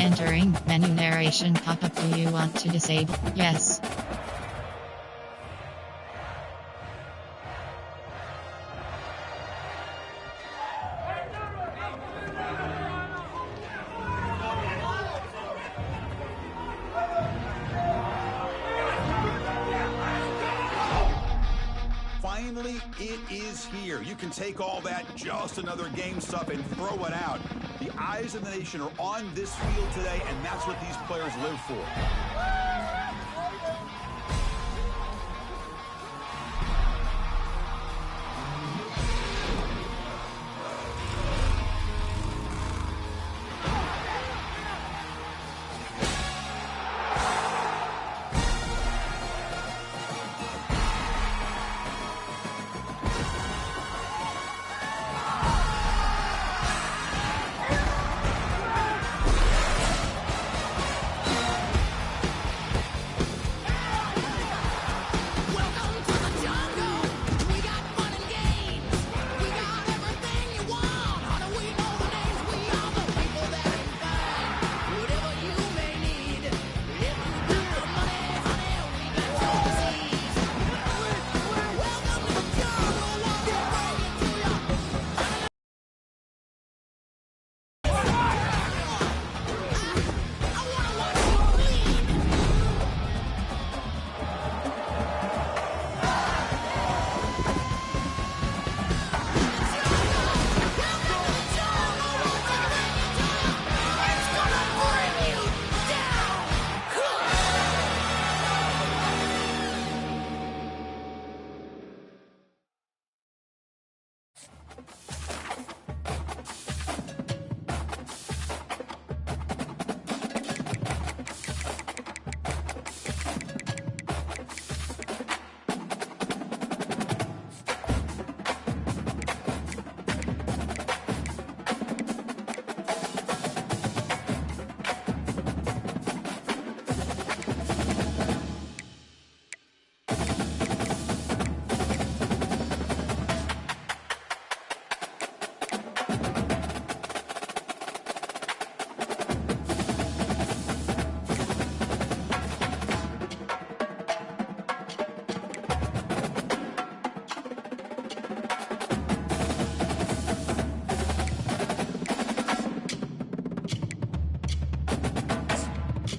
Entering menu narration pop-up. Do you want to disable? Yes. Finally, it is here. You can take all that just another game stuff and throw it out. The eyes of the nation are on this field today, and that's what these players live for.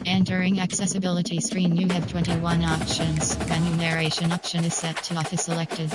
Entering accessibility screen, you have 21 options. Menu narration option is set to off is selected.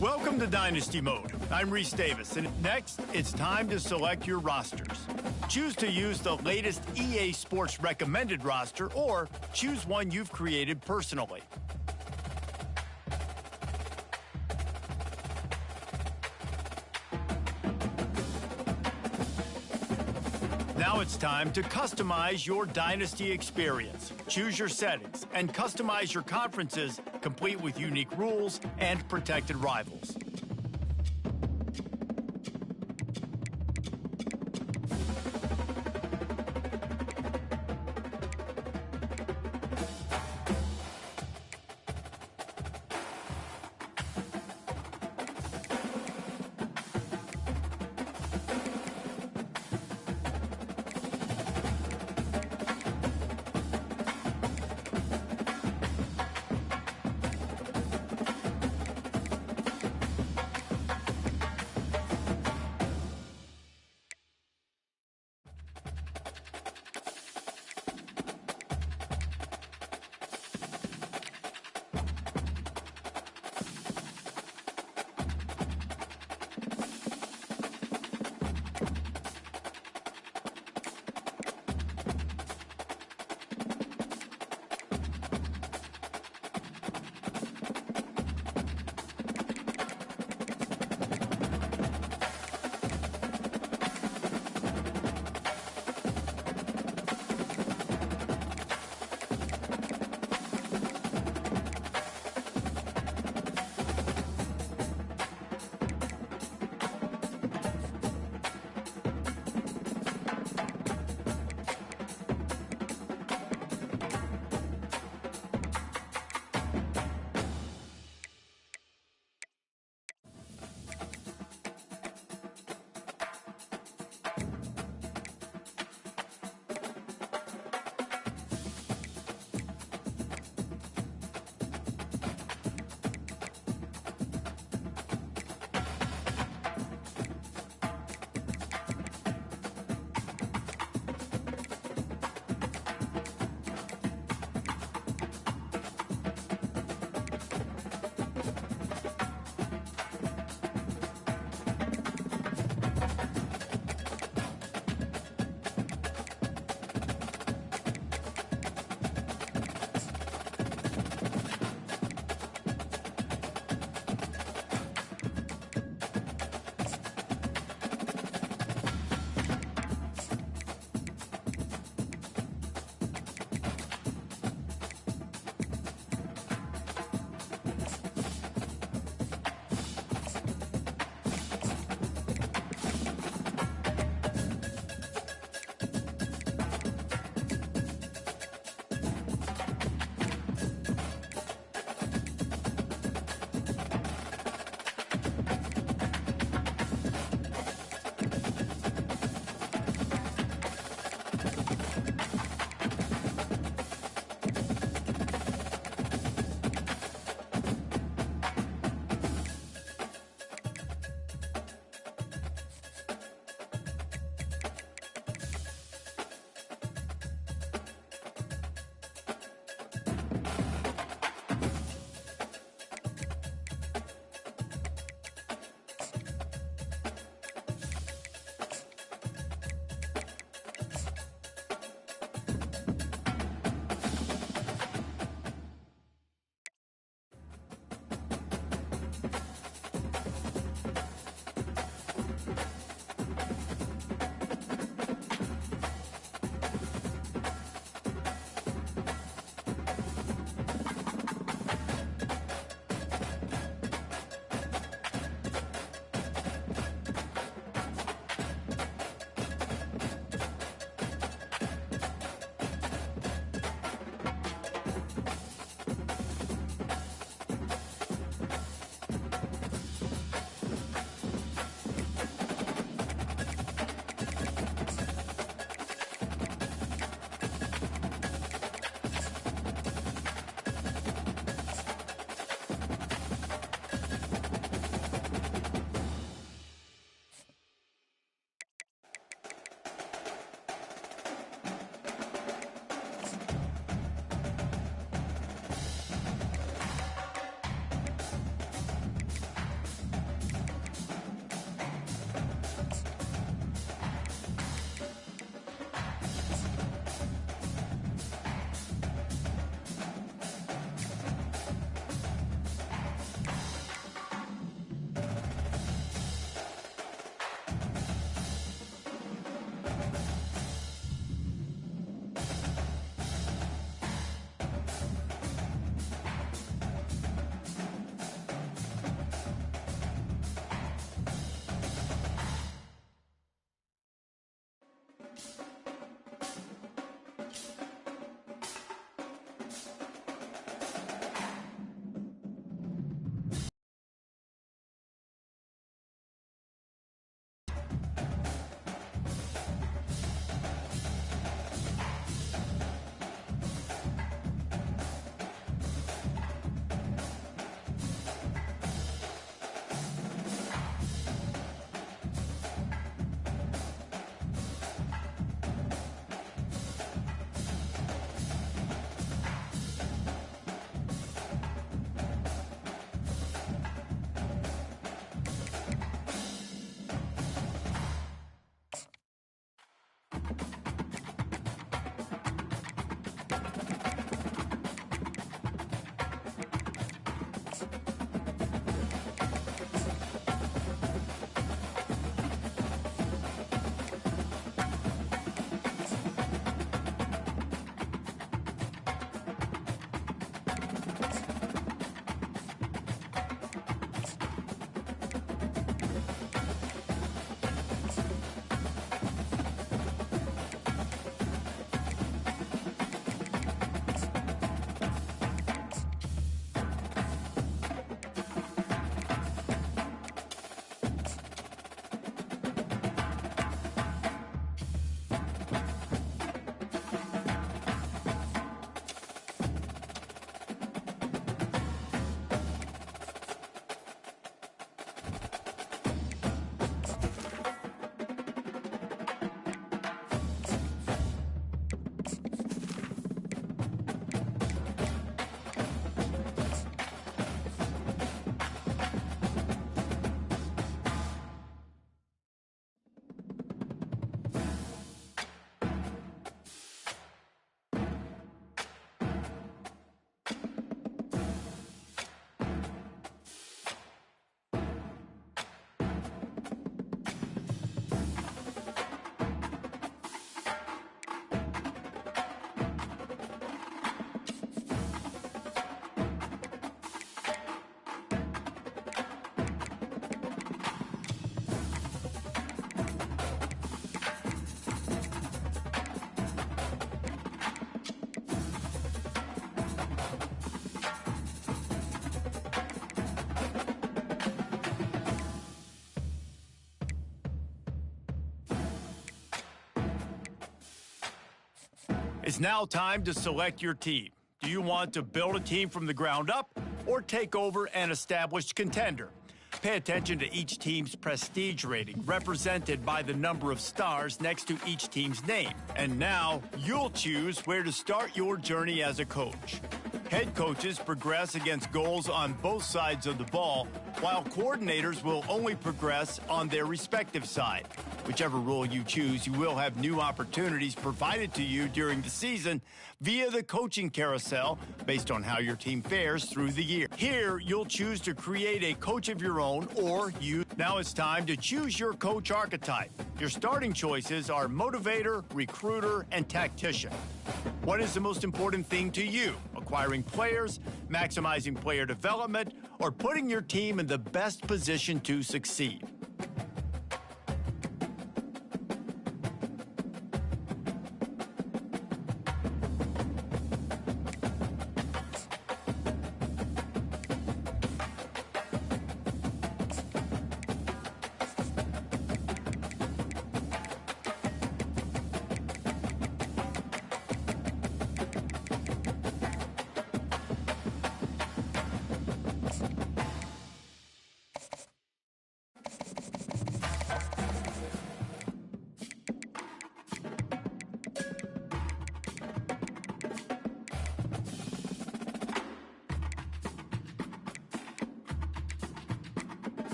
Welcome to Dynasty Mode. I'm Reese Davis, and next, it's time to select your rosters. Choose to use the latest EA Sports recommended roster, or choose one you've created personally. Now it's time to customize your Dynasty experience. Choose your settings and customize your conferences, complete with unique rules and protected rivals. It's now time to select your team. Do you want to build a team from the ground up or take over an established contender? Pay attention to each team's prestige rating, represented by the number of stars next to each team's name. And now, you'll choose where to start your journey as a coach. Head coaches progress against goals on both sides of the ball, while coordinators will only progress on their respective side. Whichever role you choose, you will have new opportunities provided to you during the season via the coaching carousel based on how your team fares through the year. Here, you'll choose to create a coach of your own or you. Now it's time to choose your coach archetype. Your starting choices are motivator, recruiter, and tactician. What is the most important thing to you? Acquiring players, maximizing player development, or putting your team in the best position to succeed?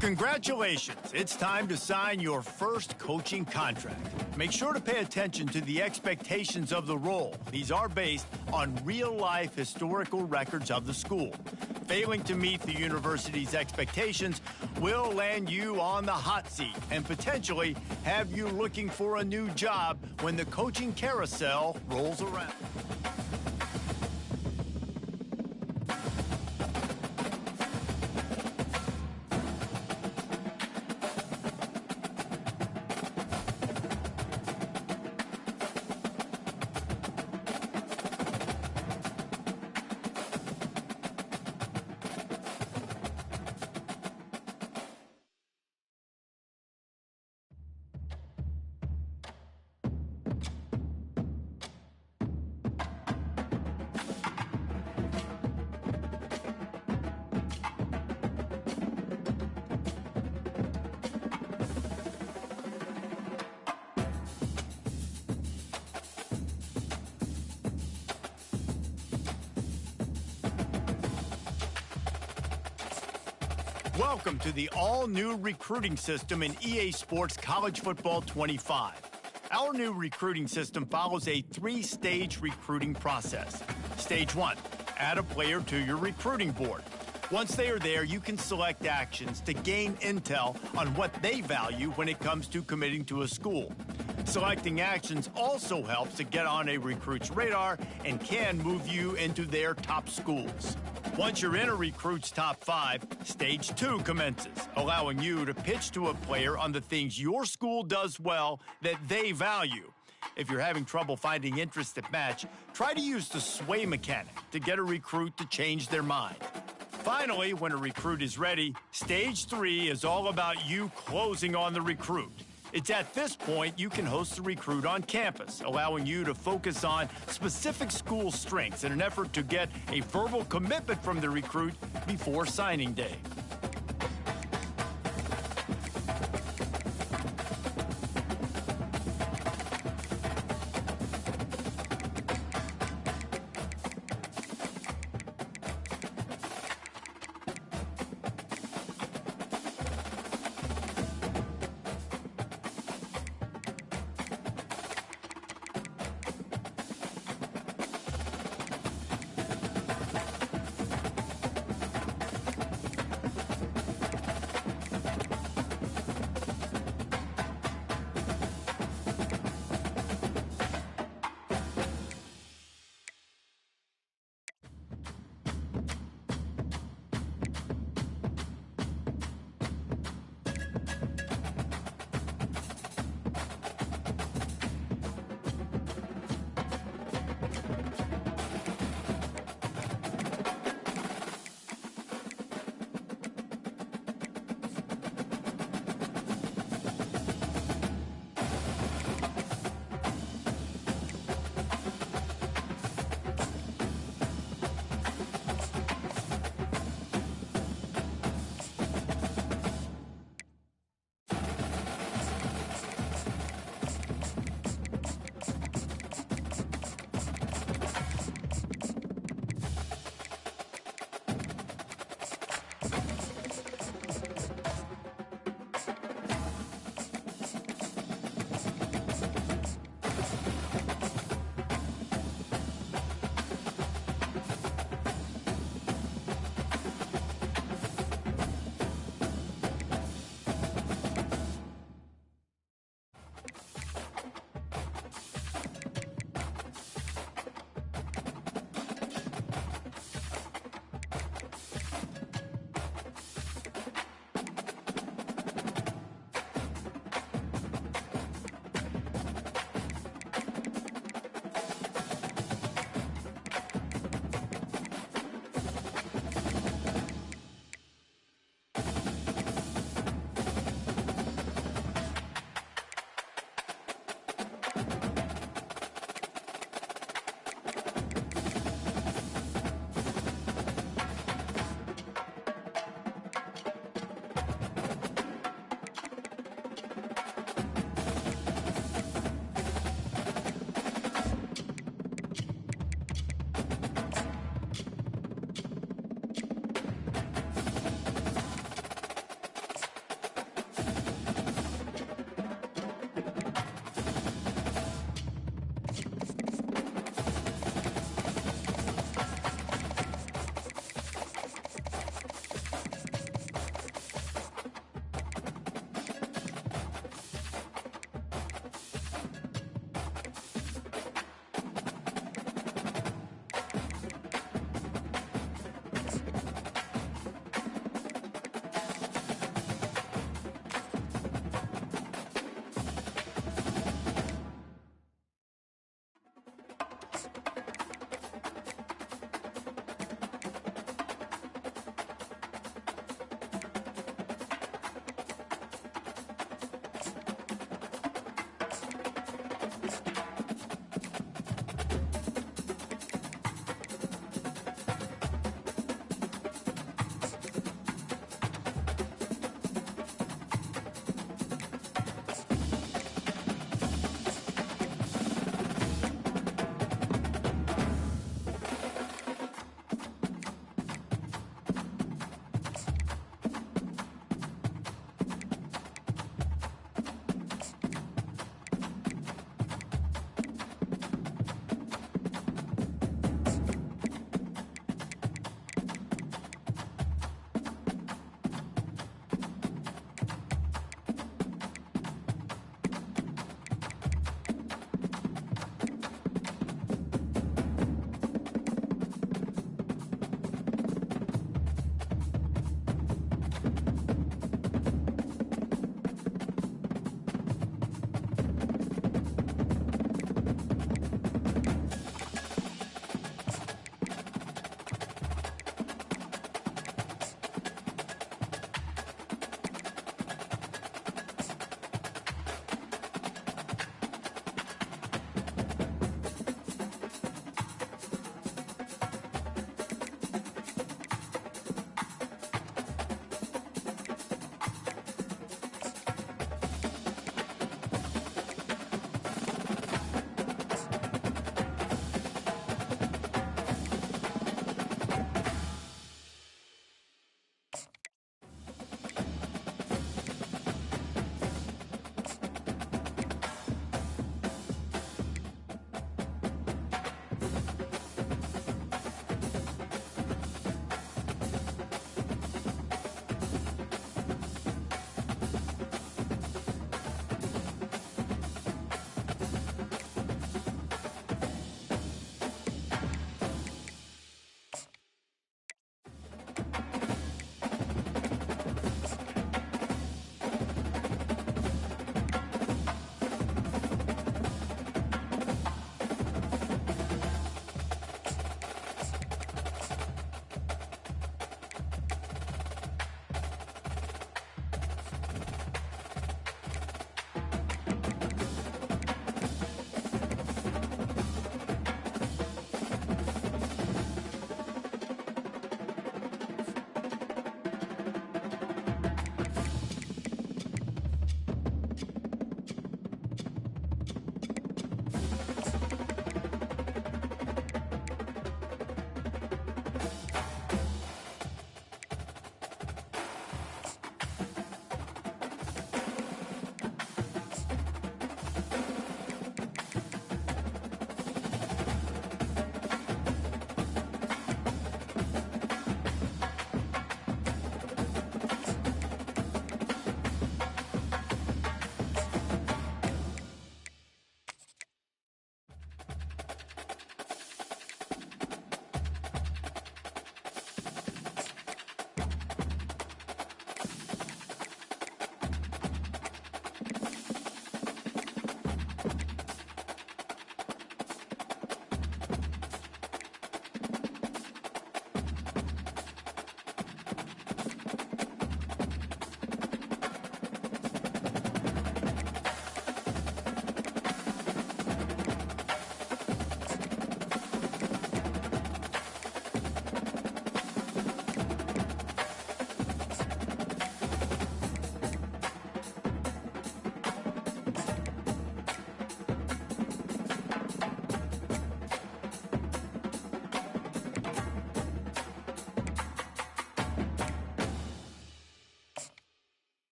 Congratulations. It's time to sign your first coaching contract. Make sure to pay attention to the expectations of the role. These are based on real-life historical records of the school. Failing to meet the university's expectations will land you on the hot seat and potentially have you looking for a new job when the coaching carousel rolls around. Welcome to the all-new recruiting system in EA Sports College Football 25. Our new recruiting system follows a three-stage recruiting process. Stage 1, add a player to your recruiting board. Once they are there, you can select actions to gain intel on what they value when it comes to committing to a school. Selecting actions also helps to get on a recruit's radar and can move you into their top schools. Once you're in a recruit's top 5, Stage 2 commences, allowing you to pitch to a player on the things your school does well that they value. If you're having trouble finding interests that match, try to use the sway mechanic to get a recruit to change their mind. Finally, when a recruit is ready, Stage 3 is all about you closing on the recruit. It's at this point you can host the recruit on campus, allowing you to focus on specific school strengths in an effort to get a verbal commitment from the recruit before signing day.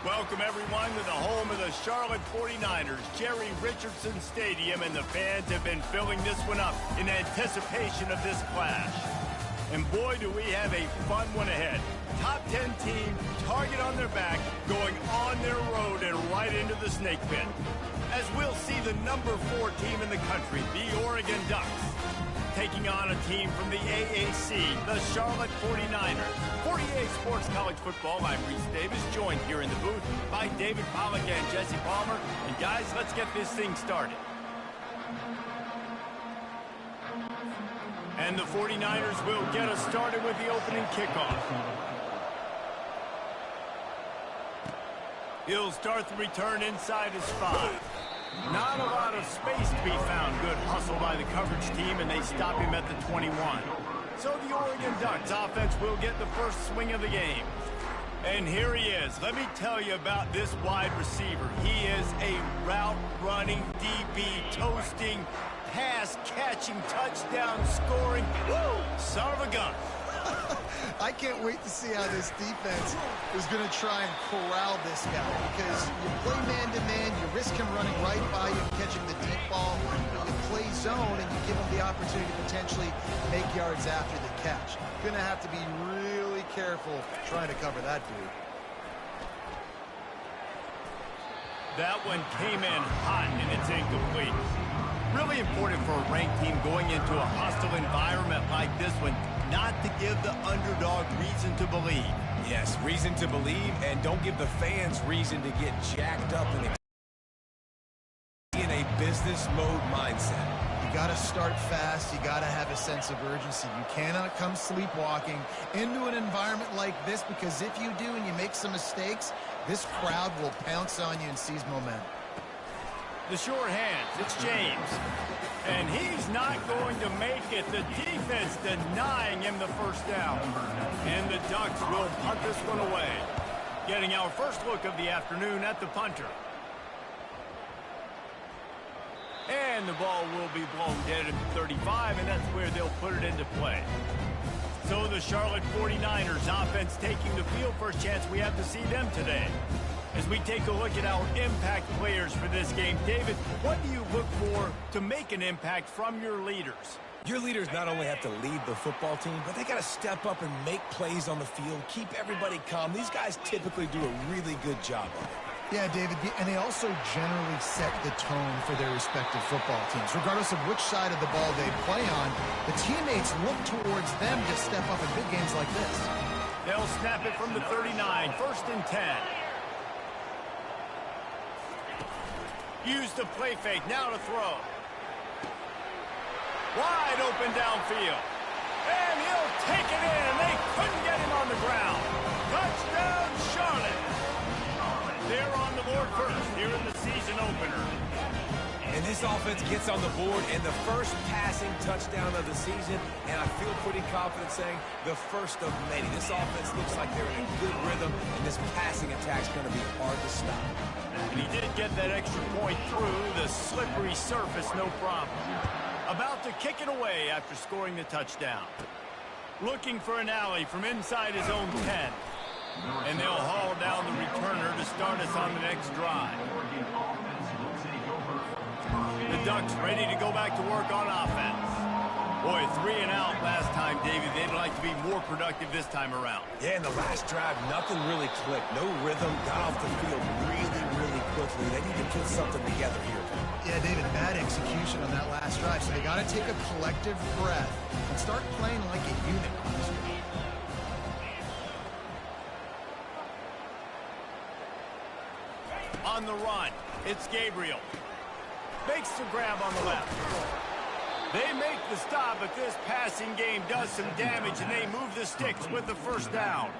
Welcome, everyone, to the home of the Charlotte 49ers, Jerry Richardson Stadium, and the fans have been filling this one up in anticipation of this clash. And boy, do we have a fun one ahead. Top 10 team, target on their back, going on their road and right into the snake pit. As we'll see the number 4 team in the country, the Oregon Ducks, taking on a team from the AAC, the Charlotte 49ers. For EA Sports College Football, I'm Reese Davis, joined here in the booth by David Pollack and Jesse Palmer. And guys, let's get this thing started. And the 49ers will get us started with the opening kickoff. He'll start the return inside his 5. Not a lot of space to be found. Good hustle by the coverage team, and they stop him at the 21. So the Oregon Ducks offense will get the first swing of the game. And here he is. Let me tell you about this wide receiver. He is a route-running, DB, toasting, pass-catching, touchdown-scoring, son of a gun. I can't wait to see how this defense is going to try and corral this guy, because you play man-to-man, you risk him running right by you and catching the deep ball. You play zone, and you give him the opportunity to potentially make yards after the catch. Going to have to be really careful trying to cover that dude. That one came in hot, and it's incomplete. Really important for a ranked team going into a hostile environment like this one, not to give the underdog reason to believe. Yes, reason to believe, and don't give the fans reason to get jacked up in a business mode mindset. You got to start fast. You got to have a sense of urgency. You cannot come sleepwalking into an environment like this, because if you do and you make some mistakes, this crowd will pounce on you and seize momentum. The short hands, it's James. And he's not going to make it. The defense denying him the first down. And the Ducks will punt this one away. Getting our first look of the afternoon at the punter. And the ball will be blown dead at the 35, and that's where they'll put it into play. So the Charlotte 49ers offense taking the field. First chance we have to see them today. As we take a look at our impact players for this game, David, what do you look for to make an impact from your leaders? Your leaders not only have to lead the football team, but they got to step up and make plays on the field, keep everybody calm. These guys typically do a really good job of it. Yeah, David, and they also generally set the tone for their respective football teams. Regardless of which side of the ball they play on, the teammates look towards them to step up in big games like this. They'll snap it from the 39, 1st and 10. Use the play fake, now to throw. Wide open downfield. And he'll take it in, and they couldn't get him on the ground. Touchdown, Charlotte. They're on the board first here in the season opener. And this offense gets on the board, and the first passing touchdown of the season, and I feel pretty confident saying the first of many. This offense looks like they're in a good rhythm, and this passing attack's going to be hard to stop. And he did get that extra point through the slippery surface, no problem. About to kick it away after scoring the touchdown. Looking for an alley from inside his own 10. And they'll haul down the returner to start us on the next drive. The Ducks ready to go back to work on offense. Boy, 3 and out last time, David. They'd like to be more productive this time around. Yeah, in the last drive, nothing really clicked. No rhythm, got off the field really quickly. They need to put something together here. Yeah, David, bad execution on that last drive, so they got to take a collective breath and start playing like a unit. On the run, it's Gabriel. Makes the grab on the left. They make the stop, but this passing game does some damage, and they move the sticks with the first down.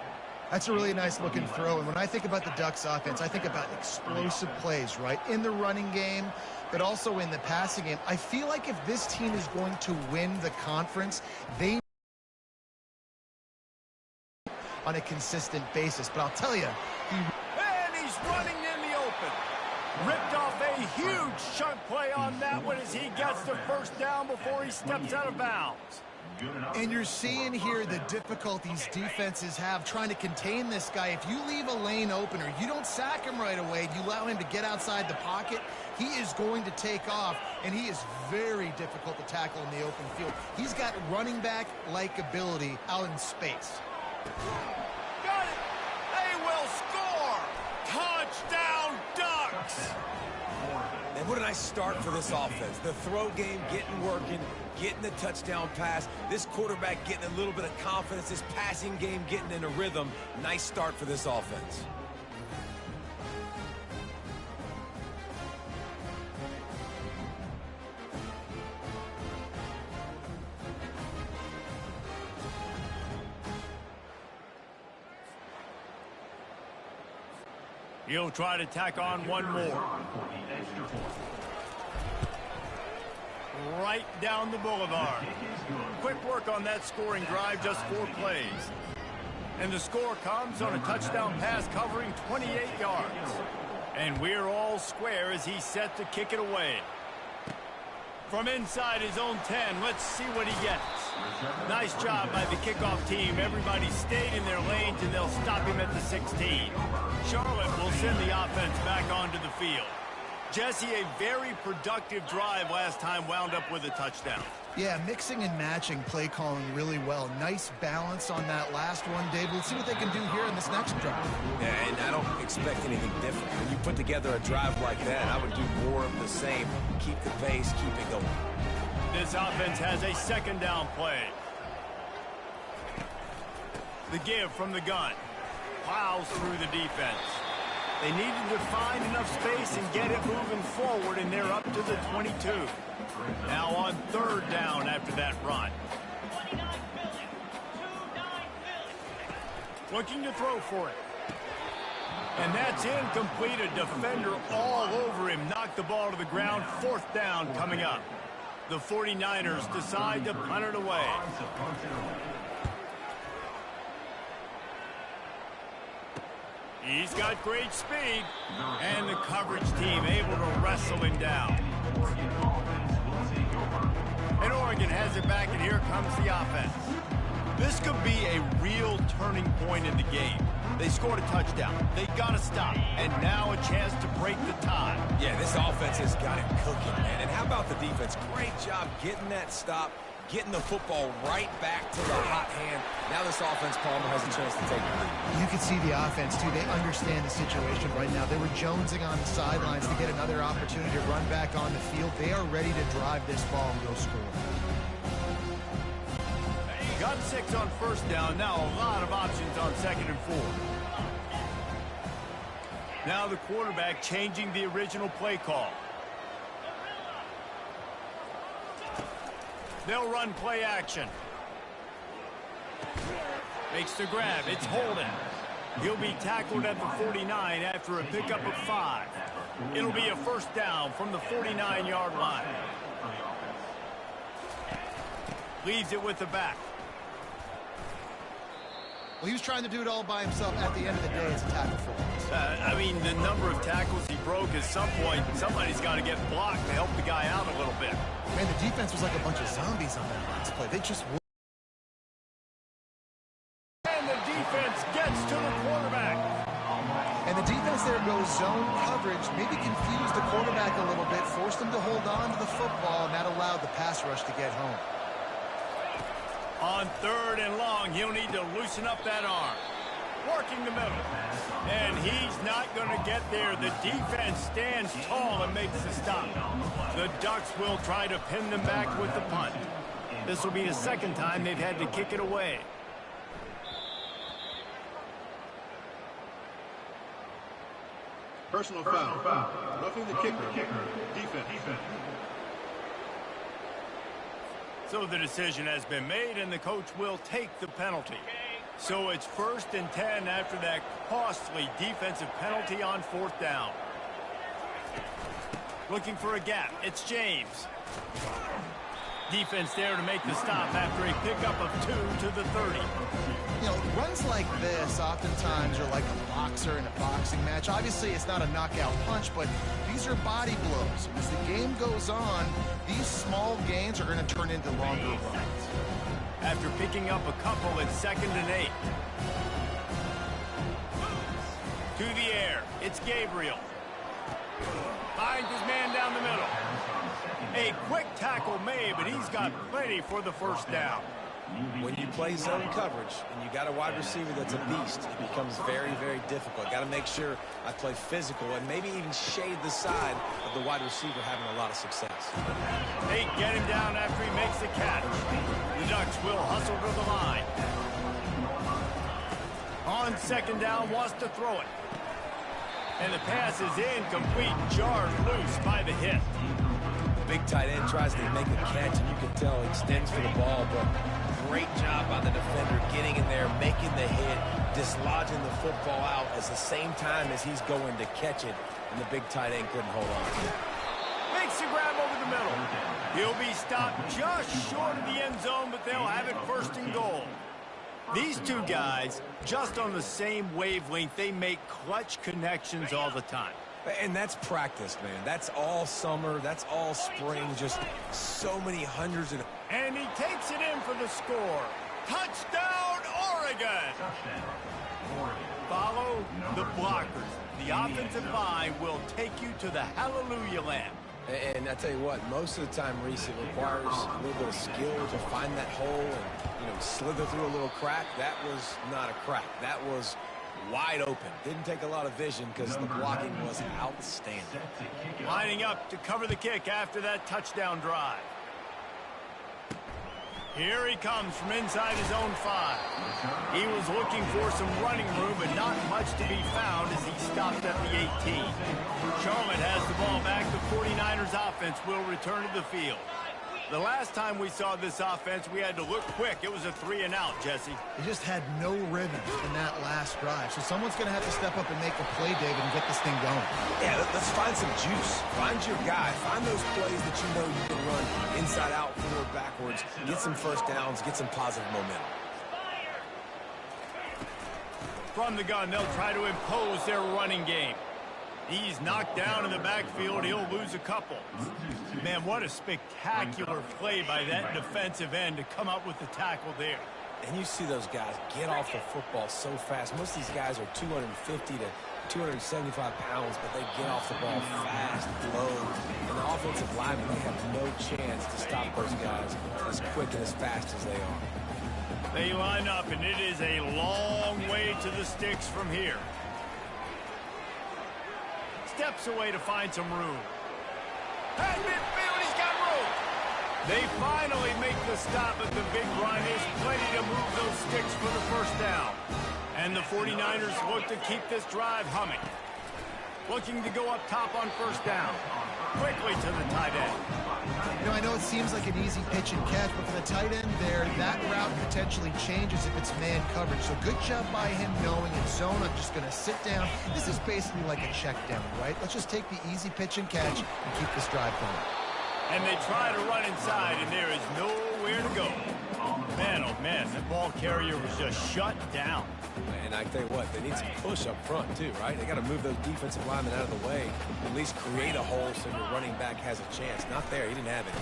That's a really nice looking throw. And when I think about the Ducks offense, I think about explosive plays, right? In the running game, but also in the passing game. I feel like if this team is going to win the conference, they on a consistent basis. But I'll tell you, and he's running in the open. Ripped off a huge chunk play on that one as he gets the first down before he steps out of bounds. And you're seeing here the difficulties defenses have trying to contain this guy. If you leave a lane open or you don't sack him right away, you allow him to get outside the pocket, he is going to take off, and he is very difficult to tackle in the open field. He's got running back-like ability out in space. Got it! They will score! Touchdown, Ducks! And what a nice start for this offense. The throw game getting working, getting the touchdown pass. This quarterback getting a little bit of confidence. This passing game getting in a rhythm. Nice start for this offense. He'll try to tack on one more. Right down the boulevard. Quick work on that scoring drive, just 4 plays. And the score comes on a touchdown pass covering 28 yards. And we're all square as he's set to kick it away. From inside his own 10, let's see what he gets. Nice job by the kickoff team. Everybody stayed in their lanes, and they'll stop him at the 16. Charlotte will send the offense back onto the field. Jesse, a very productive drive last time wound up with a touchdown. Yeah, mixing and matching play calling really well. Nice balance on that last one, Dave. Let's see what they can do here in this next drive. Yeah, and I don't expect anything different. When you put together a drive like that, I would do more of the same. Keep the pace, keep it going. This offense has a second down play. The give from the gun. Plows through the defense. They needed to find enough space and get it moving forward, and they're up to the 22. Now on third down after that run. Looking to throw for it. And that's incomplete. A defender all over him. Knocked the ball to the ground. Fourth down coming up. The 49ers decide to punt it away. He's got great speed. And the coverage team able to wrestle him down. And Oregon has it back, and here comes the offense. This could be a real turning point in the game. They scored a touchdown. They got to stop. And now a chance to break the tie. Yeah, this offense has got it cooking, man. And how about the defense? Great job getting that stop, getting the football right back to the hot hand. Now this offense, Palmer, has a chance to take the lead. You can see the offense, too. They understand the situation right now. They were jonesing on the sidelines to get another opportunity to run back on the field. They are ready to drive this ball and go score. Got 6 on first down. Now a lot of options on second and 4. Now the quarterback changing the original play call. They'll run play action. Makes the grab. It's Holden. He'll be tackled at the 49 after a pickup of 5. It'll be a first down from the 49-yard line. Leaves it with the back. Well, he was trying to do it all by himself. At the end of the day, it's a tackle for loss. I mean, the number of tackles he broke, at some point, somebody's got to get blocked to help the guy out a little bit. Man, the defense was like a bunch of zombies on that last play. They just... And the defense gets to the quarterback. And the defense there goes zone coverage, maybe confused the quarterback a little bit, forced him to hold on to the football, and that allowed the pass rush to get home. On third and long, he'll need to loosen up that arm. Working the middle. And he's not going to get there. The defense stands tall and makes the stop. The Ducks will try to pin them back with the punt. This will be the second time they've had to kick it away. Personal foul. Roughing the kicker. Defense. So the decision has been made, and the coach will take the penalty. So it's 1st and 10 after that costly defensive penalty on 4th down. Looking for a gap. It's James. Defense there to make the stop after a pickup of 2 to the 30. You know, runs like this oftentimes are like a boxer in a boxing match. Obviously, it's not a knockout punch, but these are body blows. As the game goes on, these small gains are going to turn into longer runs. after picking up a couple at 2nd and 8. To the air, it's Gabriel. Finds his man down the middle. A quick tackle made, but he's got plenty for the first down. When you play zone coverage and you got a wide receiver that's a beast, it becomes very, very difficult. Got to make sure I play physical and maybe even shade the side of the wide receiver having a lot of success. They get him down after he makes the catch. The Ducks will hustle to the line. On 2nd down, wants to throw it. And the pass is incomplete, jarred loose by the hit. Big tight end tries to make a catch, and you can tell he extends for the ball, but great job by the defender getting in there, making the hit, dislodging the football out at the same time as he's going to catch it, and the big tight end couldn't hold on. Makes the grab over the middle. He'll be stopped just short of the end zone, but they'll have it 1st and goal. These two guys, just on the same wavelength, they make clutch connections all the time. And that's practice, man. That's all summer. That's all spring. Just so many hundreds of... And he takes it in for the score. Touchdown, Oregon! Follow the blockers. The offensive line will take you to the hallelujah land. And I tell you what, most of the time, Reese, it requires a little bit of skill to find that hole and, slither through a little crack. That was not a crack. That was wide open. Didn't take a lot of vision because the blocking was outstanding. Lining up to cover the kick after that touchdown drive. Here he comes from inside his own 5. He was looking for some running room, but not much to be found as he stopped at the 18. Charlotte has the ball back. The 49ers offense will return to the field. The last time we saw this offense, we had to look quick. It was a 3-and-out, Jesse. They just had no rhythm in that last drive. So someone's going to have to step up and make a play, David, and get this thing going. Yeah, let's find some juice. Find your guy. Find those plays that you know you can run inside out, forward, backwards. Get some first downs. Get some positive momentum. From the gun, they'll try to impose their running game. He's knocked down in the backfield. He'll lose a couple. Man, what a spectacular play by that defensive end to come up with the tackle there. And you see those guys get off the football so fast. Most of these guys are 250 to 275 pounds, but they get off the ball fast, low. And the offensive linemen, they have no chance to stop those guys as quick and as fast as they are. They line up, and it is a long way to the sticks from here. Steps away to find some room. At midfield, he's got room. They finally make the stop, but the big run is plenty to move those sticks for the first down. And the 49ers look to keep this drive humming. Looking to go up top on 1st down. Quickly to the tight end. I know it seems like an easy pitch and catch, but for the tight end there, that route potentially changes if it's man coverage. So good job by him knowing in zone, I'm just going to sit down. This is basically like a check down, right? Let's just take the easy pitch and catch and keep this drive going. And they try to run inside, and there is nowhere to go. Man, oh man, the ball carrier was just shut down. And I tell you what, they need some push up front too, right? They got to move those defensive linemen out of the way, at least create a hole so your running back has a chance. Not there, he didn't have it.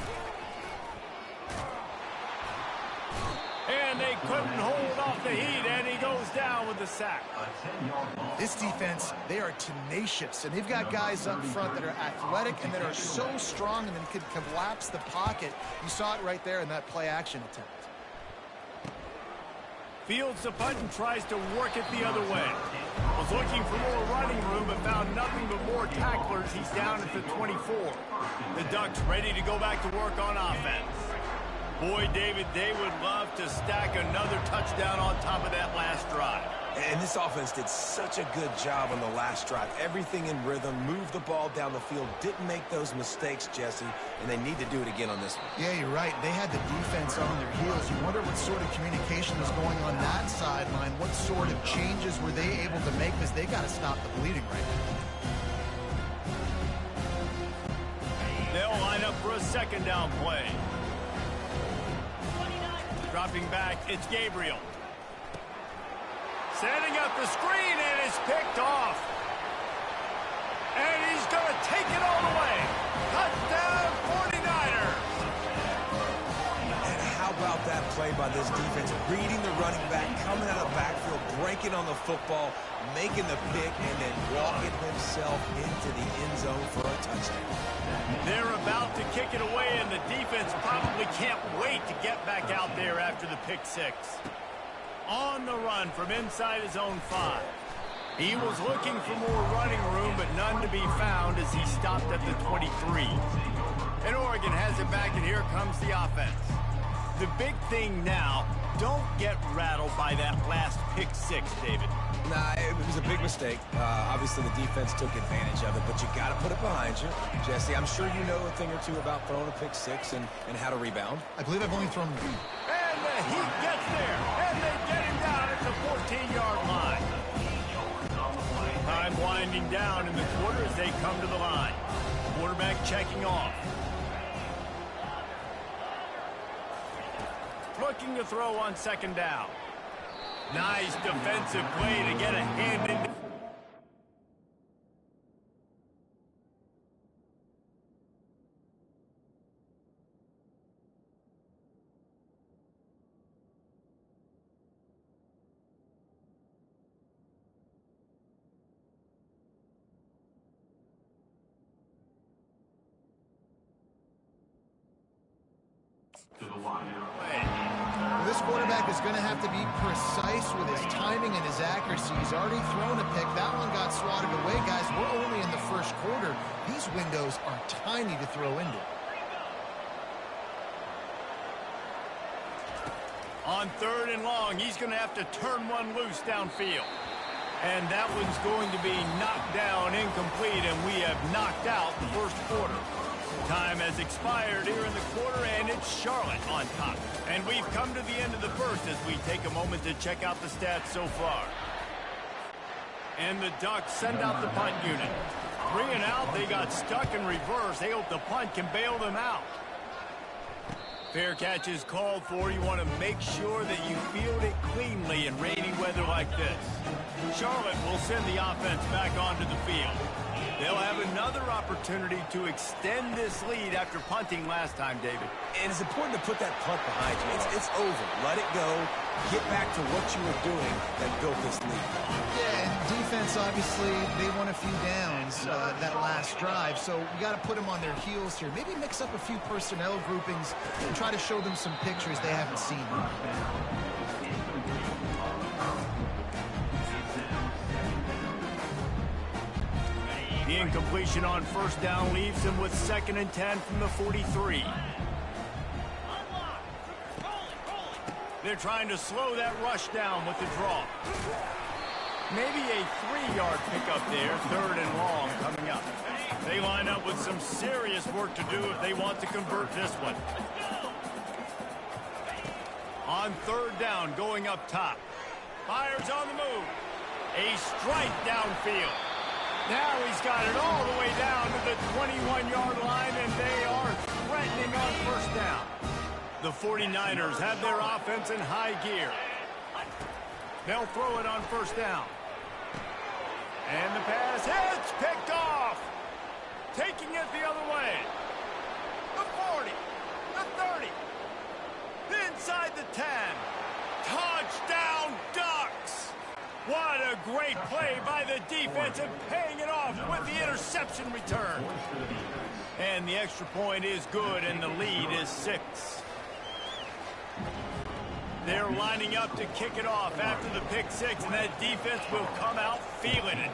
And they couldn't hold off the heat, and he goes down with the sack. This defense, they are tenacious, and they've got guys up front that are athletic and that are so strong and then can collapse the pocket. You saw it right there in that play-action attempt. Fields the punt and tries to work it the other way. Was looking for more running room, but found nothing but more tacklers. He's down at the 24. The Ducks ready to go back to work on offense. Boy, David, they would love to stack another touchdown on top of that last drive. And this offense did such a good job on the last drive. Everything in rhythm, moved the ball down the field, didn't make those mistakes, Jesse, and they need to do it again on this one. Yeah, you're right. They had the defense on their heels. You wonder what sort of communication was going on that sideline. What sort of changes were they able to make? Because they got to stop the bleeding right now. They'll line up for a 2nd down play. Dropping back, it's Gabriel. Setting up the screen, and it's picked off. And he's going to take it all the way. Touchdown, 49ers. And how about that play by this defense reading the running back, coming out of backfield, breaking on the football, making the pick, and then walking himself into the end zone for a touchdown. They're about to kick it away, and the defense probably can't wait to get back out there after the pick six. On the run from inside his own 5. He was looking for more running room, but none to be found as he stopped at the 23. And Oregon has it back, and here comes the offense. The big thing now, don't get rattled by that last pick six, David. Nah, it was a big mistake. Obviously, the defense took advantage of it, but you got to put it behind you. Jesse, I'm sure you know a thing or two about throwing a pick six and how to rebound. I believe I've only thrown... And the Heat gets there, and they get him down at the 14-yard line. Time winding down in the quarter as they come to the line. Quarterback checking off. Looking to throw on second down. Nice defensive play to get a hand in. This quarterback is going to have to be precise with his timing and his accuracy. He's already thrown a pick. That one got swatted away, guys. We're only in the first quarter. These windows are tiny to throw into. On 3rd and long, he's going to have to turn one loose downfield. And that one's going to be knocked down incomplete, and we have knocked out the first quarter. Time has expired here in the quarter, and it's Charlotte on top. And we've come to the end of the first as we take a moment to check out the stats so far. And the Ducks send out the punt unit. 3 and out, they got stuck in reverse. They hope the punt can bail them out. Fair catch is called for. You want to make sure that you field it cleanly in rainy weather like this. Charlotte will send the offense back onto the field. They'll have another opportunity to extend this lead after punting last time, David. And it's important to put that punt behind you. It's over. Let it go. Get back to what you were doing that built this lead. Yeah, and defense, obviously, they won a few downs that last drive, so we got to put them on their heels here. Maybe mix up a few personnel groupings and try to show them some pictures they haven't seen. The incompletion on first down leaves him with 2nd and 10 from the 43. They're trying to slow that rush down with the draw. Maybe a 3-yard pickup there, 3rd and long coming up. They line up with some serious work to do if they want to convert this one. On 3rd down, going up top. Fires on the move. A strike downfield. Now he's got it all the way down to the 21-yard line, and they are threatening on first down. The 49ers have their offense in high gear. They'll throw it on first down. And the pass hits, picked off. Taking it the other way. The 40, the 30, inside the 10. Touchdown, Ducks! What a great play by the defense and paying it off with the interception return. And the extra point is good, and the lead is 6. They're lining up to kick it off after the pick six, and that defense will come out feeling it.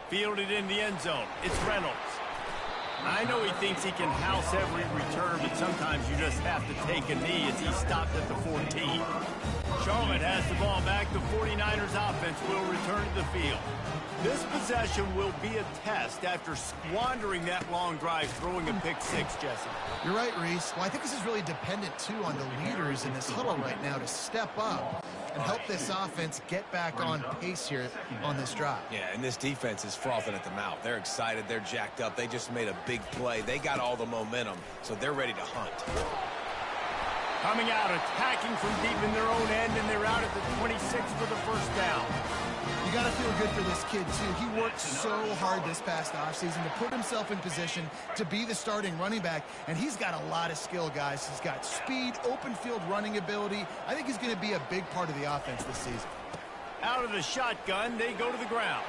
Fielded in the end zone. It's Reynolds. I know he thinks he can house every return, but sometimes you just have to take a knee as he stopped at the 14. Charlotte has the ball back. The 49ers offense will return to the field. This possession will be a test after squandering that long drive, throwing a pick six, Jesse. You're right, Reese. Well, I think this is really dependent, too, on the leaders in this huddle right now to step up and help this offense get back on pace here on this drive. Yeah, and this defense is frothing at the mouth. They're excited. They're jacked up. They just made a big play. They got all the momentum, so they're ready to hunt. Coming out, attacking from deep in their own end, and they're out at the 26 for the first down. You got to feel good for this kid, too. He worked so hard this past offseason to put himself in position to be the starting running back, and he's got a lot of skill, guys. He's got speed, open field running ability. I think he's going to be a big part of the offense this season. Out of the shotgun, they go to the ground.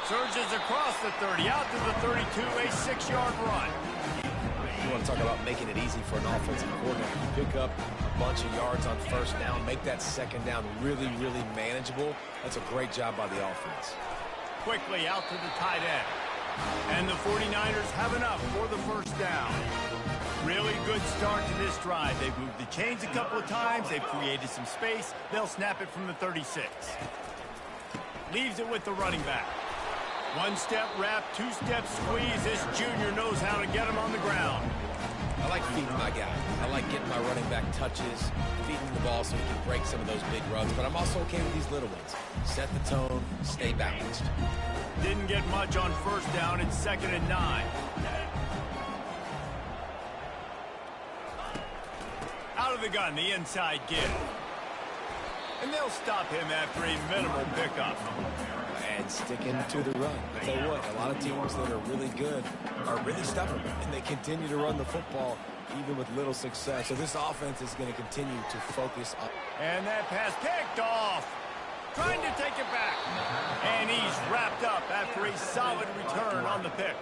Surges across the 30, out to the 32, a 6-yard run. You want to talk about making it easy for an offensive coordinator. You pick up a bunch of yards on first down, make that second down really, really manageable. That's a great job by the offense. Quickly out to the tight end. And the 49ers have enough for the first down. Really good start to this drive. They've moved the chains a couple of times. They've created some space. They'll snap it from the 36. Leaves it with the running back. One-step wrap, two-step squeeze. This junior knows how to get him on the ground. I like feeding my guy. I like getting my running back touches, feeding the ball so he can break some of those big runs. But I'm also okay with these little ones. Set the tone, stay balanced. Didn't get much on first down. It's 2nd and 9. Out of the gun, the inside give. And they'll stop him after a minimal pickup. And sticking to the run. I tell you what, a lot of teams that are really good are really stubborn, and they continue to run the football even with little success. So this offense is going to continue to focus on. And that pass picked off. Trying to take it back. And he's wrapped up after a solid return on the pick.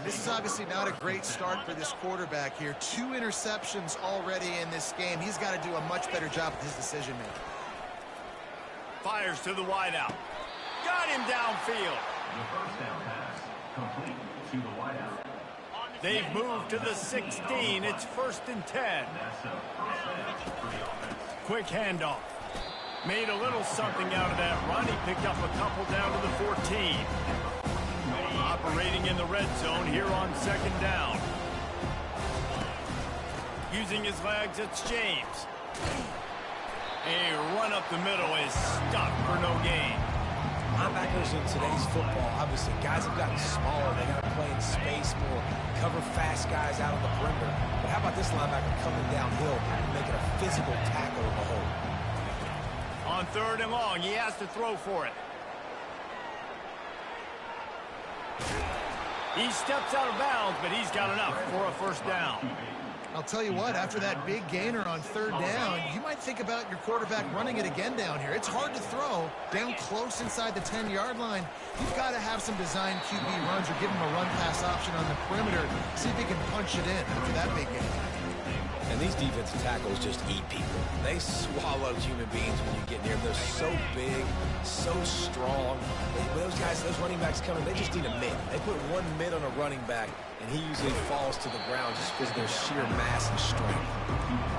This is obviously not a great start for this quarterback here. 2 interceptions already in this game. He's got to do a much better job with his decision-making. Fires to the wideout. Got him downfield. The first down pass complete to the wideout. They've moved to the 16. It's 1st and 10. Quick handoff. Made a little something out of that run. He picked up a couple down to the 14. Operating in the red zone here on 2nd down. Using his legs, it's James. A run up the middle is stopped for no gain. Linebackers in today's football, obviously, guys have gotten smaller. They got to play in space more, cover fast guys out on the perimeter. But how about this linebacker coming downhill and making a physical tackle in the hole? On 3rd and long, he has to throw for it. He steps out of bounds, but he's got enough for a first down. I'll tell you what, after that big gainer on 3rd down, you might think about your quarterback running it again down here. It's hard to throw down close inside the 10-yard line. You've got to have some design QB runs or give him a run-pass option on the perimeter. See if he can punch it in after that big gainer. And these defensive tackles just eat people. They swallow human beings when you get near them. They're so big, so strong. Those guys, those running backs coming, they just need a mid. They put one mid on a running back, and he usually falls to the ground just because of their sheer mass and strength.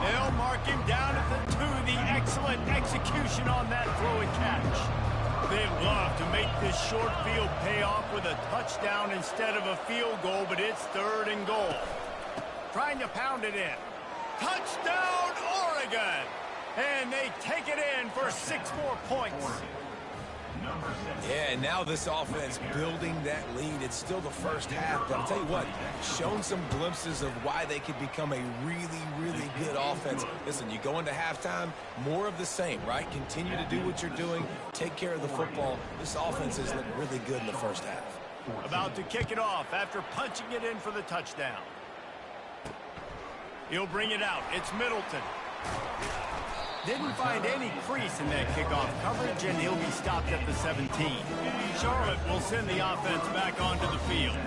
They'll mark him down at the 2. The excellent execution on that throw and catch. They'd love to make this short field pay off with a touchdown instead of a field goal, but it's 3rd and goal. Trying to pound it in. Touchdown, Oregon! And they take it in for 6 more points. Yeah, and now this offense building that lead. It's still the first half, but I'll tell you what, shown some glimpses of why they could become a really, really good offense. Listen, you go into halftime, more of the same, right? Continue to do what you're doing, take care of the football. This offense has looked really good in the first half. About to kick it off after punching it in for the touchdown. He'll bring it out. It's Middleton. Didn't find any crease in that kickoff coverage, and he'll be stopped at the 17. Charlotte will send the offense back onto the field.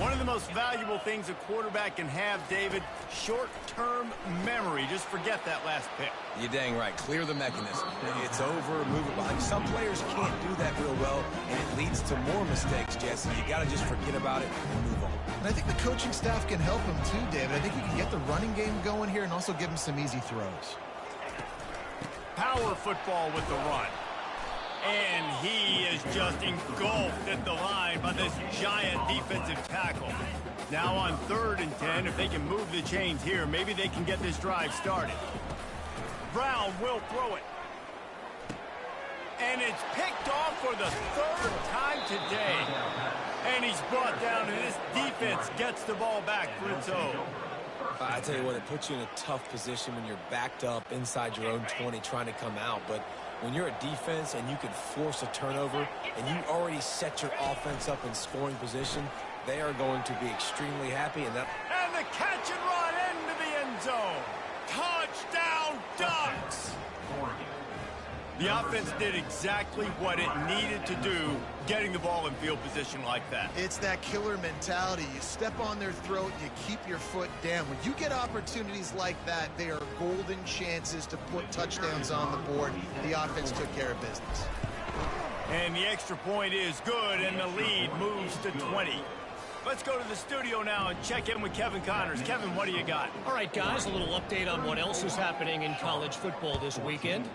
One of the most valuable things a quarterback can have, David, short-term memory. Just forget that last pick. You're dang right. Clear the mechanism. It's over, move it behind. Some players can't do that real well, and it leads to more mistakes, Jesse. You got to just forget about it and move on. And I think the coaching staff can help him too, David. I think he can get the running game going here and also give him some easy throws. Power football with the run. And he is just engulfed at the line by this giant defensive tackle. Now on 3rd and 10, if they can move the chains here, maybe they can get this drive started. Brown will throw it. And it's picked off for the 3rd time today. And he's brought down, and this defense gets the ball back for its own. I tell you what, it puts you in a tough position when you're backed up inside your own 20 trying to come out. But when you're a defense and you can force a turnover and you already set your offense up in scoring position, they are going to be extremely happy. And the catch and run into the end zone. Touchdown, Ducks! The offense did exactly what it needed to do, getting the ball in field position like that. It's that killer mentality. You step on their throat, you keep your foot down. When you get opportunities like that, they are golden chances to put touchdowns on the board. The offense took care of business. And the extra point is good, and the lead moves to 20. Let's go to the studio now and check in with Kevin Connors. Kevin, what do you got? All right, guys, a little update on what else is happening in college football this weekend.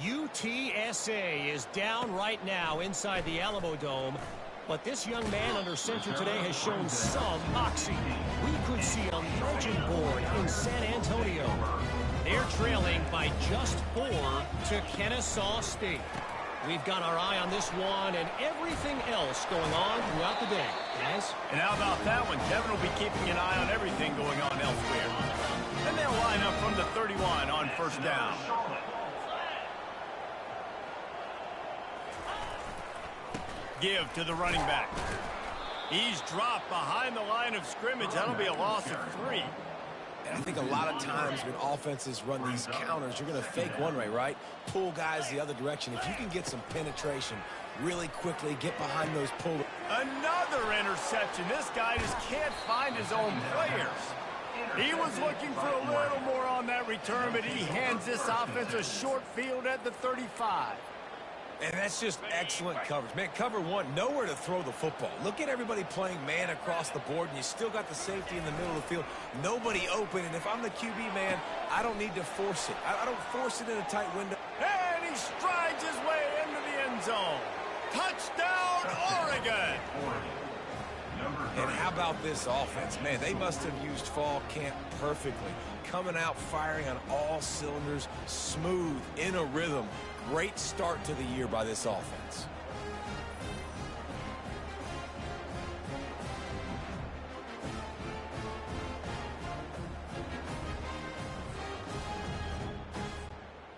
UTSA is down right now inside the Alamo Dome, but this young man under center today has shown some moxie. We could see a legend born in San Antonio. They're trailing by just 4 to Kennesaw State. We've got our eye on this one and everything else going on throughout the day, guys. And how about that one? Kevin will be keeping an eye on everything going on elsewhere. And they'll line up from the 31 on first down. Give to the running back. He's dropped behind the line of scrimmage. That'll be a loss of 3. And I think a lot of times when offenses run these counters, you're going to fake one way, right? Pull guys the other direction. If you can get some penetration really quickly, get behind those pull. Another interception. This guy just can't find his own players. He was looking for a little more on that return, but he hands this offense a short field at the 35. And that's just excellent coverage. Man, cover one, nowhere to throw the football. Look at everybody playing man across the board, and you still got the safety in the middle of the field. Nobody open, and if I'm the QB, man, I don't need to force it. I don't force it in a tight window. And he strides his way into the end zone. Touchdown, Oregon! And how about this offense? Man, they must have used fall camp perfectly. Coming out, firing on all cylinders, smooth, in a rhythm. Great start to the year by this offense.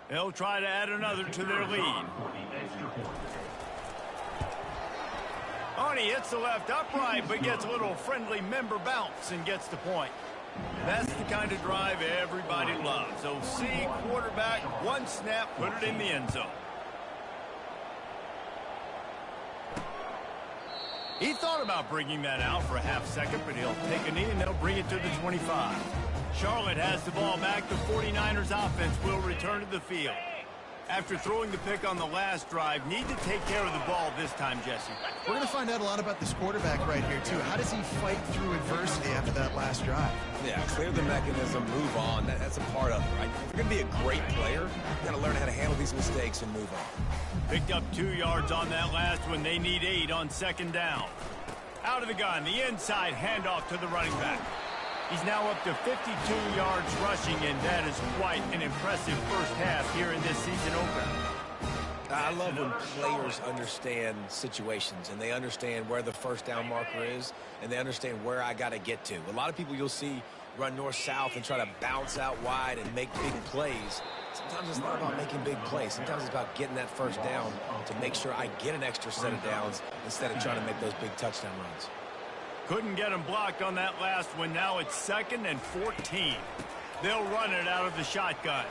They'll try to add another to their lead. Arnie hits the left upright, but gets a little friendly member bounce and gets the point. That's the kind of drive everybody loves. OC, quarterback, one snap, put it in the end zone. He thought about bringing that out for a half second, but he'll take a knee and they'll bring it to the 25. Charlotte has the ball back. The 49ers offense will return to the field. After throwing the pick on the last drive, need to take care of the ball this time, Jesse. We're going to find out a lot about this quarterback right here, too. How does he fight through adversity after that last drive? Yeah, clear the mechanism, move on. That's a part of it, right? If you're going to be a great player, you got to learn how to handle these mistakes and move on. Picked up 2 yards on that last one. They need 8 on second down. Out of the gun, the inside handoff to the running back. He's now up to 52 yards rushing, and that is quite an impressive first half here in this season opener. I love when players understand situations, and they understand where the first down marker is, and they understand where I got to get to. A lot of people you'll see run north-south and try to bounce out wide and make big plays. Sometimes it's not about making big plays. Sometimes it's about getting that first down to make sure I get an extra set of downs instead of trying to make those big touchdown runs. Couldn't get him blocked on that last one. Now it's 2nd and 14. They'll run it out of the shotgun.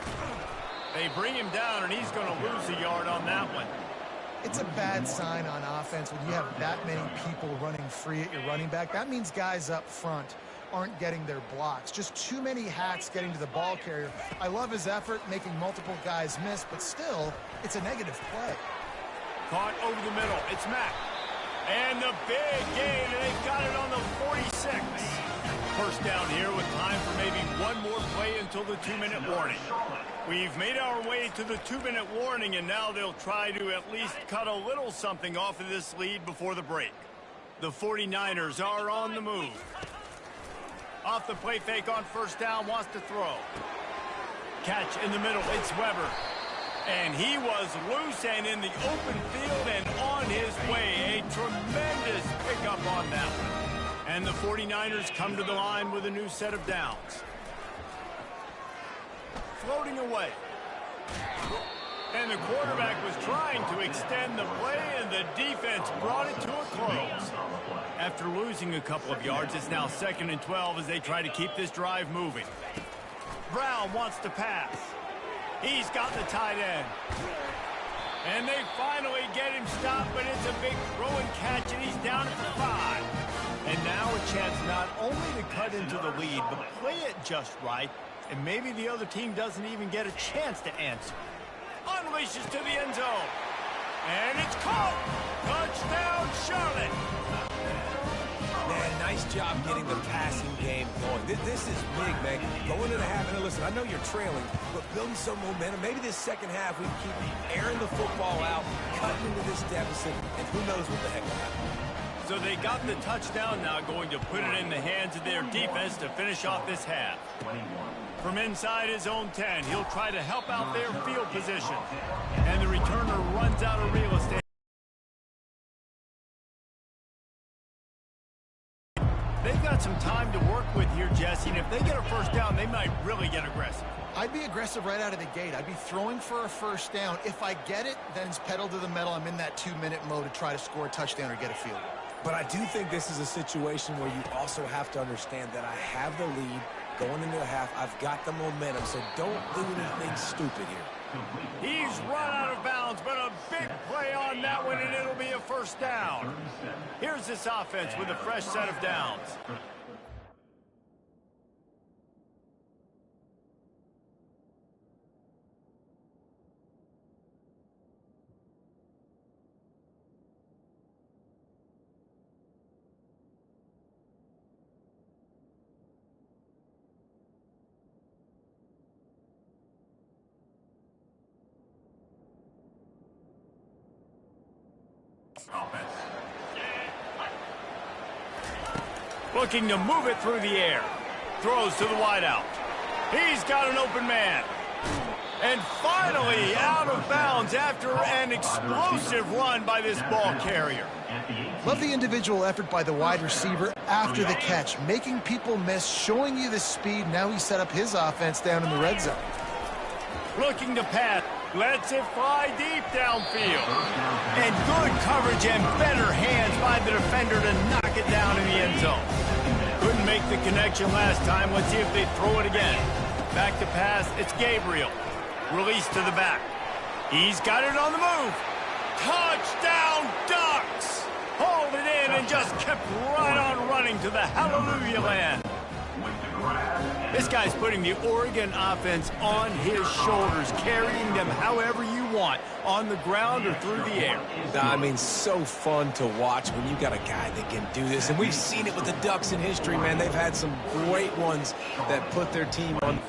They bring him down, and he's going to lose a yard on that one. It's a bad sign on offense when you have that many people running free at your running back. That means guys up front aren't getting their blocks. Just too many hats getting to the ball carrier. I love his effort, making multiple guys miss, but still, it's a negative play. Caught over the middle. It's Mack. And the big gain, and they've got it on the 46. First down here with time for maybe one more play until the 2-minute warning. We've made our way to the 2-minute warning, and now they'll try to at least cut a little something off of this lead before the break. The 49ers are on the move. Off the play fake on first down, wants to throw. Catch in the middle, it's Weber. And he was loose and in the open field and on his way. A tremendous pickup on that one. And the 49ers come to the line with a new set of downs. Floating away. And the quarterback was trying to extend the play, and the defense brought it to a close. After losing a couple of yards, it's now 2nd and 12 as they try to keep this drive moving. Brown wants to pass. He's got the tight end. And they finally get him stopped, but it's a big throw and catch, and he's down at the 5. And now a chance not only to cut into the lead, but play it just right, and maybe the other team doesn't even get a chance to answer. Unleashes to the end zone. And it's caught. Touchdown, Charlotte. Man, nice job getting the passing game going. This is big, man. Going to the half, and listen, I know you're trailing, but building some momentum. Maybe this second half we can keep airing the football out, cutting into this deficit, and who knows what the heck will happen. So they got the touchdown now, going to put it in the hands of their defense to finish off this half. From inside his own 10, he'll try to help out their field position. And the returner runs out of real estate. They've got some time to work with here, Jesse, and if they get a first down, they might really get aggressive. I'd be aggressive right out of the gate. I'd be throwing for a first down. If I get it, then it's pedal to the metal. I'm in that 2-minute mode to try to score a touchdown or get a field goal. But I do think this is a situation where you also have to understand that I have the lead going into the half. I've got the momentum, so don't do anything stupid here. He's run out of bounds, but a big play on that one, and it'll be a first down. Here's this offense with a fresh set of downs. Looking to move it through the air. Throws to the wideout. He's got an open man. And finally out of bounds after an explosive run by this ball carrier. Love the individual effort by the wide receiver after the catch, making people miss, showing you the speed. Now he set up his offense down in the red zone. Looking to pass. Lets it fly deep downfield. And good coverage and better hands by the defender to knock it down in the end zone. Couldn't make the connection last time. Let's see if they throw it again. Back to pass. It's Gabriel. Release to the back. He's got it on the move. Touchdown, Ducks! Hauled it in and just kept right on running to the hallelujah land. This guy's putting the Oregon offense on his shoulders, carrying them however you want, on the ground or through the air. I mean, so fun to watch when you got a guy that can do this. And we've seen it with the Ducks in history, man. They've had some great ones that put their team on.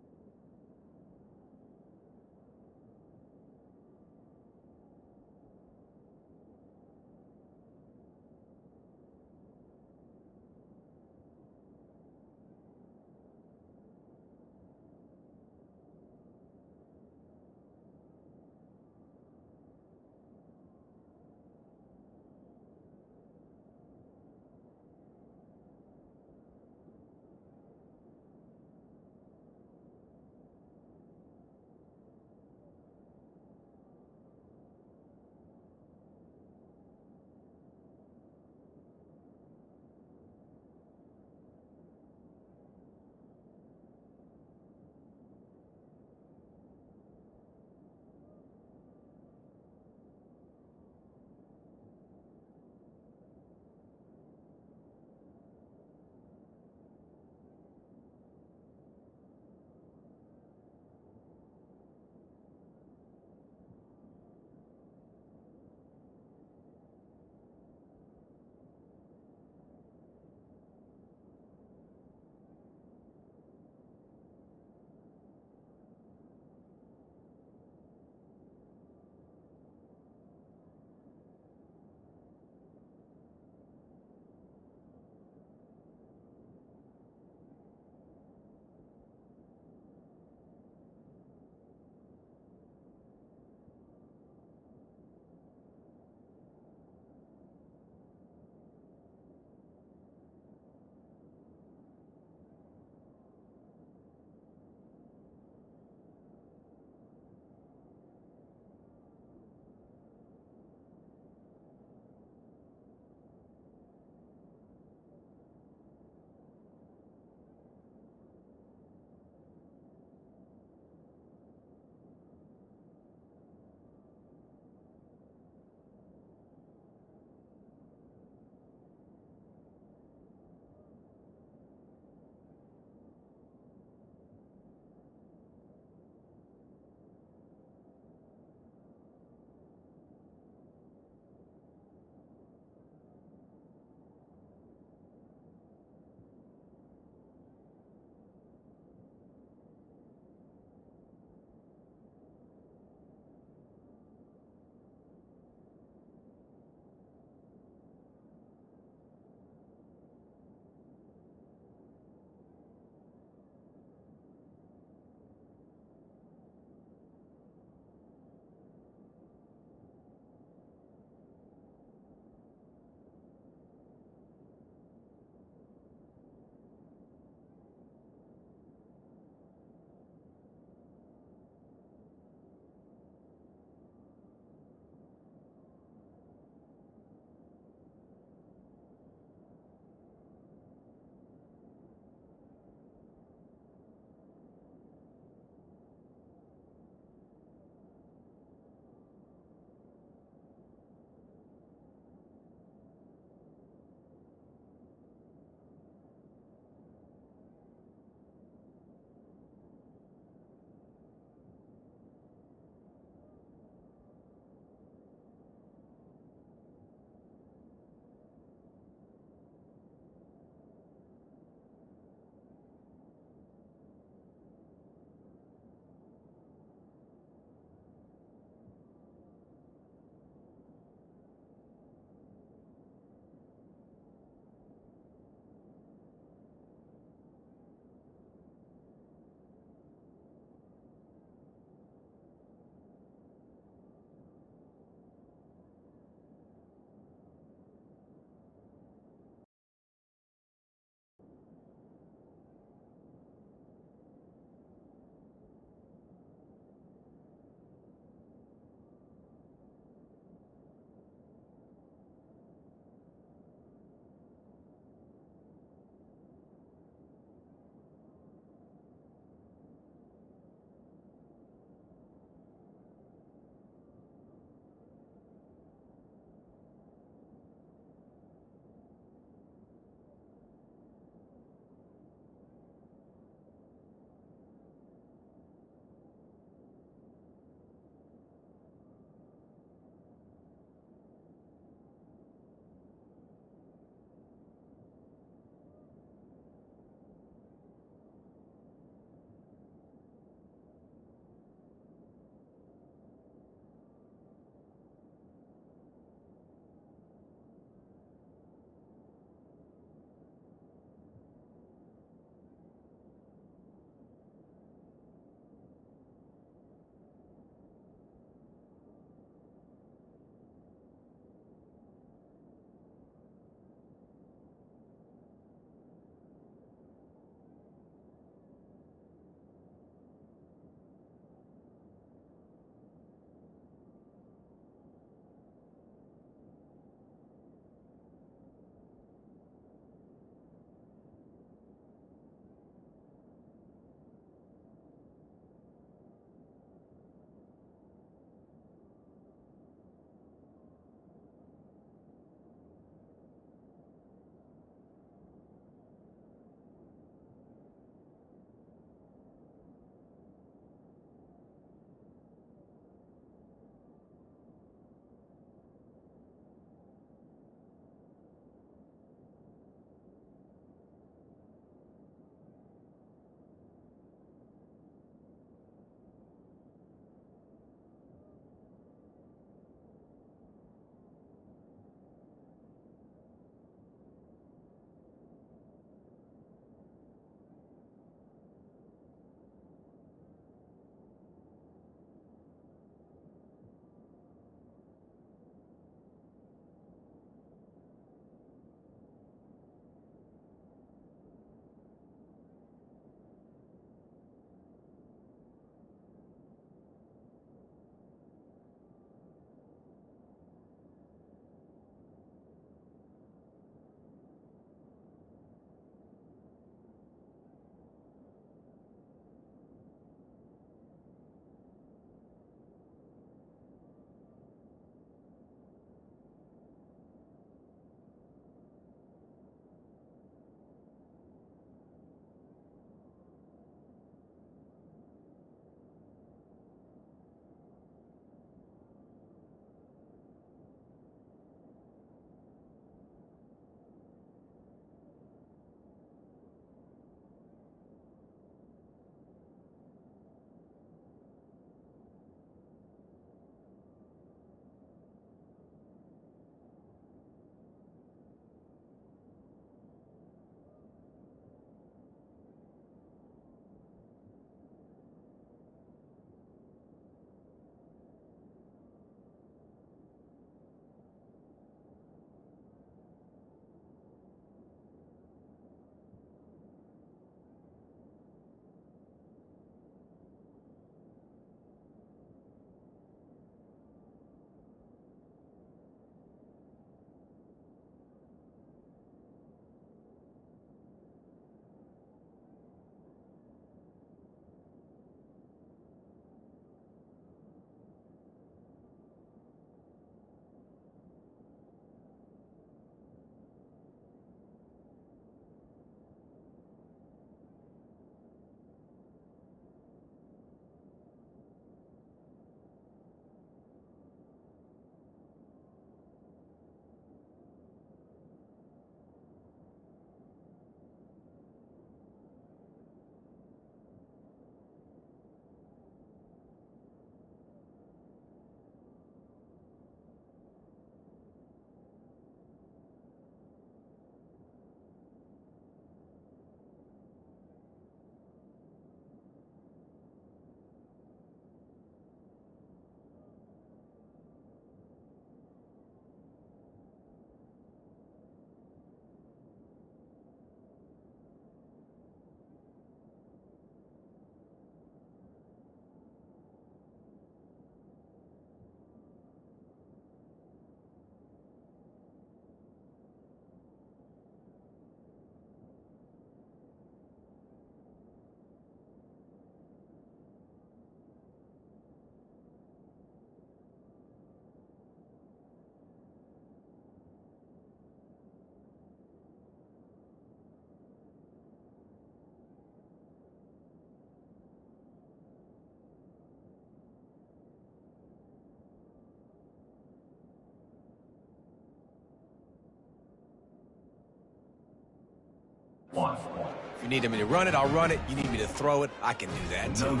If you need me to run it, I'll run it. You need me to throw it, I can do that too.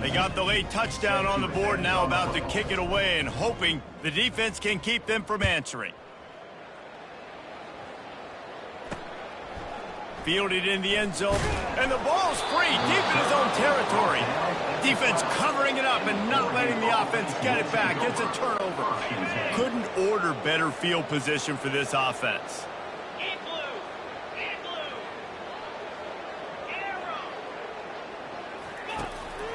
They got the late touchdown on the board, now about to kick it away and hoping the defense can keep them from answering. Fielded in the end zone, and the ball's free deep in his own territory. Defense covering it up and not letting the offense get it back. It's a turnover. Couldn't order better field position for this offense.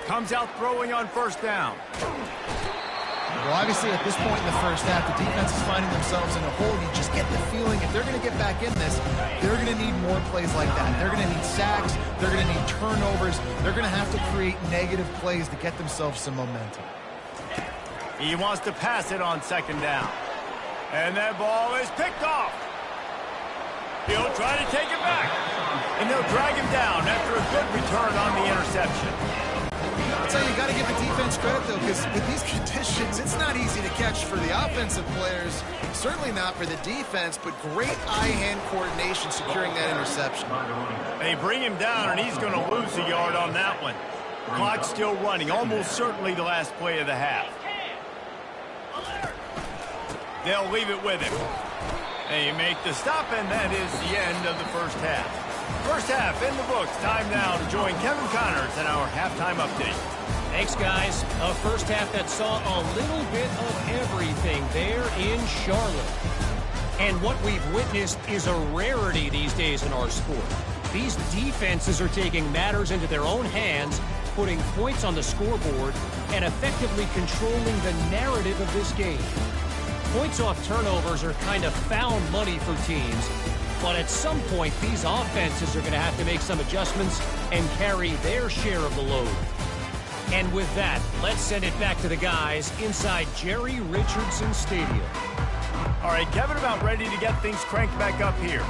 Comes out throwing on first down. Well, obviously, at this point in the first half, the defense is finding themselves in a hole. You just get the feeling if they're going to get back in this, they're going to need more plays like that. They're going to need sacks. They're going to need turnovers. They're going to have to create negative plays to get themselves some momentum. He wants to pass it on second down. And that ball is picked off. He'll try to take it back. And they'll drag him down after a good return on the interception. I'll tell you, you got to give the defense credit, though, because with these conditions, it's not easy to catch for the offensive players, certainly not for the defense, but great eye-hand coordination securing that interception. They bring him down, and he's going to lose a yard on that one. Clock's still running, almost certainly the last play of the half. They'll leave it with him. They make the stop, and that is the end of the first half. First half in the books. Time now to join Kevin Connors in our halftime update. Thanks, guys. A first half that saw a little bit of everything there in Charlotte. And what we've witnessed is a rarity these days in our sport. These defenses are taking matters into their own hands, putting points on the scoreboard, and effectively controlling the narrative of this game. Points off turnovers are kind of found money for teams, but at some point, these offenses are going to have to make some adjustments and carry their share of the load. And with that, let's send it back to the guys inside Jerry Richardson Stadium. All right, Kevin, about ready to get things cranked back up here.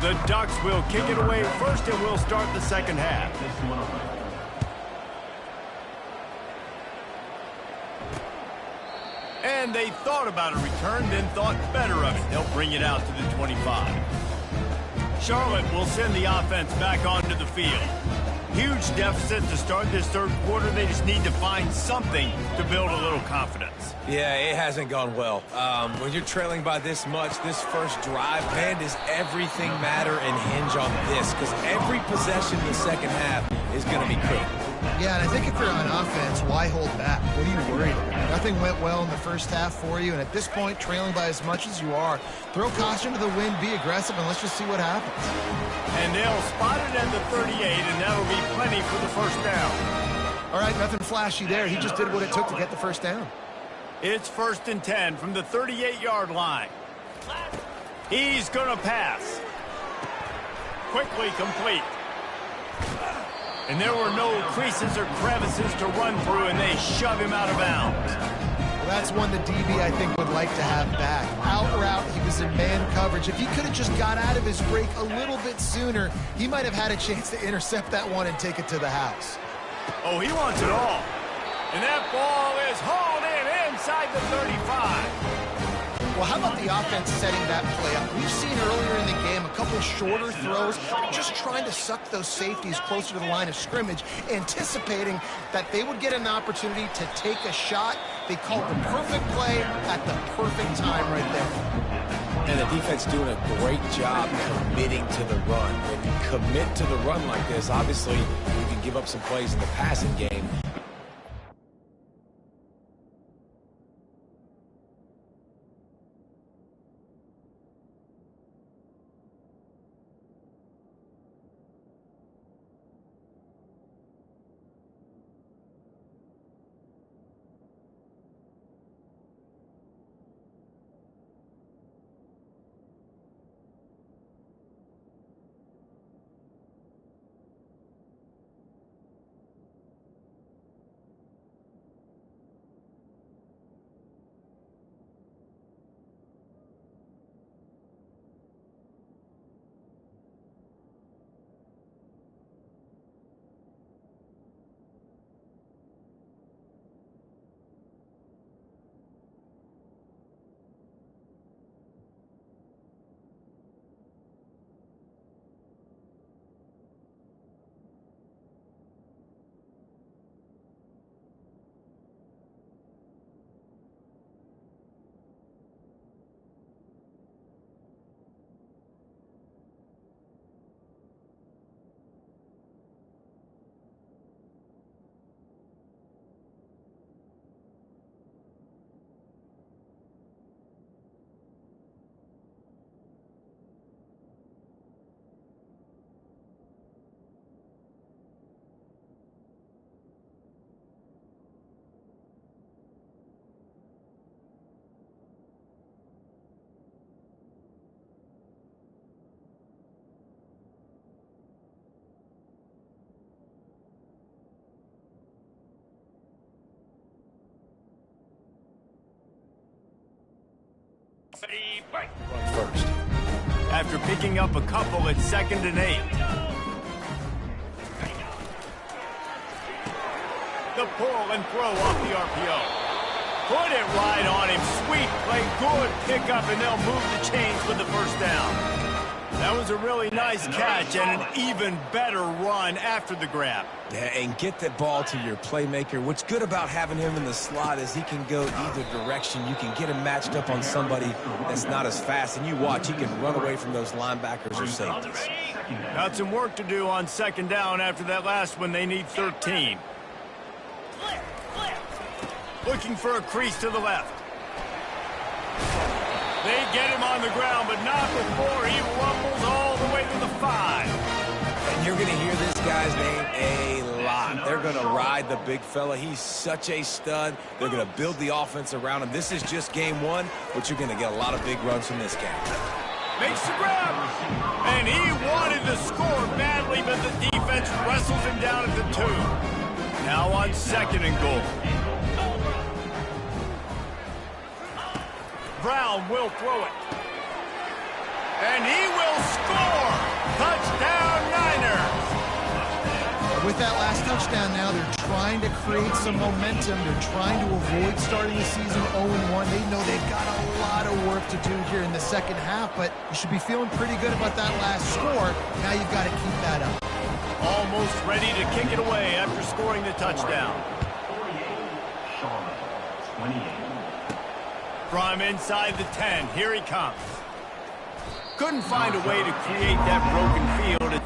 The Ducks will kick it away first, and we'll start the second half. And they thought about a return, then thought better of it. They'll bring it out to the 25. Charlotte will send the offense back onto the field. Huge deficit to start this third quarter. They just need to find something to build a little confidence. Yeah, it hasn't gone well. When you're trailing by this much, this first drive, man, does everything matter and hinge on this? Because every possession in the second half is going to be critical. Yeah, and I think if you're on offense, why hold back? What are you worried about? Nothing went well in the first half for you, and at this point, trailing by as much as you are, throw caution to the wind, be aggressive, and let's just see what happens. And they'll spot it at the 38, and that'll be plenty for the first down. All right, nothing flashy there. He just did what it took to get the first down. It's 1st and 10 from the 38-yard line. He's going to pass. Quickly complete. And there were no creases or crevices to run through, and they shove him out of bounds. Well, that's one the DB, I think, would like to have back. Out route, he was in man coverage. If he could have just got out of his break a little bit sooner, he might have had a chance to intercept that one and take it to the house. Oh, he wants it all. And that ball is hauled in inside the 35. Well, how about the offense setting that play up? We've seen earlier in the game a couple shorter throws, just trying to suck those safeties closer to the line of scrimmage, anticipating that they would get an opportunity to take a shot. They called the perfect play at the perfect time right there. And the defense doing a great job committing to the run. When you commit to the run like this, obviously you can give up some plays in the passing game. Run first. After picking up a couple at 2nd and 8. The pull and throw off the RPO. Put it right on him. Sweet play. Good pickup, and they'll move the chains with the first down. That was a really nice catch and an even better run after the grab. Yeah, and get the ball to your playmaker. What's good about having him in the slot is he can go either direction. You can get him matched up on somebody that's not as fast, and you watch, he can run away from those linebackers or safeties. Got some work to do on 2nd down after that last one. They need 13. Looking for a crease to the left. They get him on the ground, but not before he rumbles all the way to the 5. And you're going to hear this guy's name a lot. They're going to ride the big fella. He's such a stud. They're going to build the offense around him. This is just game one, but you're going to get a lot of big runs from this guy. Makes the grab. And he wanted to score badly, but the defense wrestles him down at the 2. Now on 2nd and goal. Brown will throw it. And he will score! Touchdown, Niners! With that last touchdown now, they're trying to create some momentum. They're trying to avoid starting the season 0-1. They know they've got a lot of work to do here in the second half, but you should be feeling pretty good about that last score. Now you've got to keep that up. Almost ready to kick it away after scoring the touchdown. From inside the 10, here he comes. Couldn't find a way to create that broken field.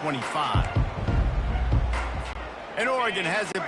.25. And Oregon has it.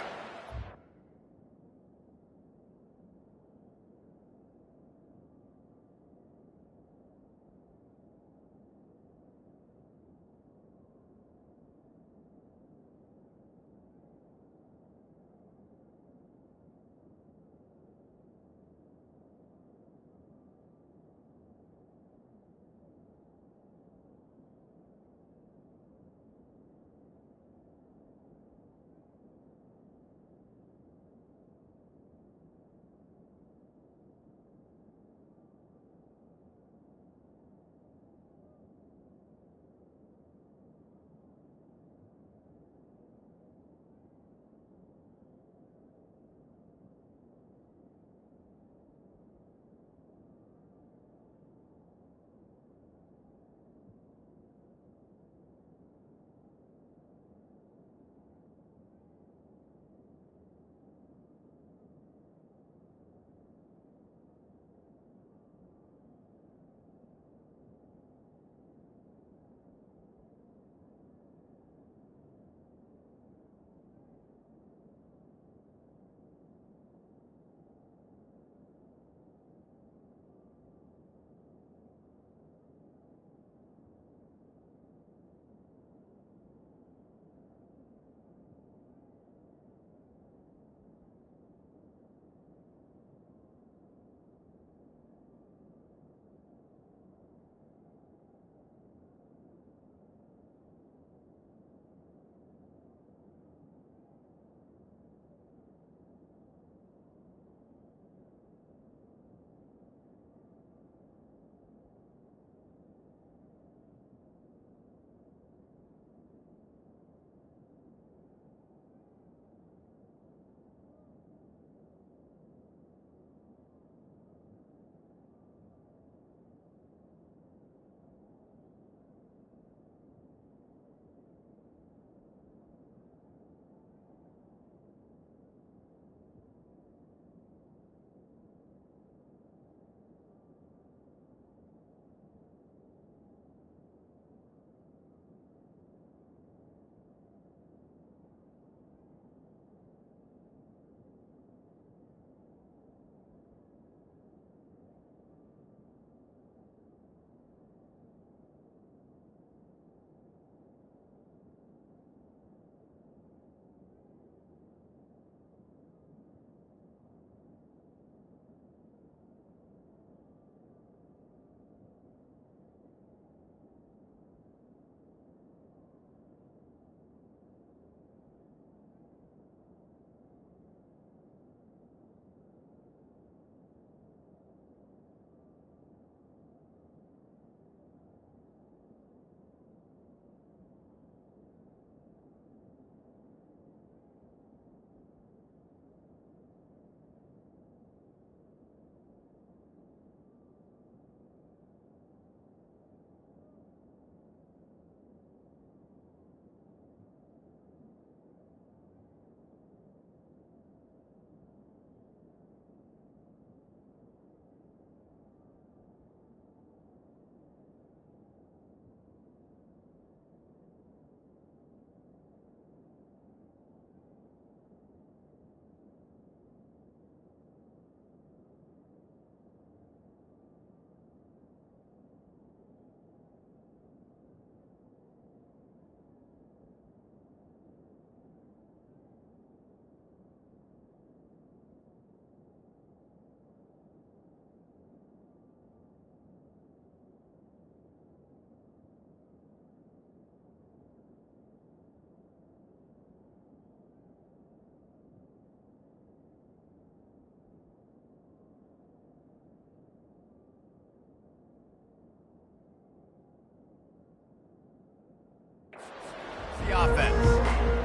offense.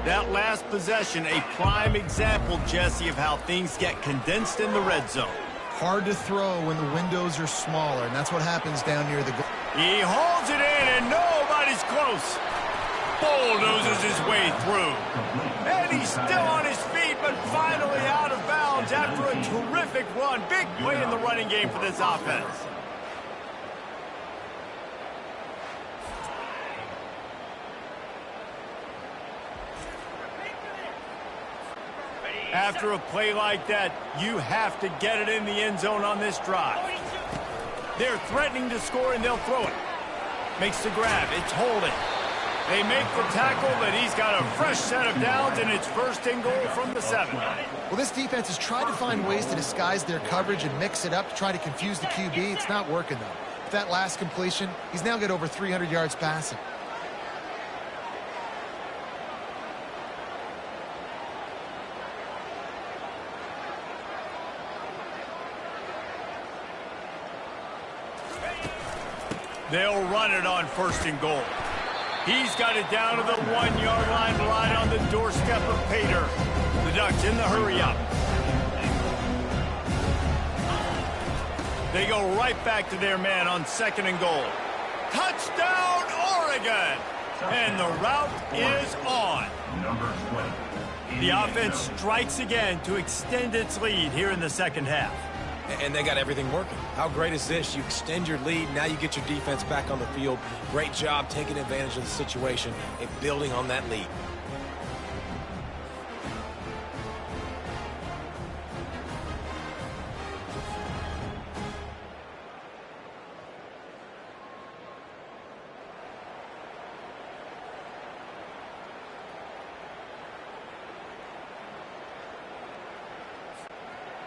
That last possession, a prime example, Jesse, of how things get condensed in the red zone. Hard to throw when the windows are smaller, and that's what happens down near the goal. He holds it in, and nobody's close. Bulldozes his way through. And he's still on his feet, but finally out of bounds after a terrific run. Big play in the running game for this offense. After a play like that, you have to get it in the end zone on this drive. They're threatening to score, and they'll throw it. Makes the grab. It's holding. They make the tackle, but he's got a fresh set of downs, and it's first and goal from the 7. Well, this defense has tried to find ways to disguise their coverage and mix it up to try to confuse the QB. It's not working, though. With that last completion, he's now got over 300 yards passing. They'll run it on first and goal. He's got it down to the 1-yard line right on the doorstep of Pater. The Ducks in the hurry up. They go right back to their man on second and goal. Touchdown, Oregon! And the route is on. The offense strikes again to extend its lead here in the second half. And they got everything working. How great is this? You extend your lead. Now you get your defense back on the field. Great job taking advantage of the situation and building on that lead.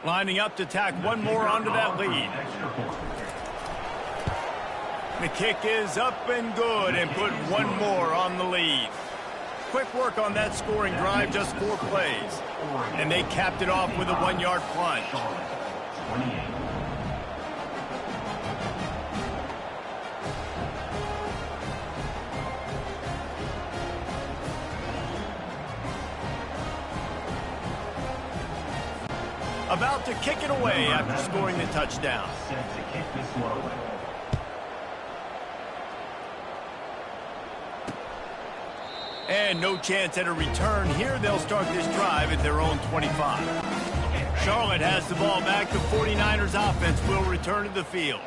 Lining up to tack one more onto that lead. The kick is up and good and put one more on the lead. Quick work on that scoring drive, just 4 plays. And they capped it off with a 1-yard plunge. About to kick it away after scoring the touchdown. And no chance at a return here. They'll start this drive at their own 25. Charlotte has the ball back. The 49ers offense will return to the field.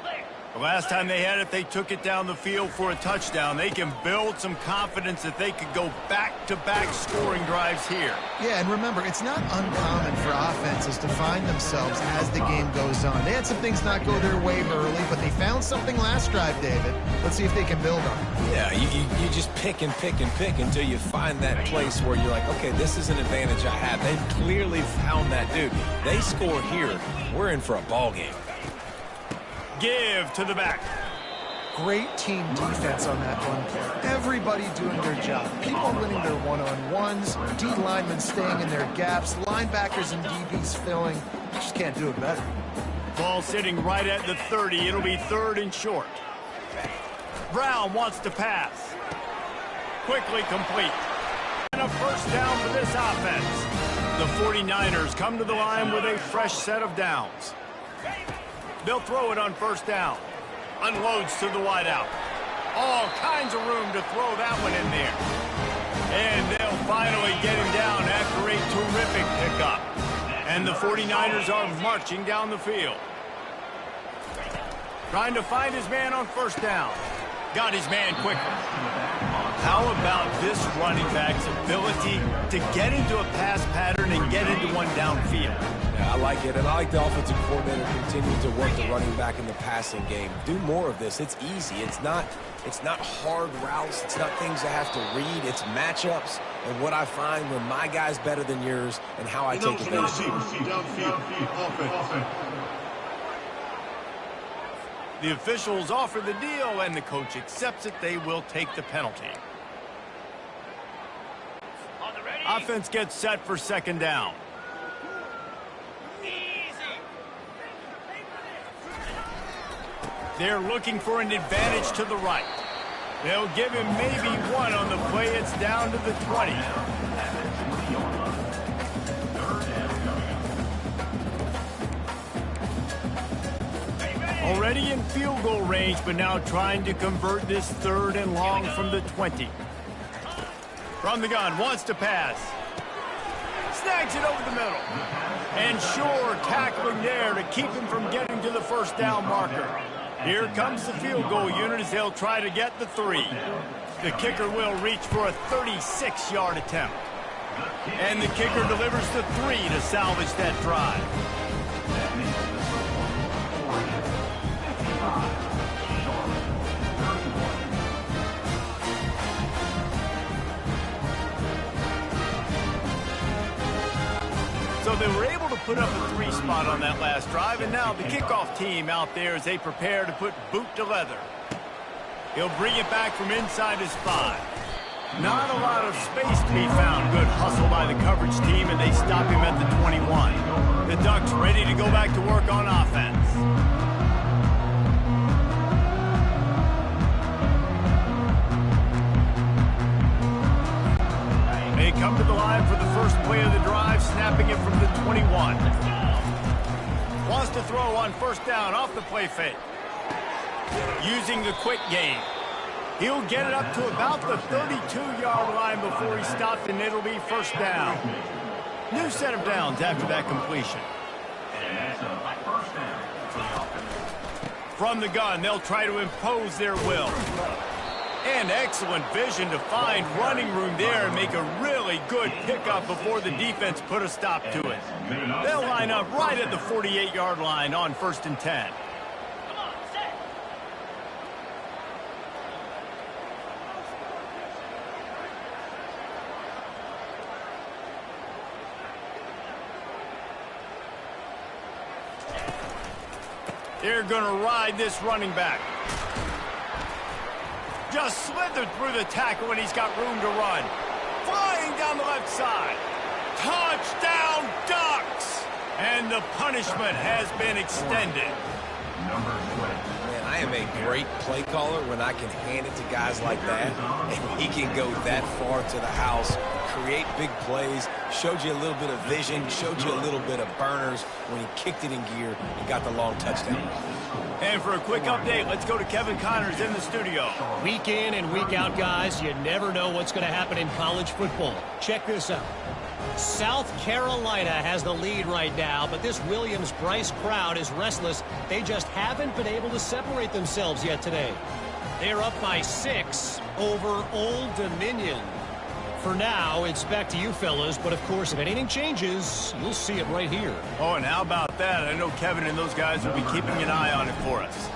The last time they had it, they took it down the field for a touchdown. They can build some confidence that they could go back-to-back scoring drives here. Yeah, and remember, it's not uncommon for offenses to find themselves as the game goes on. They had some things not go their way early, but they found something last drive, David. Let's see if they can build on it. Yeah, you just pick and pick and pick until you find that place where you're like, okay, this is an advantage I have. They've clearly found that, dude. They score here, we're in for a ball game. Give to the back. Great team defense on that one. Everybody doing their job. People winning their one-on-ones, D linemen staying in their gaps, linebackers and DBs filling. You just can't do it better. Ball sitting right at the 30. It'll be 3rd and short. Brown wants to pass. Quickly complete. And a first down for this offense. The 49ers come to the line with a fresh set of downs. They'll throw it on first down. Unloads to the wideout. All kinds of room to throw that one in there. And they'll finally get him down after a terrific pickup. And the 49ers are marching down the field. Trying to find his man on first down. Got his man quickly. How about this running back's ability to get into a pass pattern and get into one downfield? Yeah, I like it, and I like the offensive coordinator continuing to work the running back in the passing game. Do more of this. It's easy. It's not hard routes. It's not things I have to read. It's matchups and what I find when my guy's better than yours and how I take advantage of it. The officials offer the deal, and the coach accepts it. They will take the penalty. Offense gets set for second down. They're looking for an advantage to the right. They'll give him maybe one on the play. It's down to the 20. Already in field goal range, but now trying to convert this 3rd and long from the 20. From the gun, wants to pass. Snags it over the middle. And sure, tackling there to keep him from getting to the first down marker. Here comes the field goal unit as they'll try to get the 3. The kicker will reach for a 36-yard attempt. And the kicker delivers the 3 to salvage that drive. So they were able to put up a 3 spot on that last drive, and now the kickoff team out there as they prepare to put boot to leather. He'll bring it back from inside his 5. Not a lot of space to be found. Good hustle by the coverage team, and they stop him at the 21. The Ducks ready to go back to work on offense. They come to the line for the first play of the drive, snapping it from the 21. Wants to throw on first down off the play fake. Using the quick game. He'll get it up to about the 32-yard line before he stopped, and it'll be first down. New set of downs after that completion. From the gun, they'll try to impose their will. And excellent vision to find running room there and make a really good pickup before the defense put a stop to it. They'll line up right at the 48-yard line on 1st and 10. They're going to ride this running back. Just slithered through the tackle, and he's got room to run. Flying down the left side. Touchdown, Ducks! And the punishment has been extended. Man, I am a great play caller when I can hand it to guys like that, and he can go that far to the house, create big plays, showed you a little bit of vision, showed you a little bit of burners when he kicked it in gear and got the long touchdown. And for a quick update, let's go to Kevin Connors in the studio. Week in and week out, guys, you never know what's going to happen in college football. Check this out. South Carolina has the lead right now, but this Williams-Brice crowd is restless. They just haven't been able to separate themselves yet today. They're up by 6 over Old Dominion. For now, it's back to you fellas, but of course, if anything changes, you'll see it right here. Oh, and how about that? I know Kevin and those guys will be keeping an eye on it for us.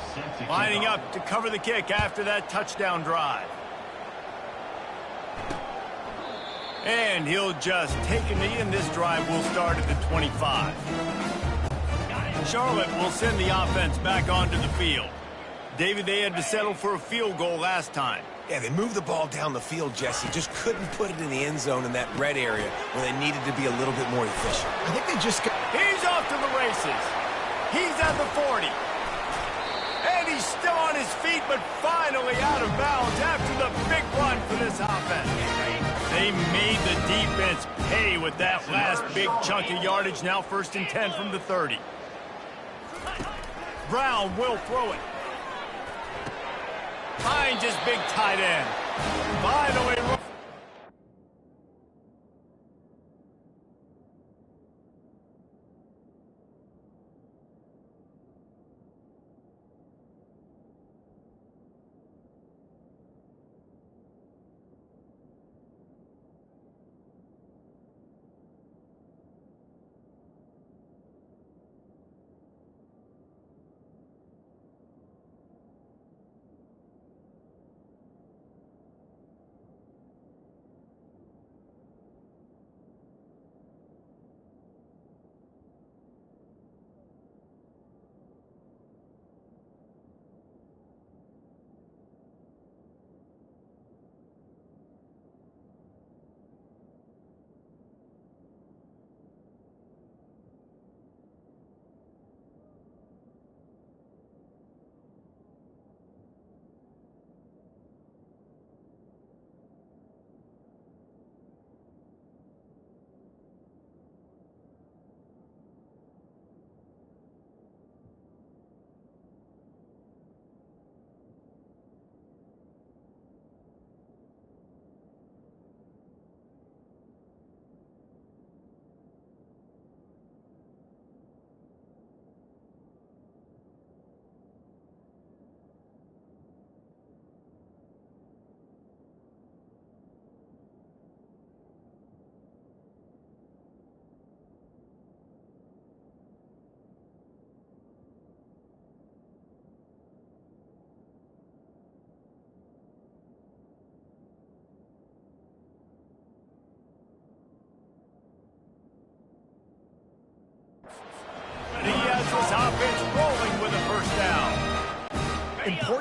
Lining up to cover the kick after that touchdown drive. And he'll just take a knee, and this drive will start at the 25. Charlotte will send the offense back onto the field. David, they had to settle for a field goal last time. Yeah, they moved the ball down the field, Jesse. Just couldn't put it in the end zone in that red area where they needed to be a little bit more efficient. I think they just got... He's off to the races. He's at the 40. And he's still on his feet, but finally out of bounds after the big run for this offense. They made the defense pay with that last big chunk of yardage. Now 1st and 10 from the 30. Brown will throw it. Finds his big tight end. Finally.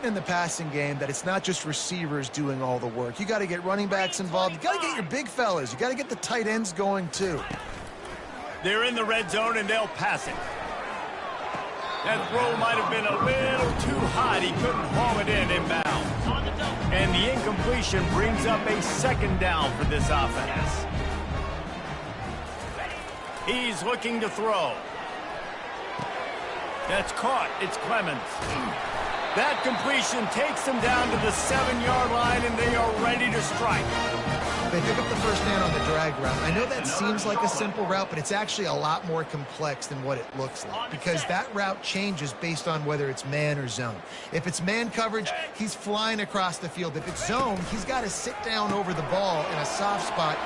in the passing game that it's not just receivers doing all the work. You got to get running backs involved. You got to get your big fellas. You got to get the tight ends going too. They're in the red zone and they'll pass it. That throw might have been a little too hot. He couldn't haul it in inbound. And the incompletion brings up a second down for this offense. He's looking to throw. That's caught. It's Clemens. That completion takes them down to the 7-yard line, and they are ready to strike. They pick up the first down on the drag route. I know that seems like a simple route, but it's actually a lot more complex than what it looks like because that route changes based on whether it's man or zone. If it's man coverage, he's flying across the field. If it's zone, he's got to sit down over the ball in a soft spot.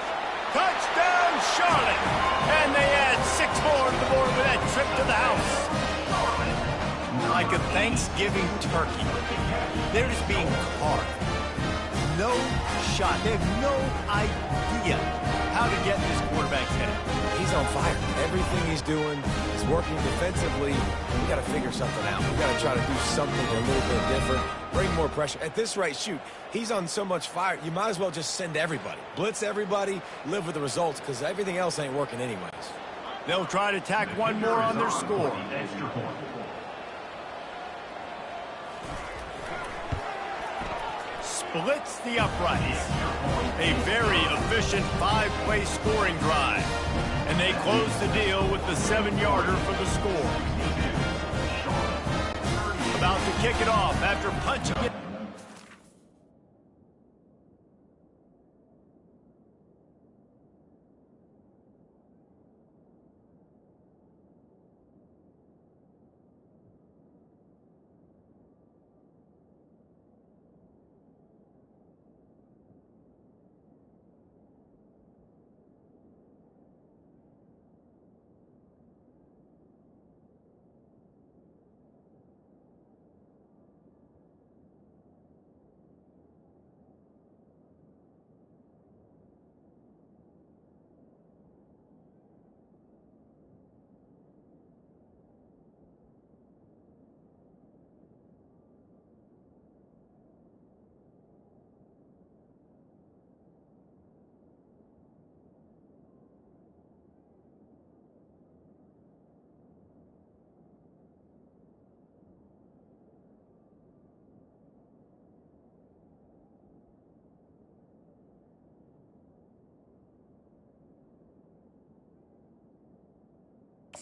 Touchdown, Charlotte! And they add 6 more to the board with that trip to the house. Like a Thanksgiving turkey. They're just being carved. No shot. They have no idea how to get this quarterback's head. He's on fire. Everything he's doing is working defensively. We got to figure something out. We got to try to do something a little bit different. Bring more pressure. At this rate, shoot, he's on so much fire, you might as well just send everybody. Blitz everybody, live with the results, because everything else ain't working anyways. They'll try to tack one more on their score. Splits the uprights. A very efficient 5-play scoring drive. And they close the deal with the 7-yarder for the score. About to kick it off after punching it.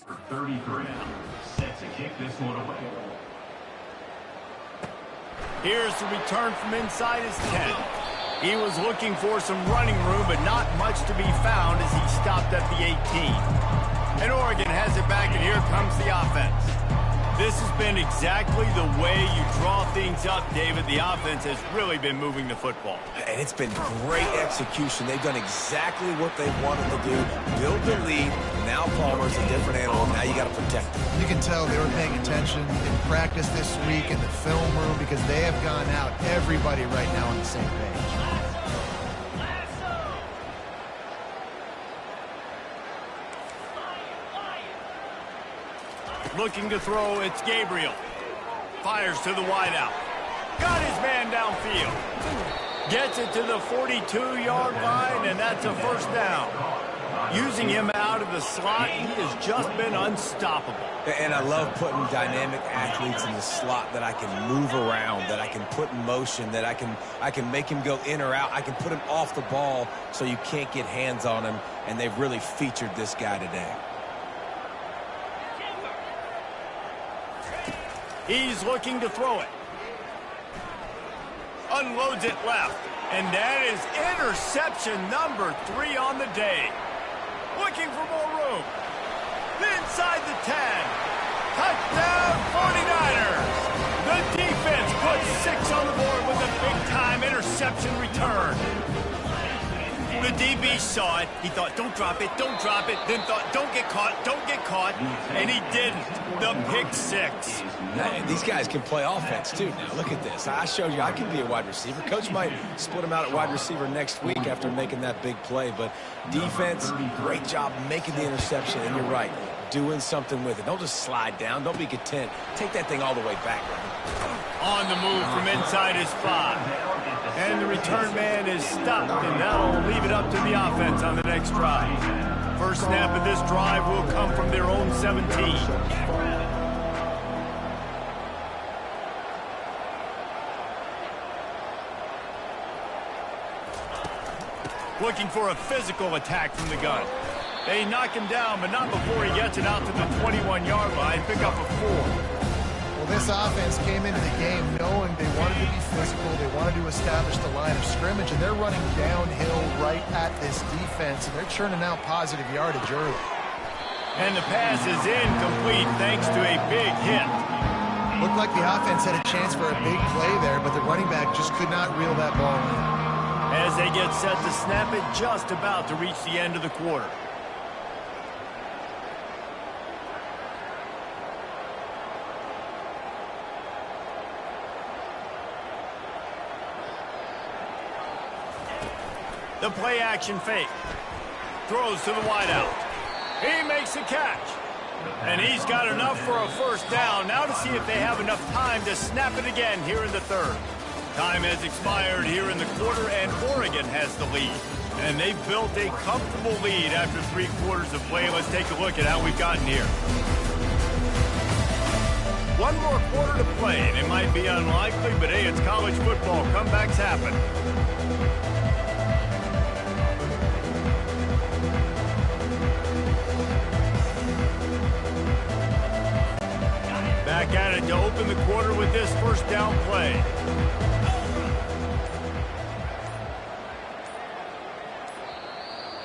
For 33, set to kick this one away. Here's the return from inside his 10. He was looking for some running room, but not much to be found as he stopped at the 18. And Oregon has it back, and here comes the offense. This has been exactly the way you draw things up, David. The offense has really been moving the football. And it's been great execution. They've done exactly what they wanted to do. Build the lead. Now Palmer's a different animal. Now you got to protect him. You can tell they were paying attention in practice this week in the film room because they have gone out, everybody right now on the same page. Looking to throw, it's Gabriel. Fires to the wideout. Got his man downfield. Gets it to the 42-yard line, and that's a first down. Using him out of the slot, he has just been unstoppable. And I love putting dynamic athletes in the slot that I can move around, that I can put in motion, that I can make him go in or out. I can put him off the ball so you can't get hands on him, and they've really featured this guy today. He's looking to throw it. Unloads it left. And that is interception number 3 on the day. Looking for more room. Inside the 10. Touchdown 49ers. The defense puts 6 on the board with a big-time interception return. The DB saw it. He thought, don't drop it, don't drop it. Then thought, don't get caught, don't get caught. And he didn't. The pick 6. And these guys can play offense, too. Now, look at this. I showed you I can be a wide receiver. Coach might split him out at wide receiver next week after making that big play. But defense, great job making the interception. And you're right, doing something with it. Don't just slide down. Don't be content. Take that thing all the way back, man. On the move from inside his 5. And the return man is stopped, and that'll leave it up to the offense on the next drive. First snap of this drive will come from their own 17. Looking for a physical attack from the gun. They knock him down, but not before he gets it out to the 21-yard line. Pick up a 4. Well, this offense came into the game knowing they wanted to be physical. They wanted to establish the line of scrimmage, and they're running downhill right at this defense, and they're churning out positive yardage early. And the pass is incomplete thanks to a big hit. Looked like the offense had a chance for a big play there, but the running back just could not reel that ball in. As they get set to snap it, just about to reach the end of the quarter. The play action fake. Throws to the wideout. He makes the catch. And he's got enough for a first down. Now to see if they have enough time to snap it again here in the third. Time has expired here in the quarter, and Oregon has the lead. And they've built a comfortable lead after 3 quarters of play. Let's take a look at how we've gotten here. 1 more quarter to play, and it might be unlikely, but hey, it's college football. Comebacks happen. Back at it to open the quarter with this first down play.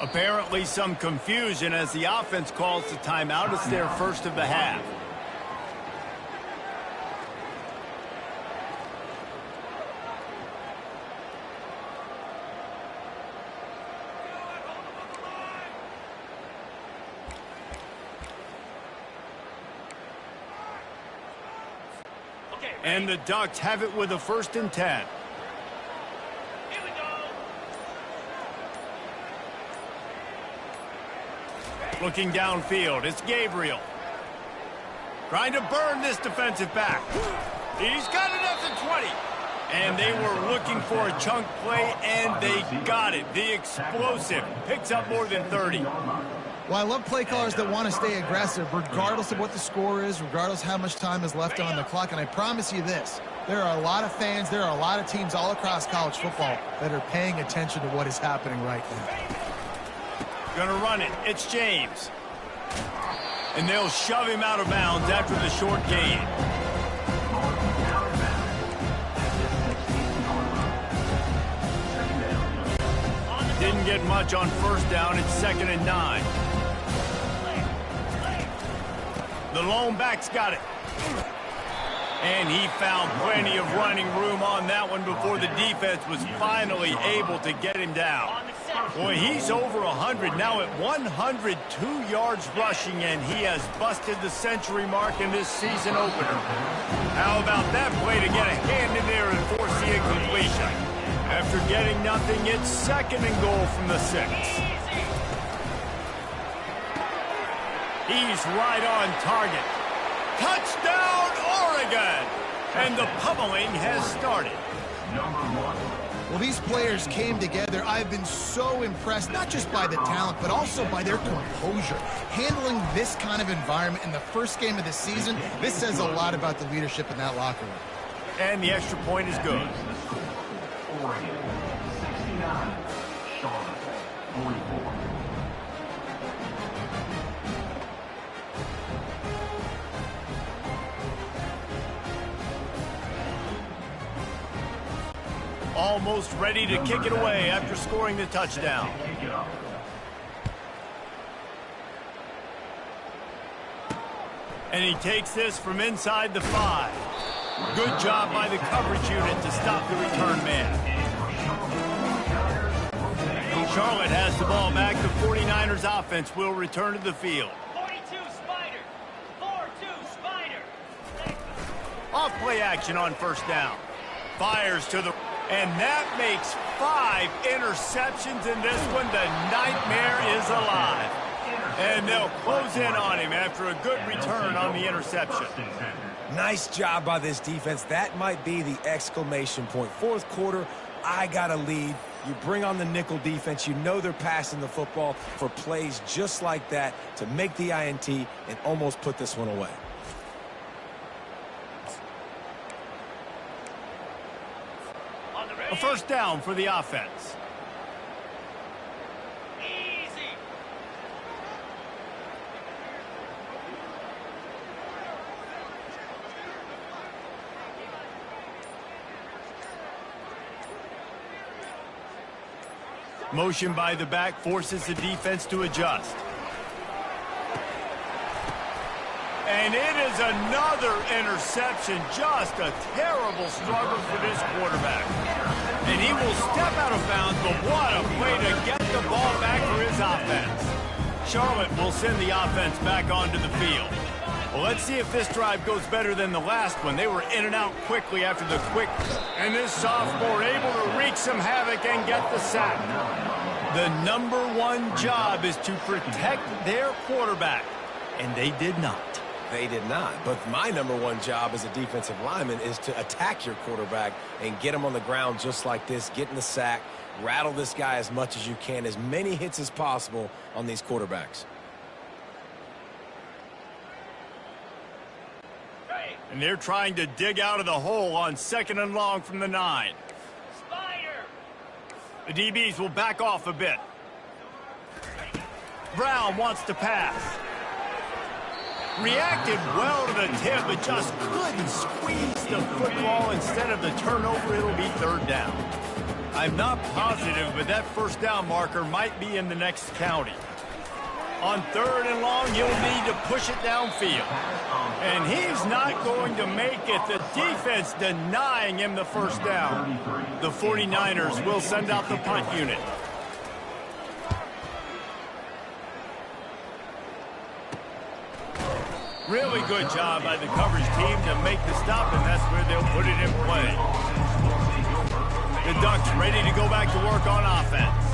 Apparently some confusion as the offense calls the timeout. It's their first of the half. And the Ducks have it with a 1st and 10. Looking downfield, it's Gabriel. Trying to burn this defensive back. He's got it at the 20. And they were looking for a chunk play, and they got it. The explosive picks up more than 30. Well, I love play callers that want to stay aggressive, regardless of what the score is, regardless how much time is left on the clock. And I promise you this, there are a lot of fans, there are a lot of teams all across college football that are paying attention to what is happening right now. Gonna run it. It's James. And they'll shove him out of bounds after the short gain. Didn't get much on first down. It's 2nd and 9. The lone back's got it. And he found plenty of running room on that one before the defense was finally able to get him down. Boy, he's over 100 now at 102 yards rushing, and he has busted the century mark in this season opener. How about that play to get a hand in there and force the incompletion? After getting nothing, it's 2nd and goal from the 6. He's right on target. Touchdown, Oregon! And the pummeling has started. Well, these players came together. I've been so impressed, not just by the talent, but also by their composure. Handling this kind of environment in the first game of the season, this says a lot about the leadership in that locker room. And the extra point is good. Oregon, 69. Charlotte, 44. Almost ready to kick it away after scoring the touchdown. And he takes this from inside the 5. Good job by the coverage unit to stop the return man. Charlotte has the ball back. The 49ers offense will return to the field. 42 Spider. 4-2 Spider. Off play action on first down. Fires to the... And that makes 5 interceptions in this one. The nightmare is alive. And they'll close in on him after a good return on the interception. Nice job by this defense. That might be the exclamation point. Fourth quarter, I got a lead. You bring on the nickel defense. You know they're passing the football for plays just like that to make the INT and almost put this one away. A first down for the offense. Motion by the back forces the defense to adjust. And it is another interception. Just a terrible struggle for this quarterback. And he will step out of bounds, but what a way to get the ball back for his offense. Charlotte will send the offense back onto the field. Well, let's see if this drive goes better than the last one. They were in and out quickly after the quick. And this sophomore able to wreak some havoc and get the sack. The #1 job is to protect their quarterback. And they did not. They did not. But my #1 job as a defensive lineman is to attack your quarterback and get him on the ground just like this, get in the sack, rattle this guy as much as you can, as many hits as possible on these quarterbacks. And they're trying to dig out of the hole on 2nd and long from the 9. The DBs will back off a bit. Brown wants to pass. Reacted well to the tip, but just couldn't squeeze the football. Instead of the turnover, it'll be 3rd down. I'm not positive, but that first down marker might be in the next county. On 3rd and long, you'll need to push it downfield. And he's not going to make it. The defense denying him the first down. The 49ers will send out the punt unit. Really good job by the coverage team to make the stop, and that's where they'll put it in play. The Ducks ready to go back to work on offense.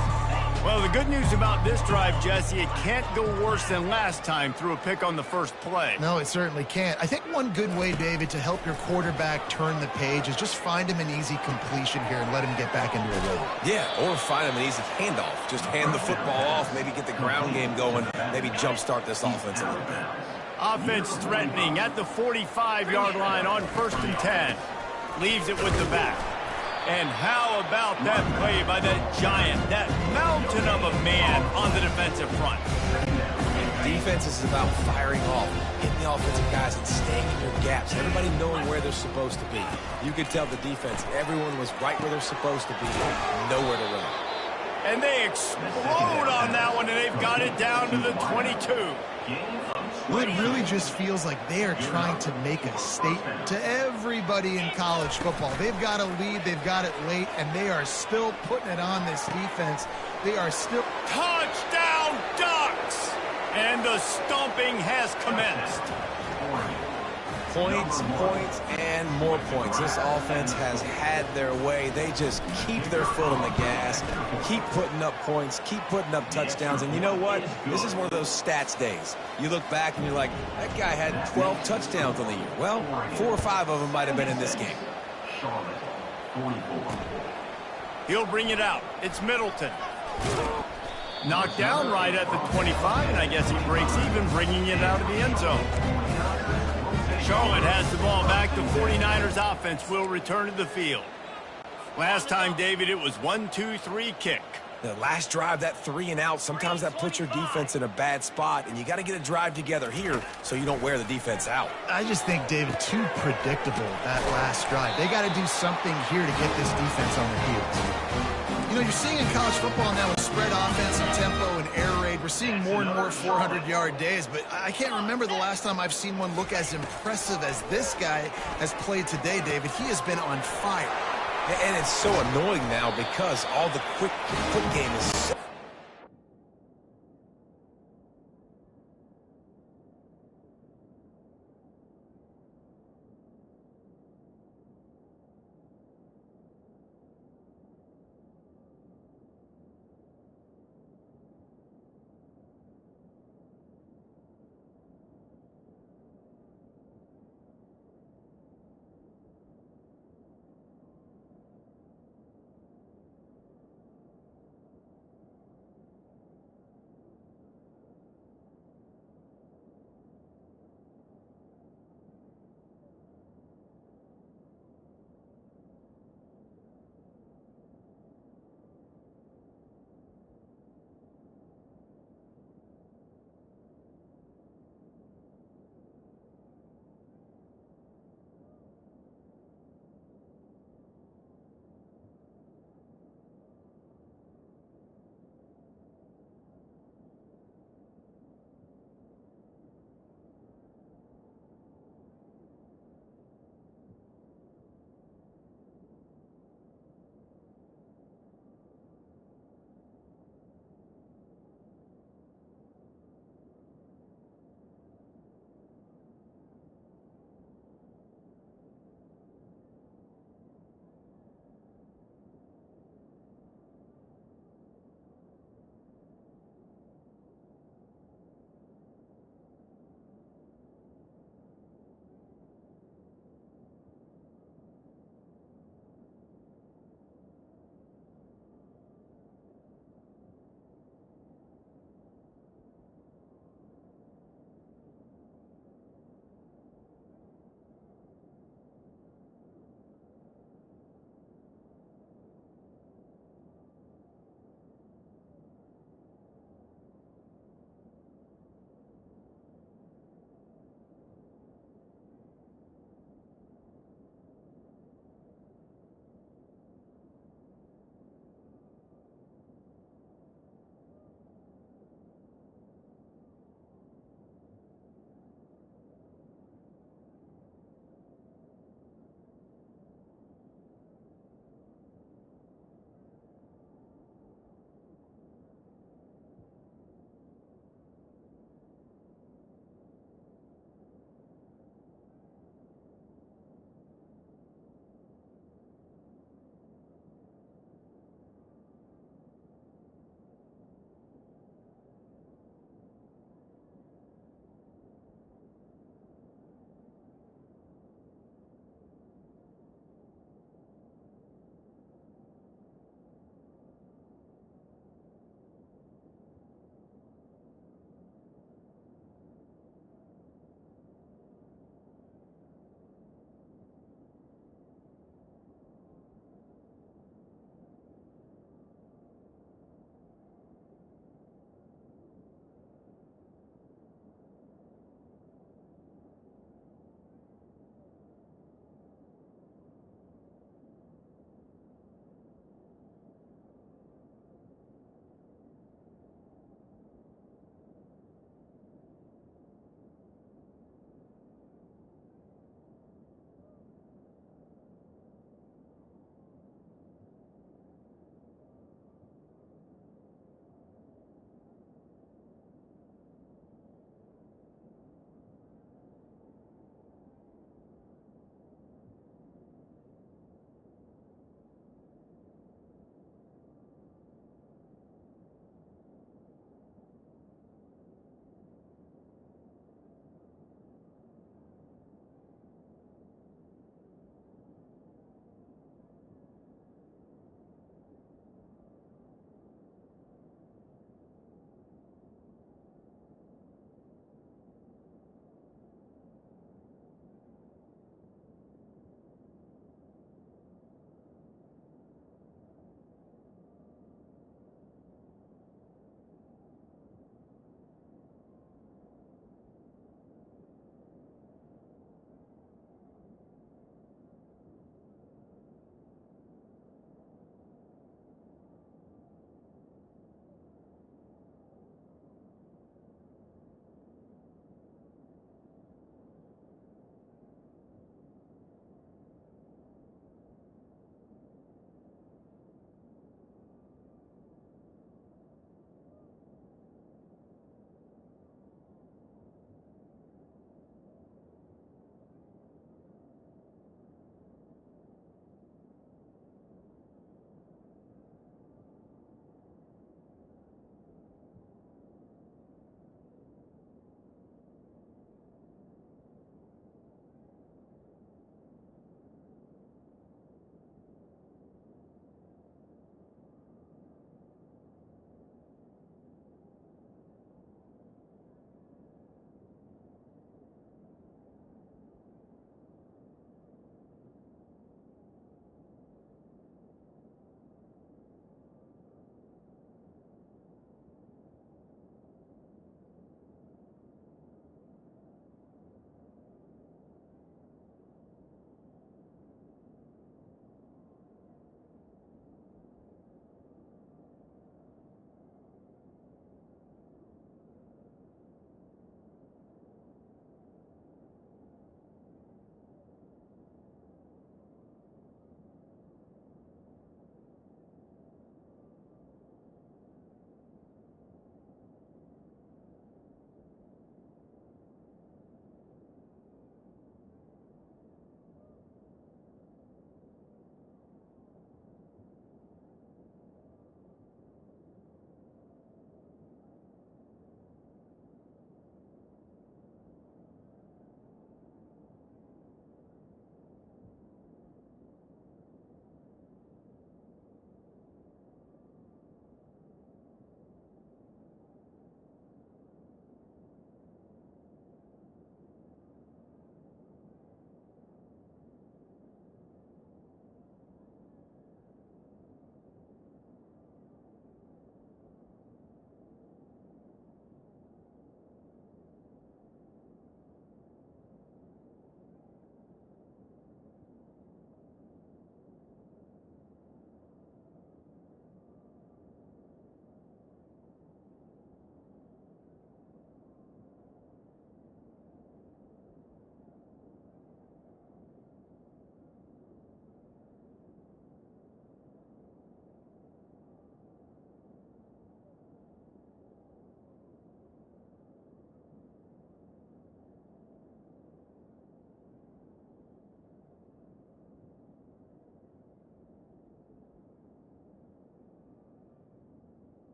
Well, the good news about this drive, Jesse, it can't go worse than last time through a pick on the first play. No, it certainly can't. I think one good way, David, to help your quarterback turn the page is just find him an easy completion here and let him get back into a rhythm. Yeah, or find him an easy handoff. Just hand the football off, maybe get the ground game going, maybe jumpstart this offense a little bit. Offense threatening at the 45-yard line on 1st and 10. Leaves it with the back. And how about that play by that giant, that mountain of a man on the defensive front? Defense is about firing off, hitting the offensive guys and staying in your gaps. Everybody knowing where they're supposed to be. You could tell the defense, everyone was right where they're supposed to be, nowhere to run. And they explode on that one, and they've got it down to the 22. Well, it really just feels like they are trying to make a statement to everybody in college football. They've got a lead, they've got it late, and they are still putting it on this defense. They are still... Touchdown, Ducks! And the stomping has commenced. Points, points, and more points. This offense has had their way. They just keep their foot on the gas, keep putting up points, keep putting up touchdowns. And you know what? This is one of those stats days. You look back and you're like, that guy had 12 touchdowns on the year. Well, 4 or 5 of them might have been in this game. He'll bring it out. It's Middleton. Knocked down right at the 25, and I guess he breaks even, bringing it out of the end zone. Charlotte has the ball back. The 49ers offense will return to the field. Last time, David, it was 1-2-3 kick. The last drive, that 3 and out, sometimes that puts your defense in a bad spot, and you got to get a drive together here so you don't wear the defense out. I just think, David, too predictable, that last drive. They got to do something here to get this defense on their heels. You know, you're seeing in college football now with spread offense and tempo and air raid, we're seeing more and more 400-yard days, but I can't remember the last time I've seen one look as impressive as this guy has played today, David. He has been on fire. And it's so annoying now because all the quick game is so...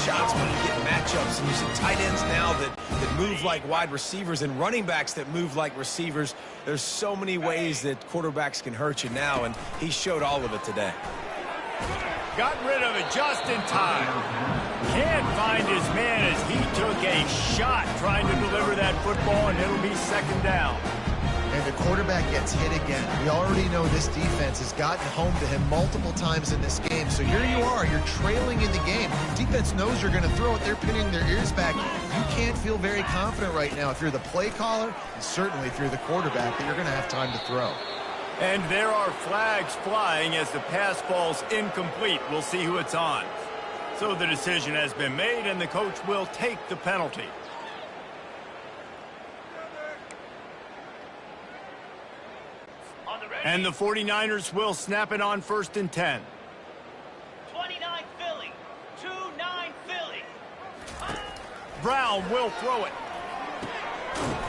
shots when you get matchups, and you see tight ends now that move like wide receivers and running backs that move like receivers. There's so many ways that quarterbacks can hurt you now, and he showed all of it today. Got rid of it just in time. Can't find his man as he took a shot trying to deliver that football, and it'll be second down. And the quarterback gets hit again. We already know this defense has gotten home to him multiple times in this game. So here you are, you're trailing in the game. Defense knows you're going to throw it. They're pinning their ears back. You can't feel very confident right now if you're the play caller, and certainly if you're the quarterback, that you're going to have time to throw. And there are flags flying as the pass falls incomplete. We'll see who it's on. So the decision has been made, and the coach will take the penalty. And the 49ers will snap it on 1st and 10. 29 Philly. 2-9 Philly. Brown will throw it.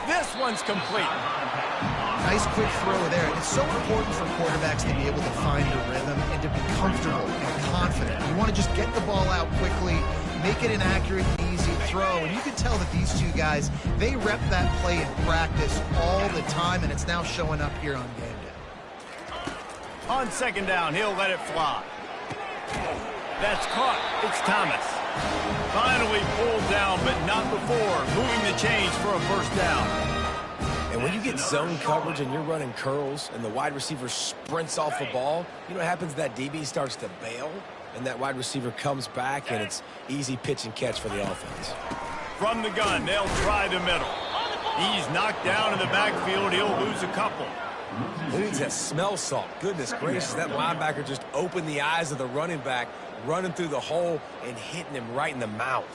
This one's complete. Nice quick throw there. It's so important for quarterbacks to be able to find a rhythm and to be comfortable and confident. You want to just get the ball out quickly, make it an accurate and easy throw. And you can tell that these two guys, they rep that play in practice all the time, and it's now showing up here on game day. On second down, he'll let it fly. That's caught. It's Thomas. Finally pulled down, but not before moving the chains for a first down. And when you get zone coverage and you're running curls and the wide receiver sprints off the ball, you know what happens? That DB starts to bail, and that wide receiver comes back, and it's easy pitch and catch for the offense. From the gun, they'll try the middle. He's knocked down in the backfield. He'll lose a couple. Who needs that smell salt? Goodness gracious, that linebacker just opened the eyes of the running back, running through the hole and hitting him right in the mouth.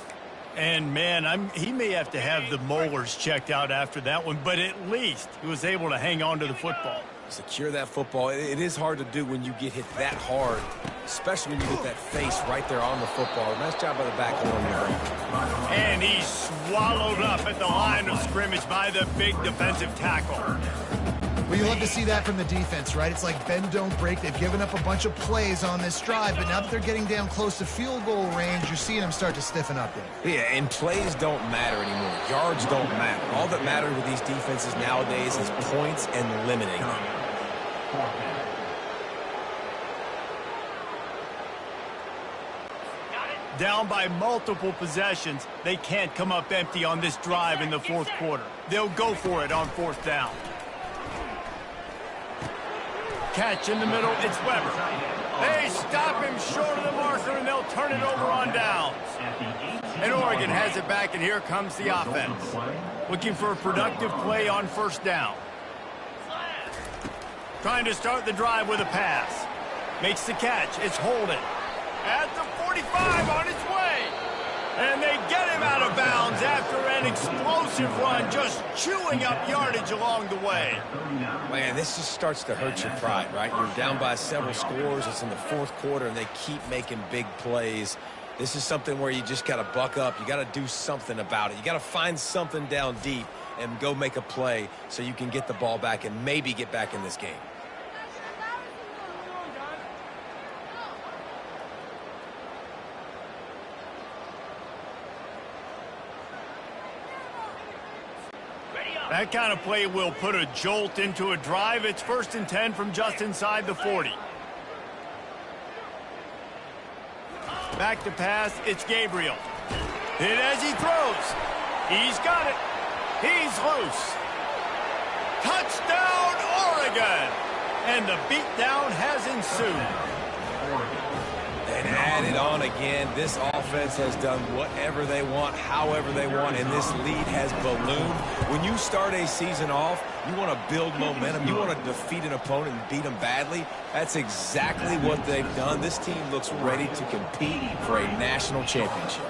And, man, he may have to have the molars checked out after that one, but at least he was able to hang on to the football. Secure that football. It is hard to do when you get hit that hard, especially when you get that face right there on the football. Nice job by the back corner. And he's swallowed up at the line of scrimmage by the big defensive tackle. Well, you love to see that from the defense, right? It's like bend, don't break. They've given up a bunch of plays on this drive, but now that they're getting down close to field goal range, you're seeing them start to stiffen up there. Yeah, and plays don't matter anymore. Yards don't matter. All that matters with these defenses nowadays is points and limiting them. Down by multiple possessions, they can't come up empty on this drive in the fourth quarter. They'll go for it on fourth down. Catch in the middle, it's Weber. They stop him short of the marker, and they'll turn it over on downs. And Oregon has it back, and here comes the offense. Looking for a productive play on first down. Trying to start the drive with a pass. Makes the catch, it's Holden. At the 45 on its way. And they get him out of bounds after an explosive run, just chewing up yardage along the way. Man, this just starts to hurt your pride, right? You're down by several scores. It's in the fourth quarter, and they keep making big plays. This is something where you just got to buck up. You got to do something about it. You got to find something down deep and go make a play so you can get the ball back and maybe get back in this game. That kind of play will put a jolt into a drive. It's 1st and 10 from just inside the 40. Back to pass, it's Gabriel. Hit as he throws. He's got it. He's loose. Touchdown, Oregon! And the beatdown has ensued. And add it on again. This offense has done whatever they want, however they want, and this lead has ballooned. When you start a season off, you want to build momentum. You want to defeat an opponent and beat them badly. That's exactly what they've done. This team looks ready to compete for a national championship.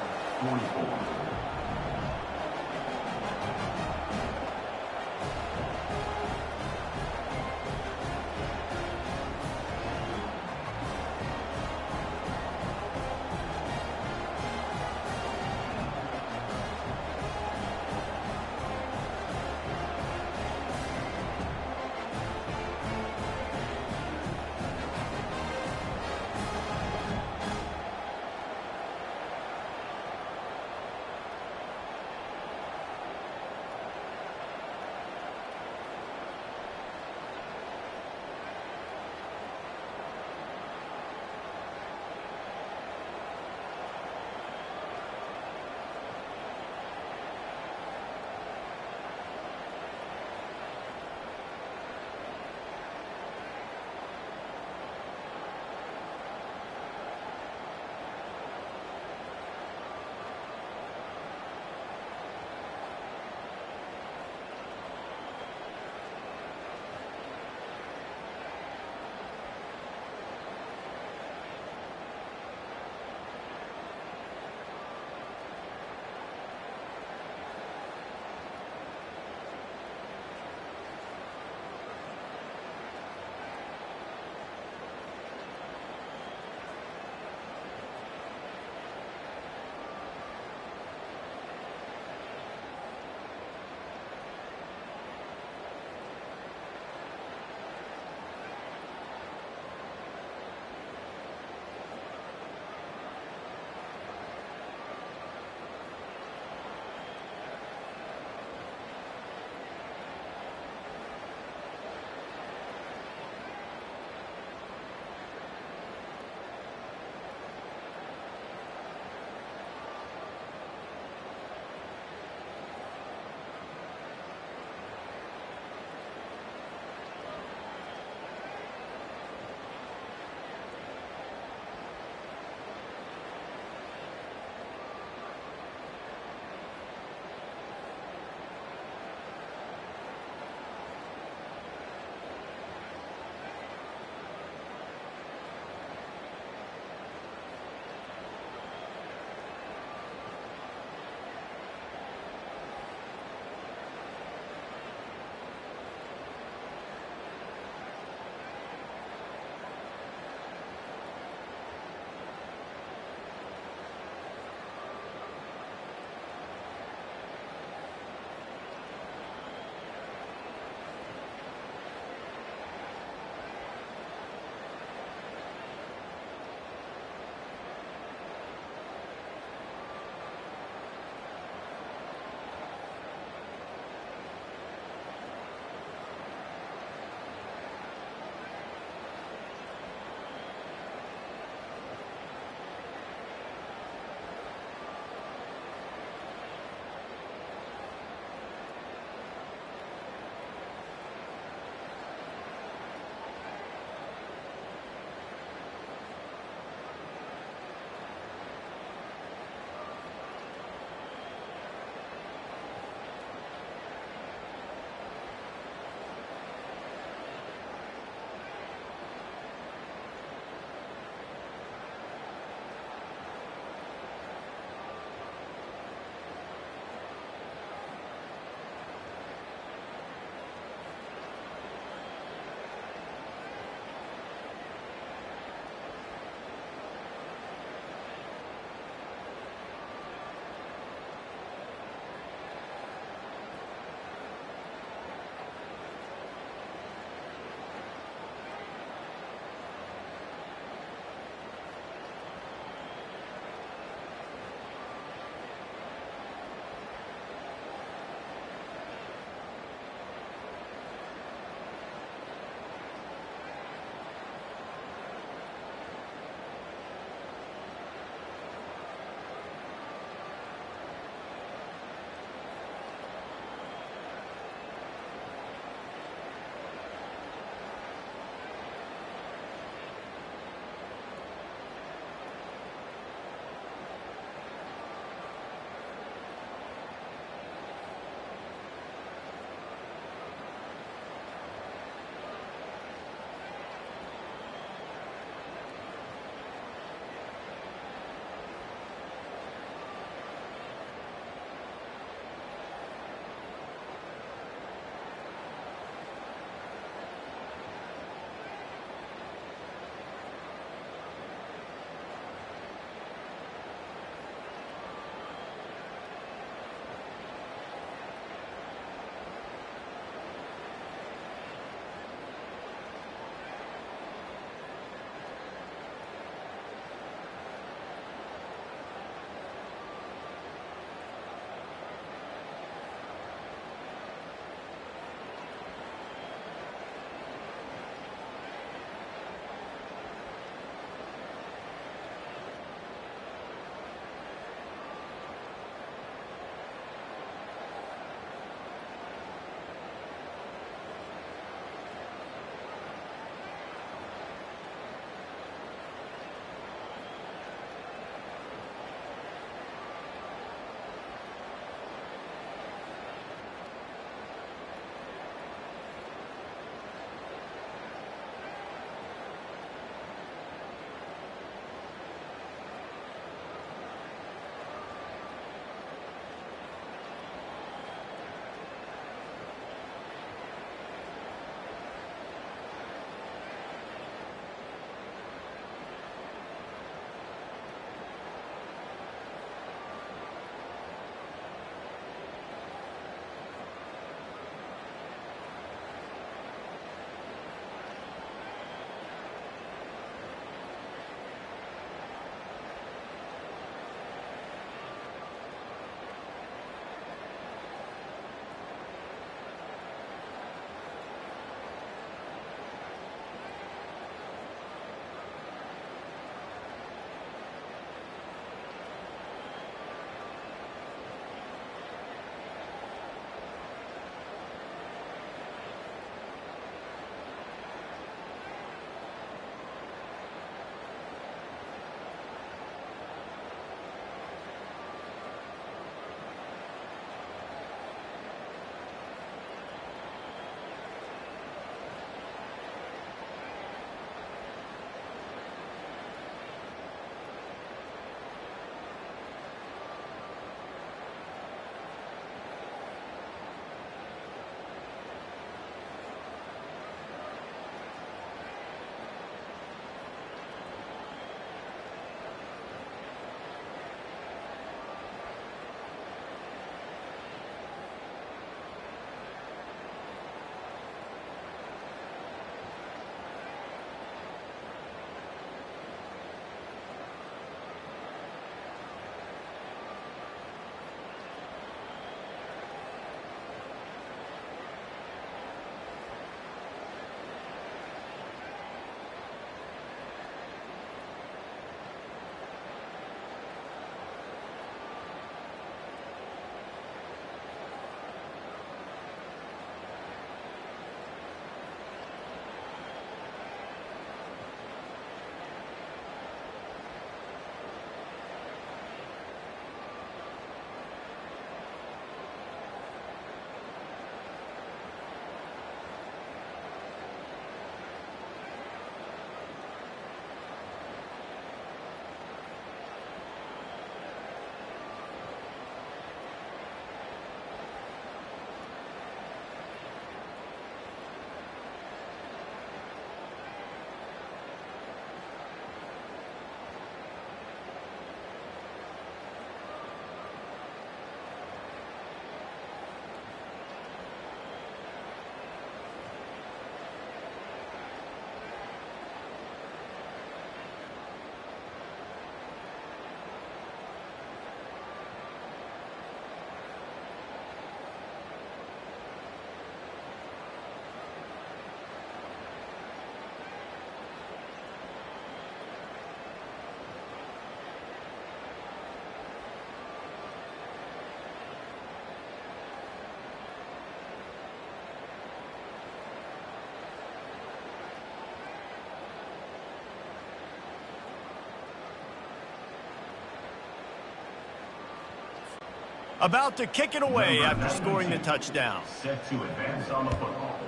About to kick it away after scoring the touchdown. Set to advance on the football.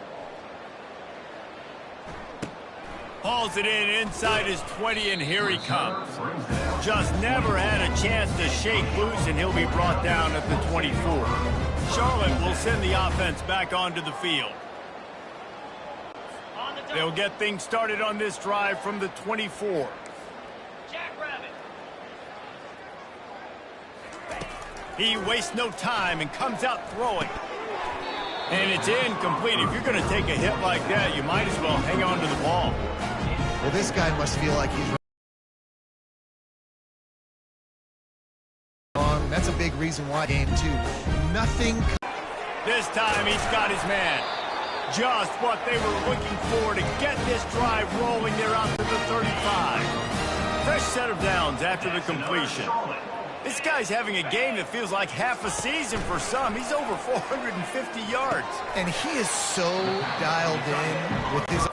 Hauls it in inside his 20, and here he comes. Just never had a chance to shake loose, and he'll be brought down at the 24. Charlotte will send the offense back onto the field. They'll get things started on this drive from the 24. He wastes no time and comes out throwing. And it's incomplete. If you're going to take a hit like that, you might as well hang on to the ball. Well, this guy must feel like he's wrong. That's a big reason why game 2. Nothing. This time he's got his man. Just what they were looking for to get this drive rolling. They're out to the 35. Fresh set of downs after the completion. This guy's having a game that feels like half a season for some. He's over 450 yards. And he is so dialed in with his...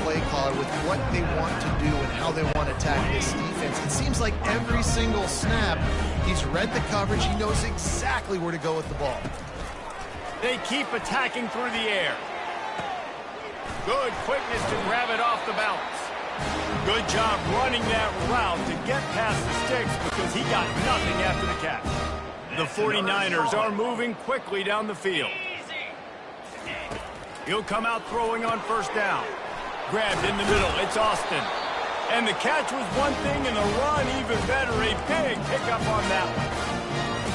play caller with what they want to do and how they want to attack this defense. It seems like every single snap, he's read the coverage. He knows exactly where to go with the ball. They keep attacking through the air. Good quickness to grab it off the bounce. Good job running that route to get past the sticks because he got nothing after the catch. The 49ers are moving quickly down the field. He'll come out throwing on first down. Grabbed in the middle. It's Austin. And the catch was one thing, and the run even better. A big pickup on that one.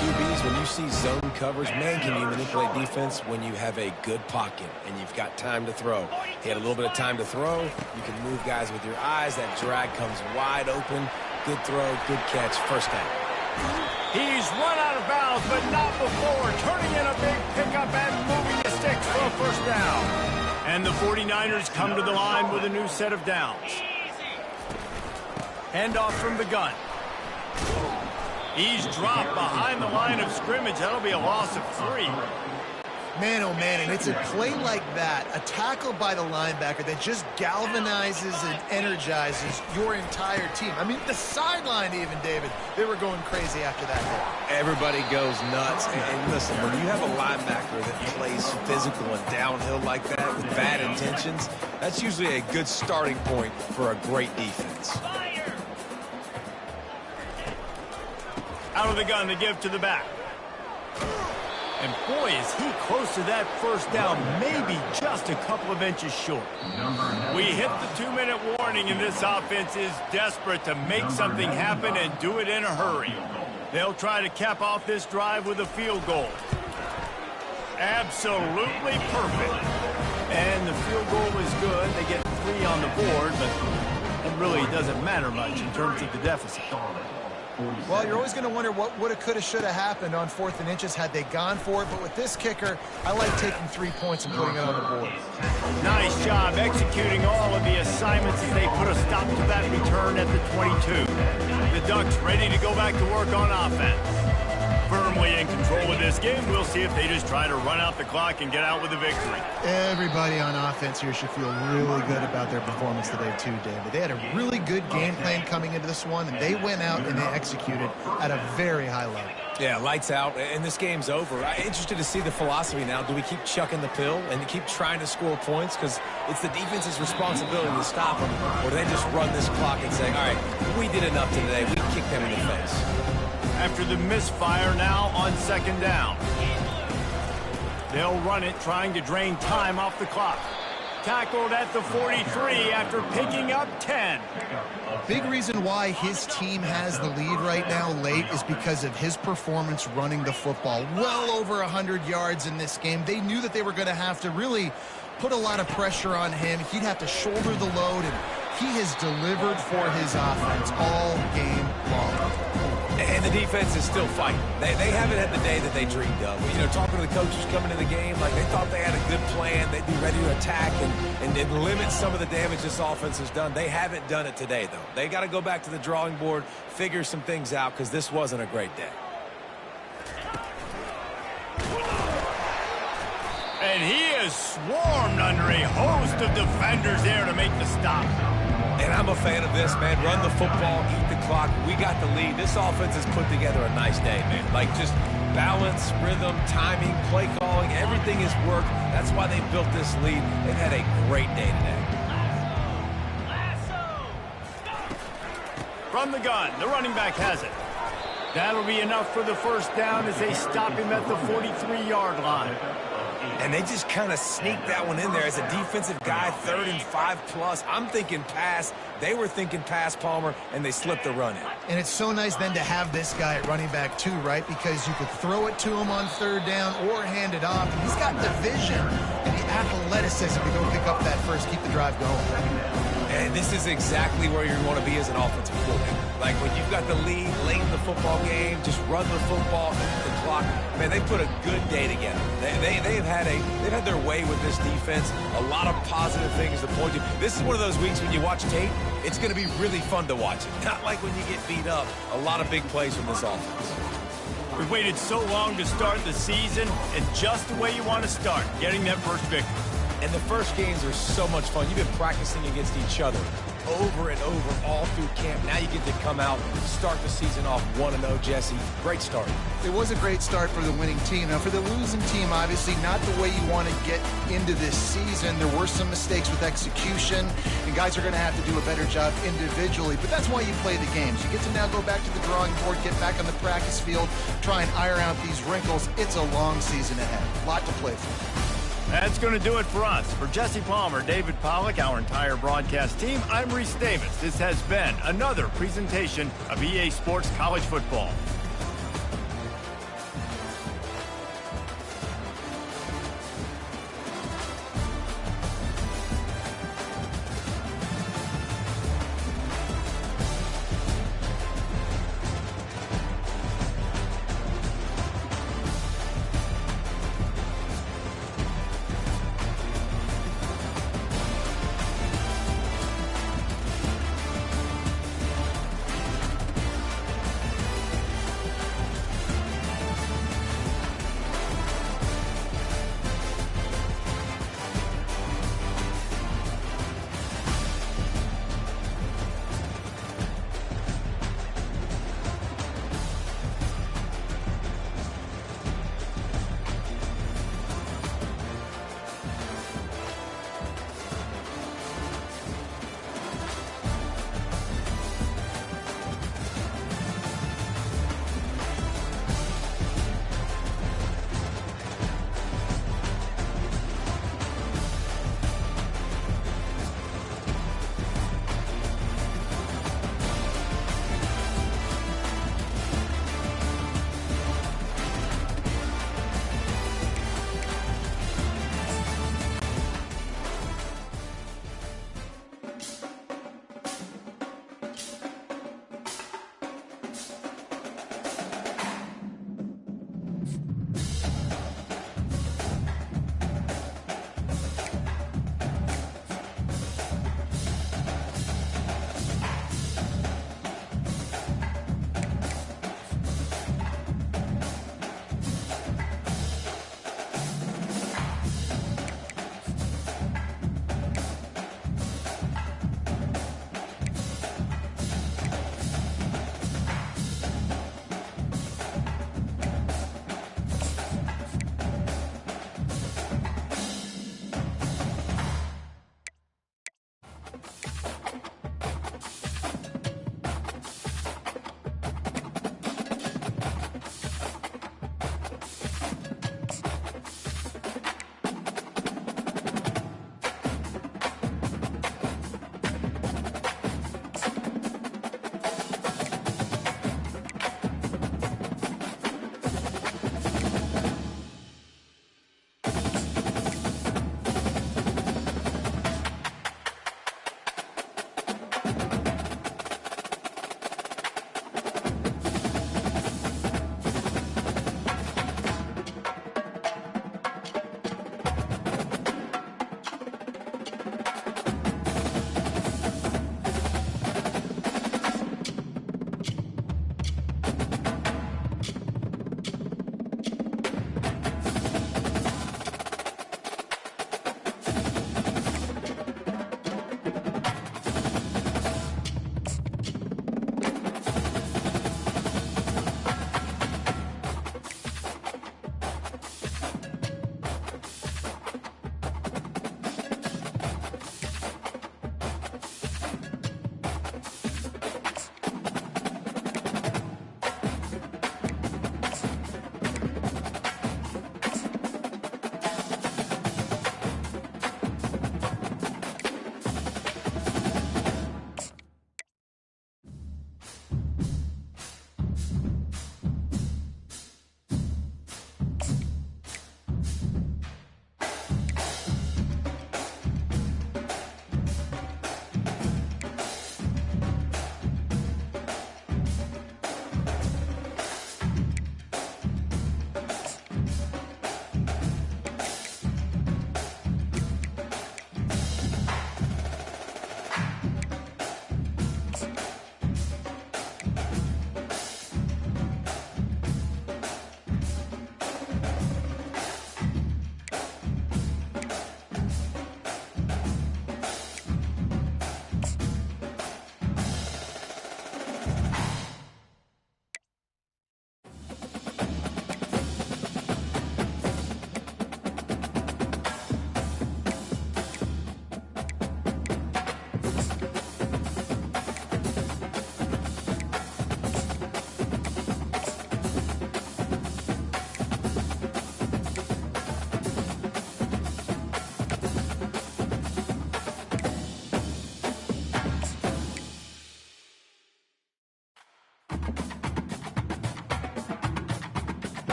QBs, when you see zone coverage, man, can you manipulate defense when you have a good pocket and you've got time to throw. He had a little bit of time to throw. You can move guys with your eyes. That drag comes wide open. Good throw, good catch, first down. He's run out of bounds, but not before. Turning in a big pickup and moving the sticks for a first down. And the 49ers come to the line with a new set of downs. Handoff from the gun. He's dropped behind the line of scrimmage. That'll be a loss of 3. Man, oh man, and it's a play like that, a tackle by the linebacker that just galvanizes and energizes your entire team. I mean, the sideline even, David, they were going crazy after that hit. Everybody goes nuts. And listen, when you have a linebacker that plays physical and downhill like that with bad intentions, that's usually a good starting point for a great defense. Out of the gun to give to the back. And boy, is he close to that first down, maybe just a couple of inches short. We hit the 2-minute warning, and this offense is desperate to make something happen and do it in a hurry. They'll try to cap off this drive with a field goal. Absolutely perfect. And the field goal is good. They get 3 on the board, but it really doesn't matter much in terms of the deficit. Well, you're always going to wonder what woulda, coulda, shoulda happened on 4th and inches had they gone for it. But with this kicker, I like taking 3 points and putting it on the board. Nice job executing all of the assignments as they put a stop to that return at the 22. The Ducks ready to go back to work on offense. Firmly in control of this game. We'll see if they just try to run out the clock and get out with a victory. Everybody on offense here should feel really good about their performance today too, David. They had a really good game plan coming into this one, and they went out and they executed at a very high level. Yeah, lights out, and this game's over. I'm interested to see the philosophy now. Do we keep chucking the pill and keep trying to score points? Because it's the defense's responsibility to stop them. Or do they just run this clock and say, all right, we did enough today. We kicked them in the face. After the misfire, now on 2nd down. They'll run it, trying to drain time off the clock. Tackled at the 43 after picking up 10. Big reason why his team has the lead right now late is because of his performance running the football. Well over 100 yards in this game. They knew that they were going to have to really put a lot of pressure on him. He'd have to shoulder the load, and he has delivered for his offense all game long. And the defense is still fighting. They haven't had the day that they dreamed of. You know, talking to the coaches coming in the game, like they thought they had a good plan. They'd be ready to attack and limit some of the damage this offense has done. They haven't done it today, though. They got to go back to the drawing board, figure some things out, because this wasn't a great day. And he is swarmed under a host of defenders there to make the stop. And I'm a fan of this, man. Run the football, eat the clock. We got the lead. This offense has put together a nice day, man. Like just balance, rhythm, timing, play calling, everything has worked. That's why they built this lead. They've had a great day today. From the gun, the running back has it. That'll be enough for the first down as they stop him at the 43-yard line. And they just kind of sneaked that one in there as a defensive guy, 3rd and 5+. I'm thinking pass. They were thinking pass, Palmer, and they slipped the run in. And it's so nice then to have this guy at running back too, right? Because you could throw it to him on 3rd down or hand it off. And he's got the vision and the athleticism to go pick up that first, keep the drive going. And this is exactly where you want to be as an offensive coordinator. Like when you've got the lead late in the football game, just run the football, the clock. Man, they put a good day together. They've had their way with this defense. A lot of positive things to point to. This is one of those weeks when you watch tape, it's going to be really fun to watch it. Not like when you get beat up. A lot of big plays from this offense. We've waited so long to start the season, and just the way you want to start, getting that first victory. And the first games are so much fun. You've been practicing against each other over and over all through camp. Now you get to come out and start the season off 1-0, Jesse. Great start. It was a great start for the winning team. Now, for the losing team, obviously not the way you want to get into this season. There were some mistakes with execution, and guys are going to have to do a better job individually. But that's why you play the games. You get to now go back to the drawing board, get back on the practice field, try and iron out these wrinkles. It's a long season ahead. A lot to play for. That's going to do it for us. For Jesse Palmer, David Pollack, our entire broadcast team, I'm Reese Davis. This has been another presentation of EA Sports College Football.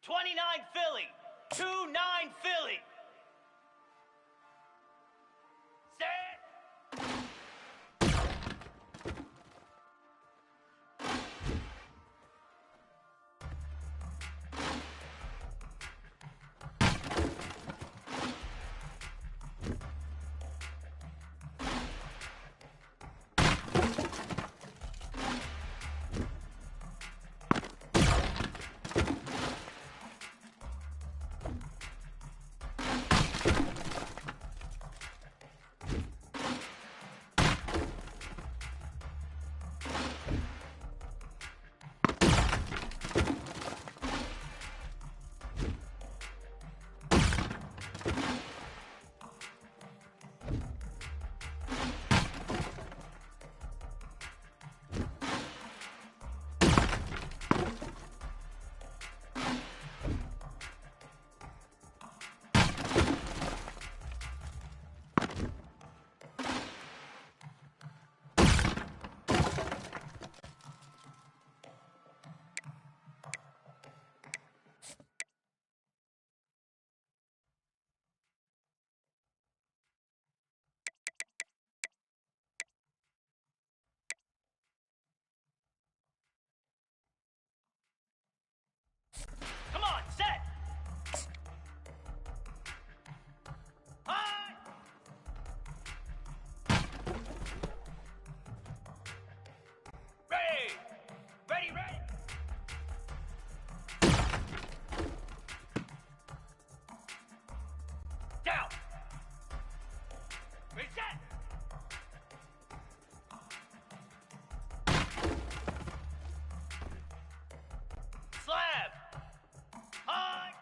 29 Philly. 2-9 Philly. Set. Come on, set. High. Ready. Ready, ready. Down. Reset. Slab. High.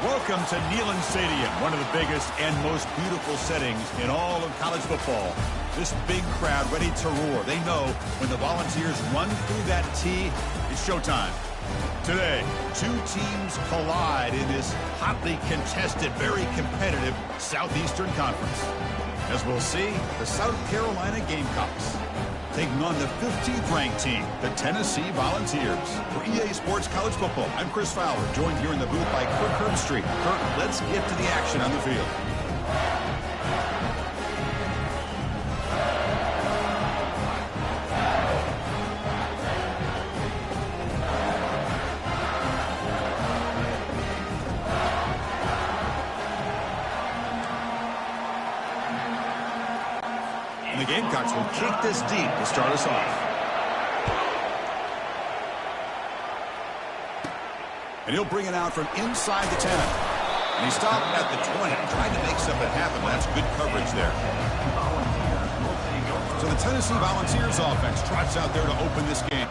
Welcome to Neyland Stadium, one of the biggest and most beautiful settings in all of college football. This big crowd ready to roar. They know when the Volunteers run through that tee, it's showtime. Today, two teams collide in this hotly contested, very competitive Southeastern Conference. As we'll see, the South Carolina Gamecocks taking on the 15th ranked team, the Tennessee Volunteers. For EA Sports College Football, I'm Chris Fowler, joined here in the booth by Kirk Herbstreit. Kirk, let's get to the action on the field. And the Gamecocks will kick this deep to start us off. And he'll bring it out from inside the 10. And he stopped at the 20, trying to make something happen. That's good coverage there. So the Tennessee Volunteers offense trots out there to open this game.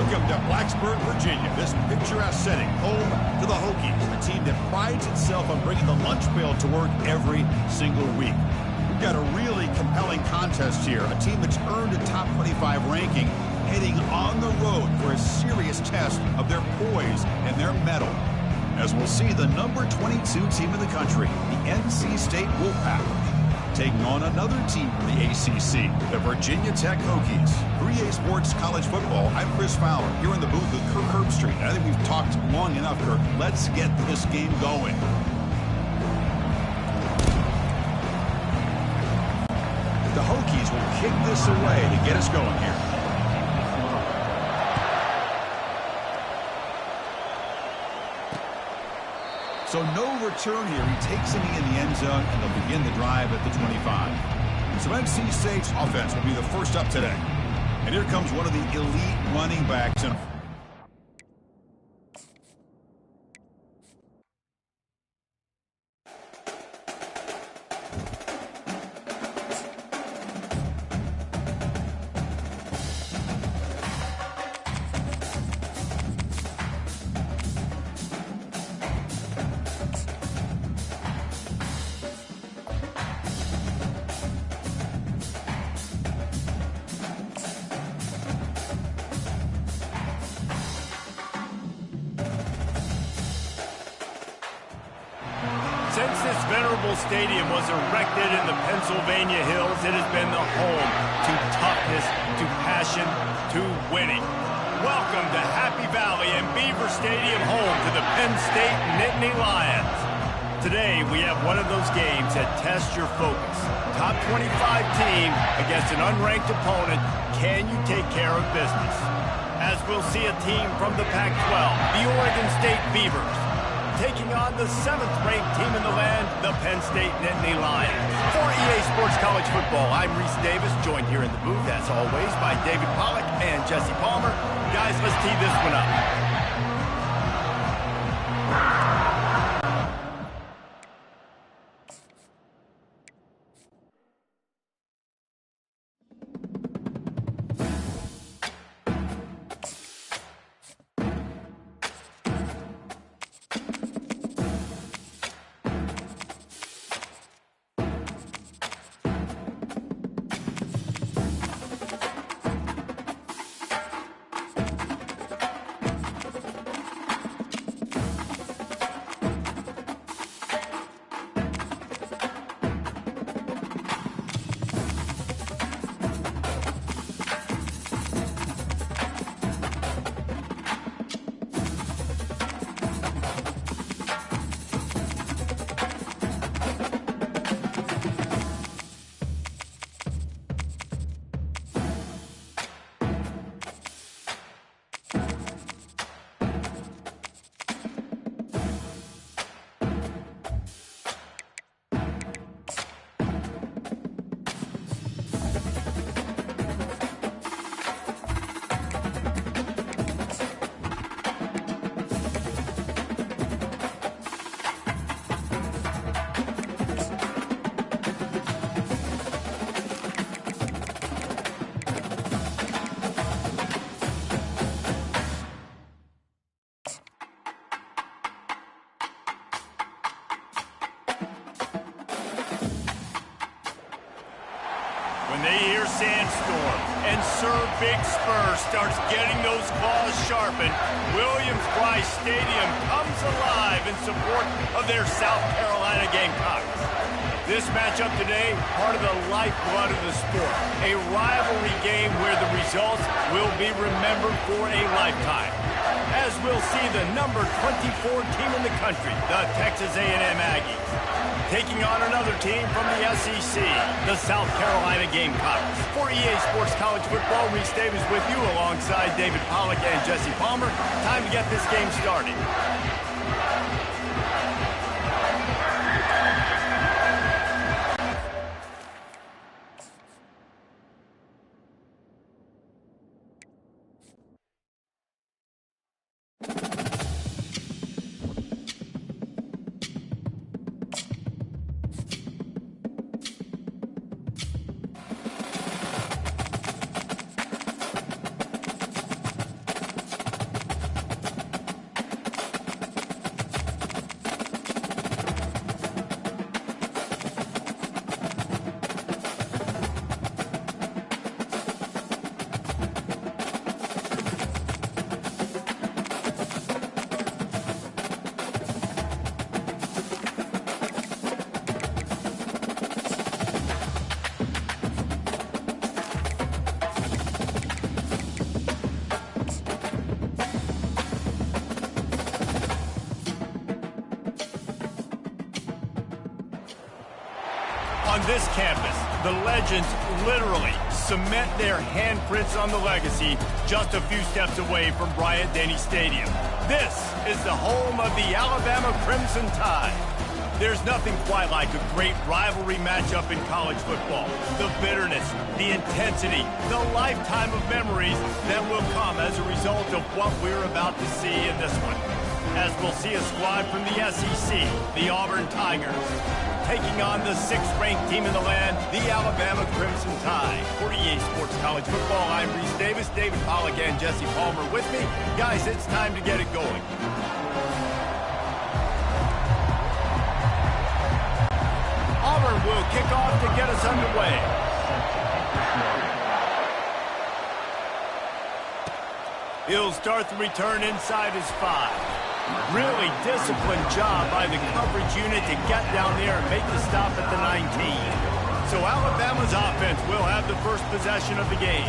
Welcome to Blacksburg, Virginia. This picturesque setting, home to the Hokies, a team that prides itself on bringing the lunch pail to work every single week. We've got a really compelling contest here. A team that's earned a top 25 ranking, heading on the road for a serious test of their poise and their mettle. As we'll see, the number 22 team in the country, the NC State Wolfpack, taking on another team from the ACC, the Virginia Tech Hokies. For EA Sports College Football, I'm Chris Fowler, here in the booth with Kirk Herbstreit. I think we've talked long enough, Kirk. Let's get this game going. The Hokies will kick this away to get us going here. So no return here. He takes him in the end zone, and they'll begin the drive at the 25. So NC State's offense will be the first up today. And here comes one of the elite running backs. Since this venerable stadium was erected in the Pennsylvania Hills, it has been the home to toughness, to passion, to winning. Welcome to Happy Valley and Beaver Stadium, home to the Penn State Nittany Lions. Today, we have one of those games that tests your focus. Top 25 team against an unranked opponent. Can you take care of business? As we'll see a team from the Pac-12, the Oregon State Beavers, taking on the 7th-ranked team in the land, the Penn State Nittany Lions. For EA Sports College Football, I'm Reese Davis, joined here in the booth, as always, by David Pollack and Jesse Palmer. Guys, let's tee this one up. When they hear Sandstorm and Sir Big Spur starts getting those claws sharpened, Williams-Brice Stadium comes alive in support of their South Carolina Gamecocks. This matchup today, part of the lifeblood of the sport, a rivalry game where the results will be remembered for a lifetime. As we'll see the number 24 team in the country, the Texas A&M Aggies, taking on another team from the SEC, the South Carolina Gamecocks. For EA Sports College Football, Reese Davis with you alongside David Pollack and Jesse Palmer. Time to get this game started. On this campus, the legends literally cement their handprints on the legacy just a few steps away from Bryant-Denny Stadium. This is the home of the Alabama Crimson Tide. There's nothing quite like a great rivalry matchup in college football. The bitterness, the intensity, the lifetime of memories that will come as a result of what we're about to see in this one. As we'll see a squad from the SEC, the Auburn Tigers, taking on the 6th-ranked team in the land, the Alabama Crimson Tide. For EA Sports College Football, I'm Reese Davis, David Pollack, and Jesse Palmer with me. Guys, it's time to get it going. Auburn will kick off to get us underway. He'll start the return inside his 5. Really disciplined job by the coverage unit to get down there and make the stop at the 19. So Alabama's offense will have the first possession of the game.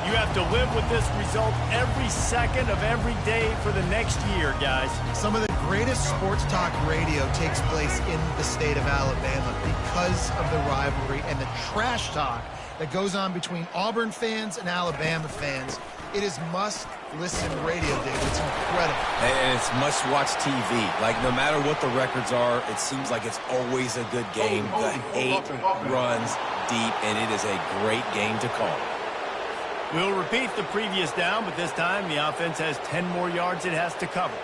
You have to live with this result every second of every day for the next year, guys. Some of the greatest sports talk radio takes place in the state of Alabama because of the rivalry and the trash talk that goes on between Auburn fans and Alabama fans. It is must-listen radio, Dave. It's incredible. And it's must-watch TV. Like, no matter what the records are, it seems like it's always a good game. The hate runs deep, and it is a great game to call. We'll repeat the previous down, but this time the offense has 10 more yards it has to cover.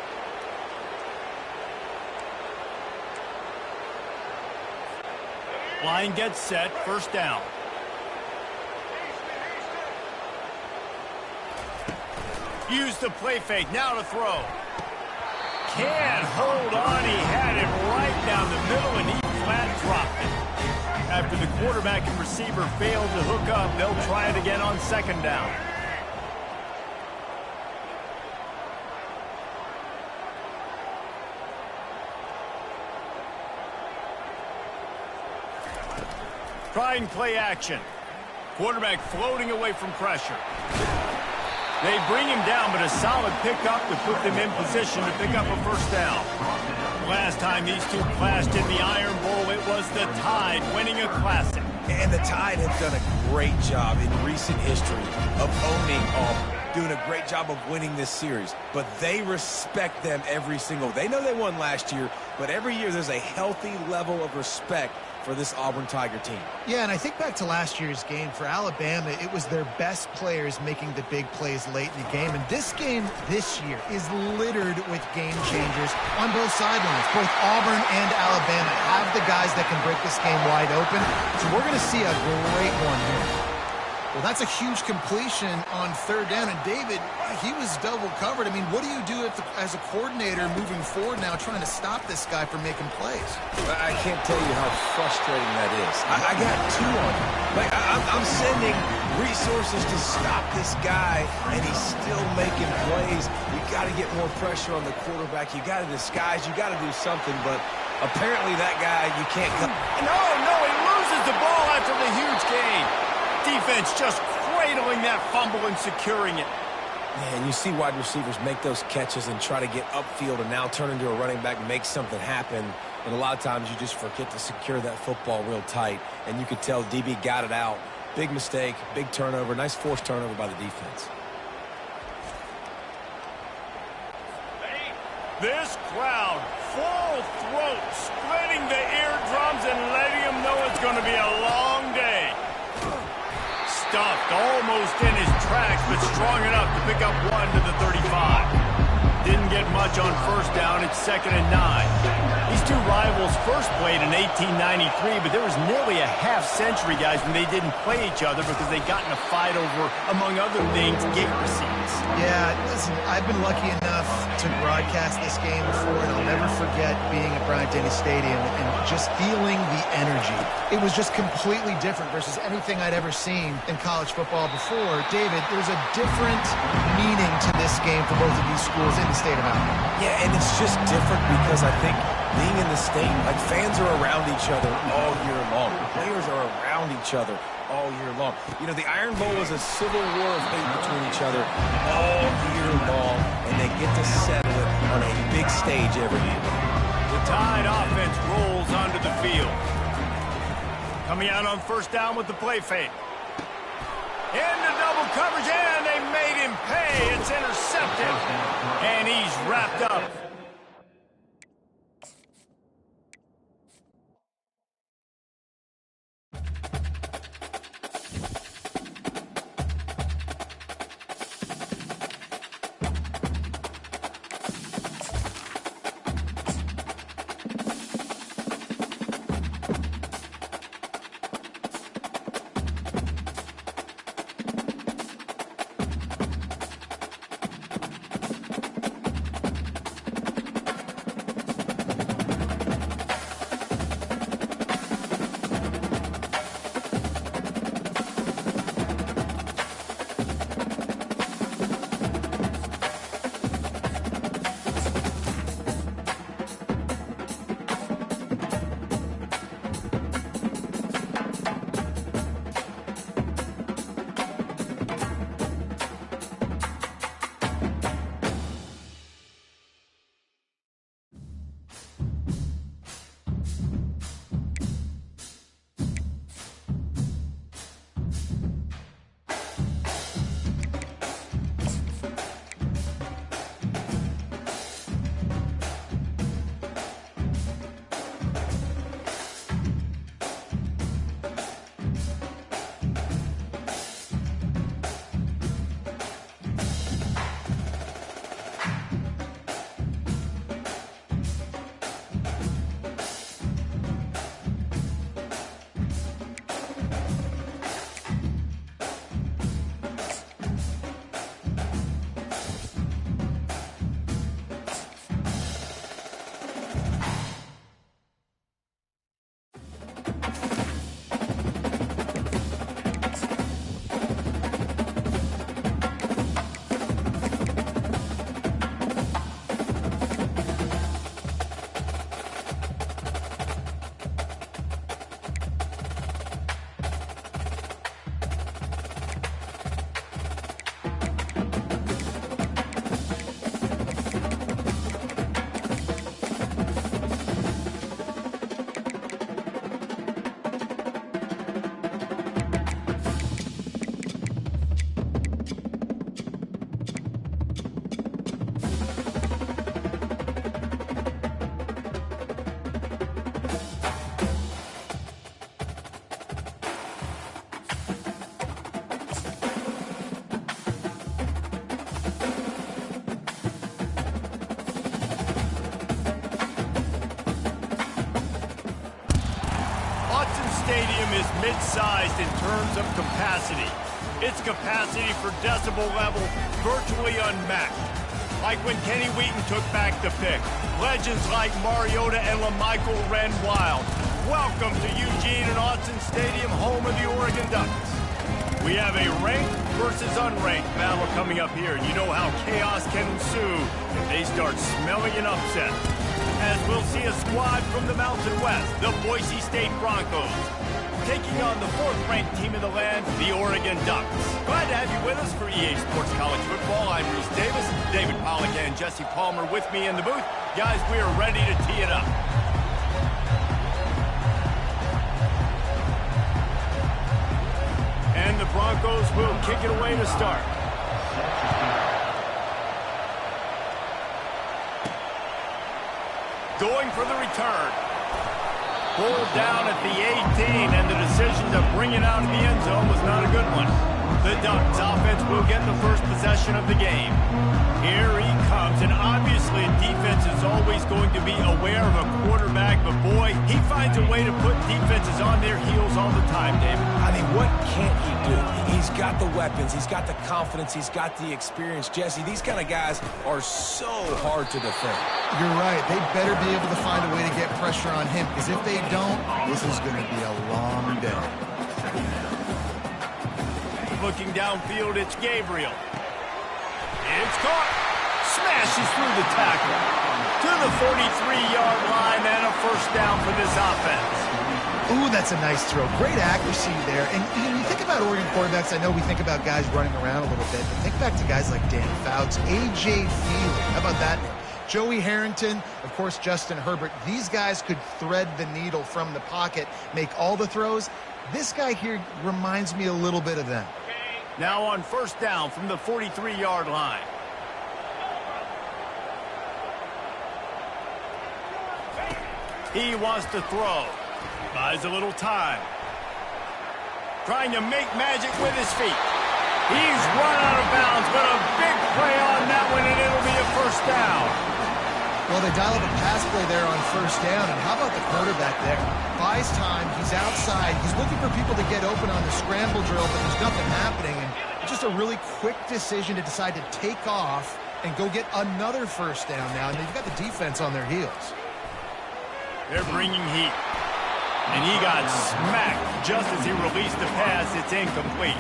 Line gets set, first down. Use the play fake, now to throw. Can't hold on, he had it right down the middle and he flat dropped it. After the quarterback and receiver failed to hook up, they'll try it again on 2nd down. Try and play action. Quarterback floating away from pressure. They bring him down, but a solid pickup to put them in position to pick up a first down. Last time these two clashed in the Iron Bowl, it was the Tide winning a classic. And the Tide have done a great job in recent history of owning Auburn, doing a great job of winning this series. But they respect them every single. They know they won last year, but every year there's a healthy level of respect for this Auburn Tiger team. Yeah, and I think back to last year's game for Alabama, it was their best players making the big plays late in the game. And this game this year is littered with game changers on both sidelines. Both Auburn and Alabama have the guys that can break this game wide open. So we're going to see a great one here. Well, that's a huge completion on 3rd down. And David, he was double covered. I mean, what do you do as a coordinator moving forward now trying to stop this guy from making plays? I can't tell you how frustrating that is. I got 2 on him. Like, I'm sending resources to stop this guy, and he's still making plays. You got to get more pressure on the quarterback. You got to disguise. You got to do something. But apparently that guy, you can't come. No, he loses the ball after the huge gain. Defense just cradling that fumble and securing it. Man, you see wide receivers make those catches and try to get upfield and now turn into a running back and make something happen. And a lot of times you just forget to secure that football real tight. And you could tell DB got it out. Big mistake, big turnover, nice forced turnover by the defense. This crowd, full throat, splitting the eardrums and letting them know it's going to be a long day. Stuffed almost in his tracks, but strong enough to pick up 1 to the 35. Didn't get much on 1st down. It's 2nd and 9. These two rivals first played in 1893, but there was nearly a half-century, guys, when they didn't play each other because they got in a fight over, among other things, gate receipts. Yeah, listen, I've been lucky enough to broadcast this game before, and I'll never forget being at Bryant-Denny Stadium and just feeling the energy. It was just completely different versus anything I'd ever seen in college football before. David, there's a different meaning to this game for both of these schools in the state of Alabama. Yeah, and it's just different because I think being in the state, like, fans are around each other all year long. Players are around each other all year long. You know, the Iron Bowl was a civil war of hate between each other all year long, and they get to settle it on a big stage every year. The Tide offense rolls onto the field. Coming out on first down with the play fake. Into double coverage, and they made him pay. It's intercepted, and he's wrapped up. Stadium is mid-sized in terms of capacity. Its capacity for decibel level virtually unmatched. Like when Kenny Wheaton took back the pick. Legends like Mariota and LaMichael ran wild. Welcome to Eugene and Autzen Stadium, home of the Oregon Ducks. We have a ranked versus unranked battle coming up here. You know how chaos can ensue if they start smelling an upset. As we'll see a squad from the Mountain West, the Boise State Broncos, taking on the fourth-ranked team in the land, the Oregon Ducks. Glad to have you with us for EA Sports College Football. I'm Reese Davis, David Pollack and Jesse Palmer with me in the booth. Guys, we are ready to tee it up. And the Broncos will kick it away to start. Going for the return. Pulled down at the 18, and the decision to bring it out of the end zone was not a good one. The Ducks offense will get the first possession of the game. Here he comes, and obviously defense is always going to be aware of a quarterback, but boy, he finds a way to put defenses on their heels all the time, David. I mean, what can't he do? He's got the weapons, he's got the confidence, he's got the experience. Jesse, these kind of guys are so hard to defend. You're right. They better be able to find a way to get pressure on him, because if they don't, this is going to be a long day. Looking downfield, it's Gabriel. It's caught. Smashes through the tackle. To the 43-yard line and a first down for this offense. Ooh, that's a nice throw. Great accuracy there. And you think about Oregon quarterbacks, I know we think about guys running around a little bit, but think back to guys like Dan Fouts, A.J. Feely. How about that? Joey Harrington, of course, Justin Herbert. These guys could thread the needle from the pocket, make all the throws. This guy here reminds me a little bit of them. Now on first down from the 43-yard line. He wants to throw. Buys a little time. Trying to make magic with his feet. He's run out of bounds, but a big play on that one, and it'll be a first down. Well, they dial up a pass play there on first down, and how about the quarterback there? Buys time, he's outside, he's looking for people to get open on the scramble drill, but there's nothing happening, and just a really quick decision to decide to take off and go get another first down now, and they've got the defense on their heels. They're bringing heat. And he got smacked just as he released the pass. It's incomplete.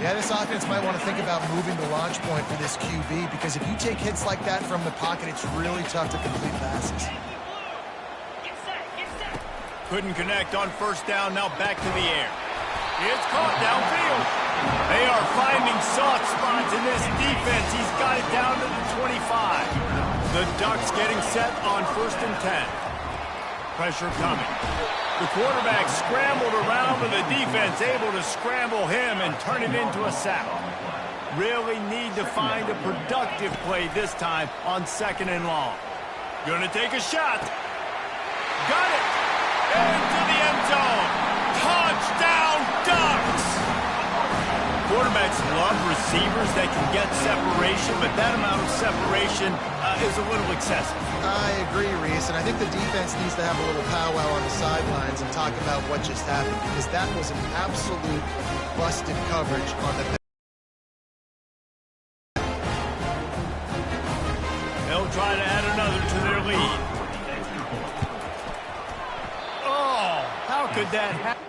Yeah, this offense might want to think about moving the launch point for this QB, because if you take hits like that from the pocket, it's really tough to complete passes. Couldn't connect on first down. Now back to the air. It's caught downfield. They are finding soft spots in this defense. He's got it down to the 25. The Ducks getting set on 1st and 10. Pressure coming. The quarterback scrambled around, but the defense able to scramble him and turn it into a sack. Really need to find a productive play this time on 2nd and long. Gonna take a shot. Got it. Into the end zone. Touchdown, Ducks! Quarterbacks love receivers that can get separation, but that amount of separation is a little excessive. I agree, Reese, and I think the defense needs to have a little powwow on the sidelines and talk about what just happened, because that was an absolute busted coverage on the... They'll try to add another to their lead. Oh, how could that happen?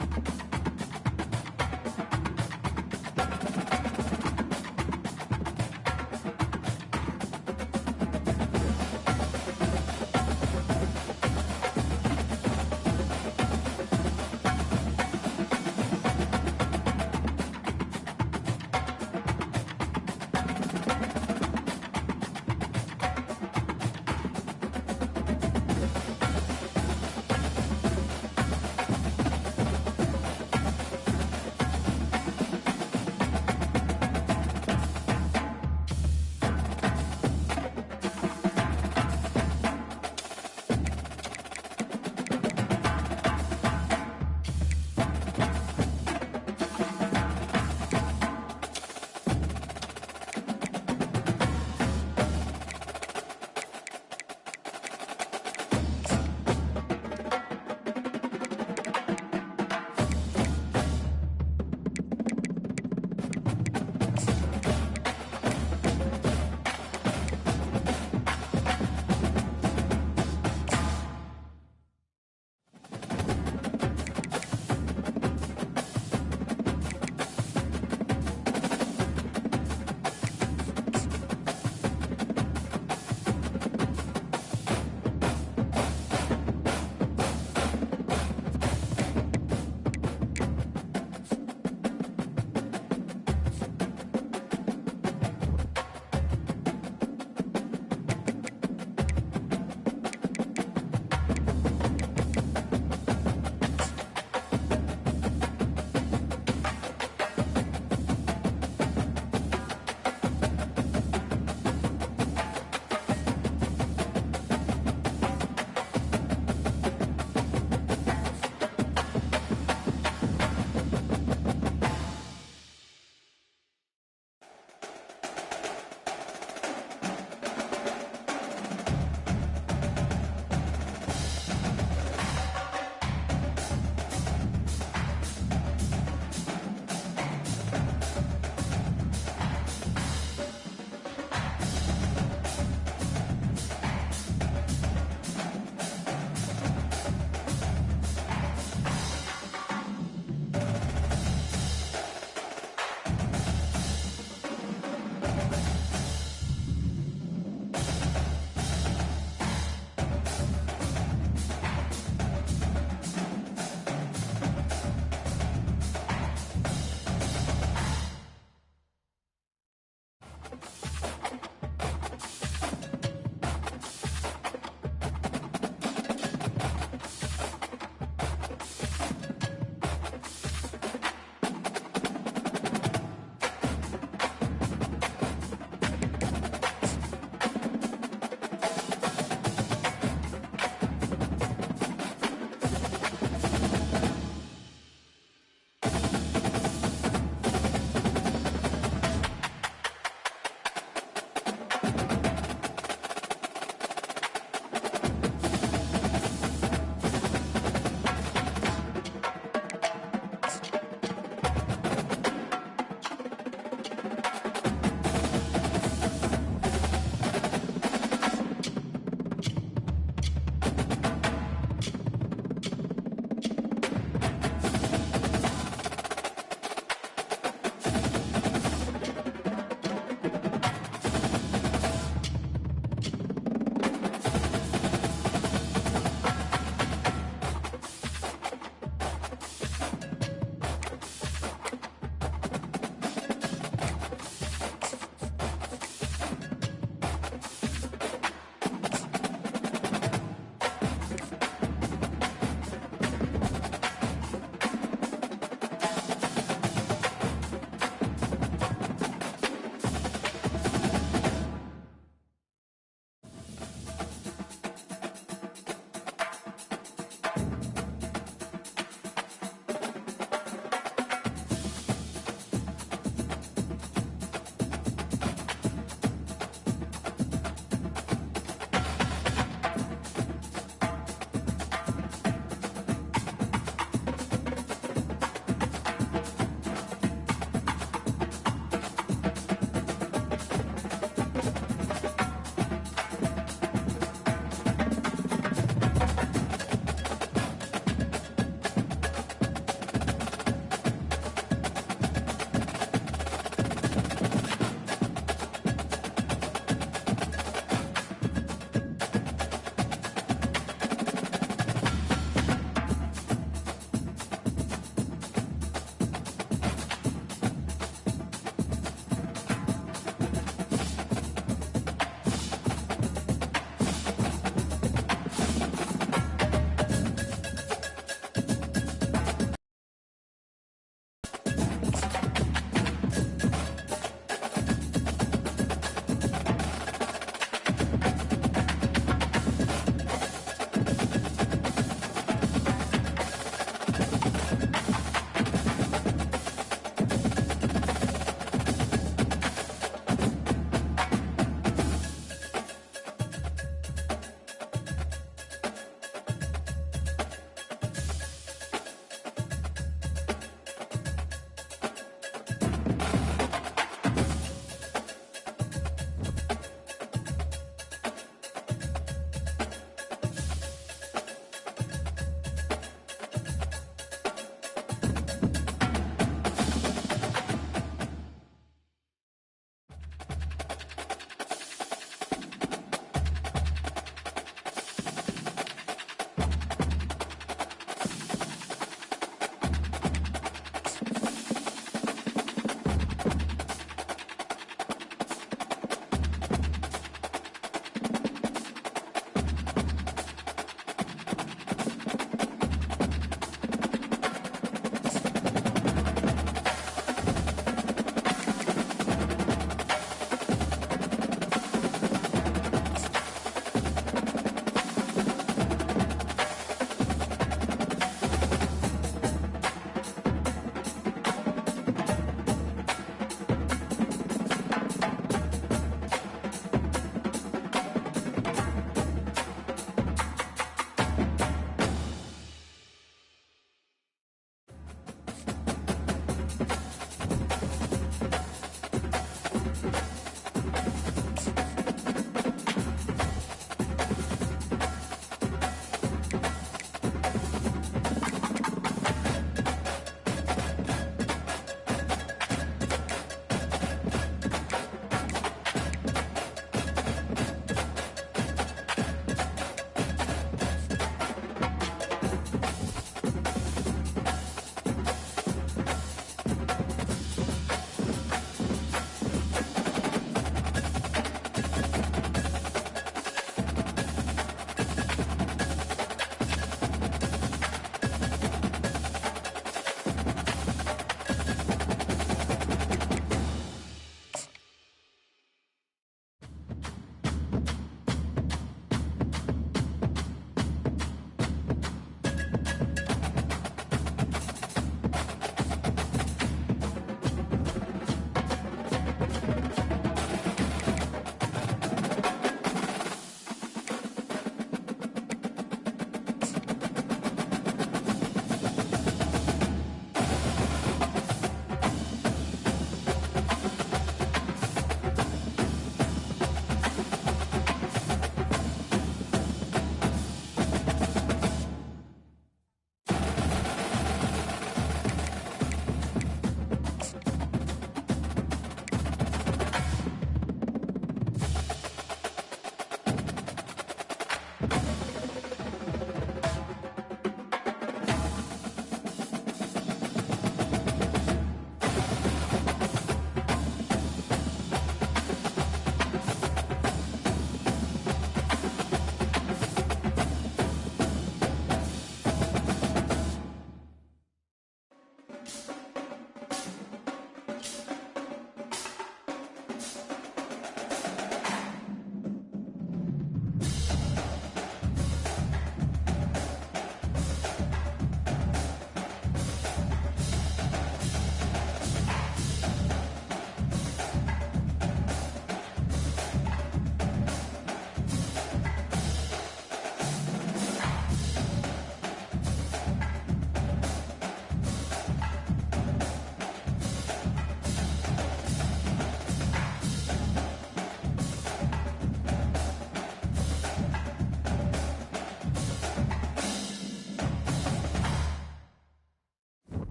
Ncaa25.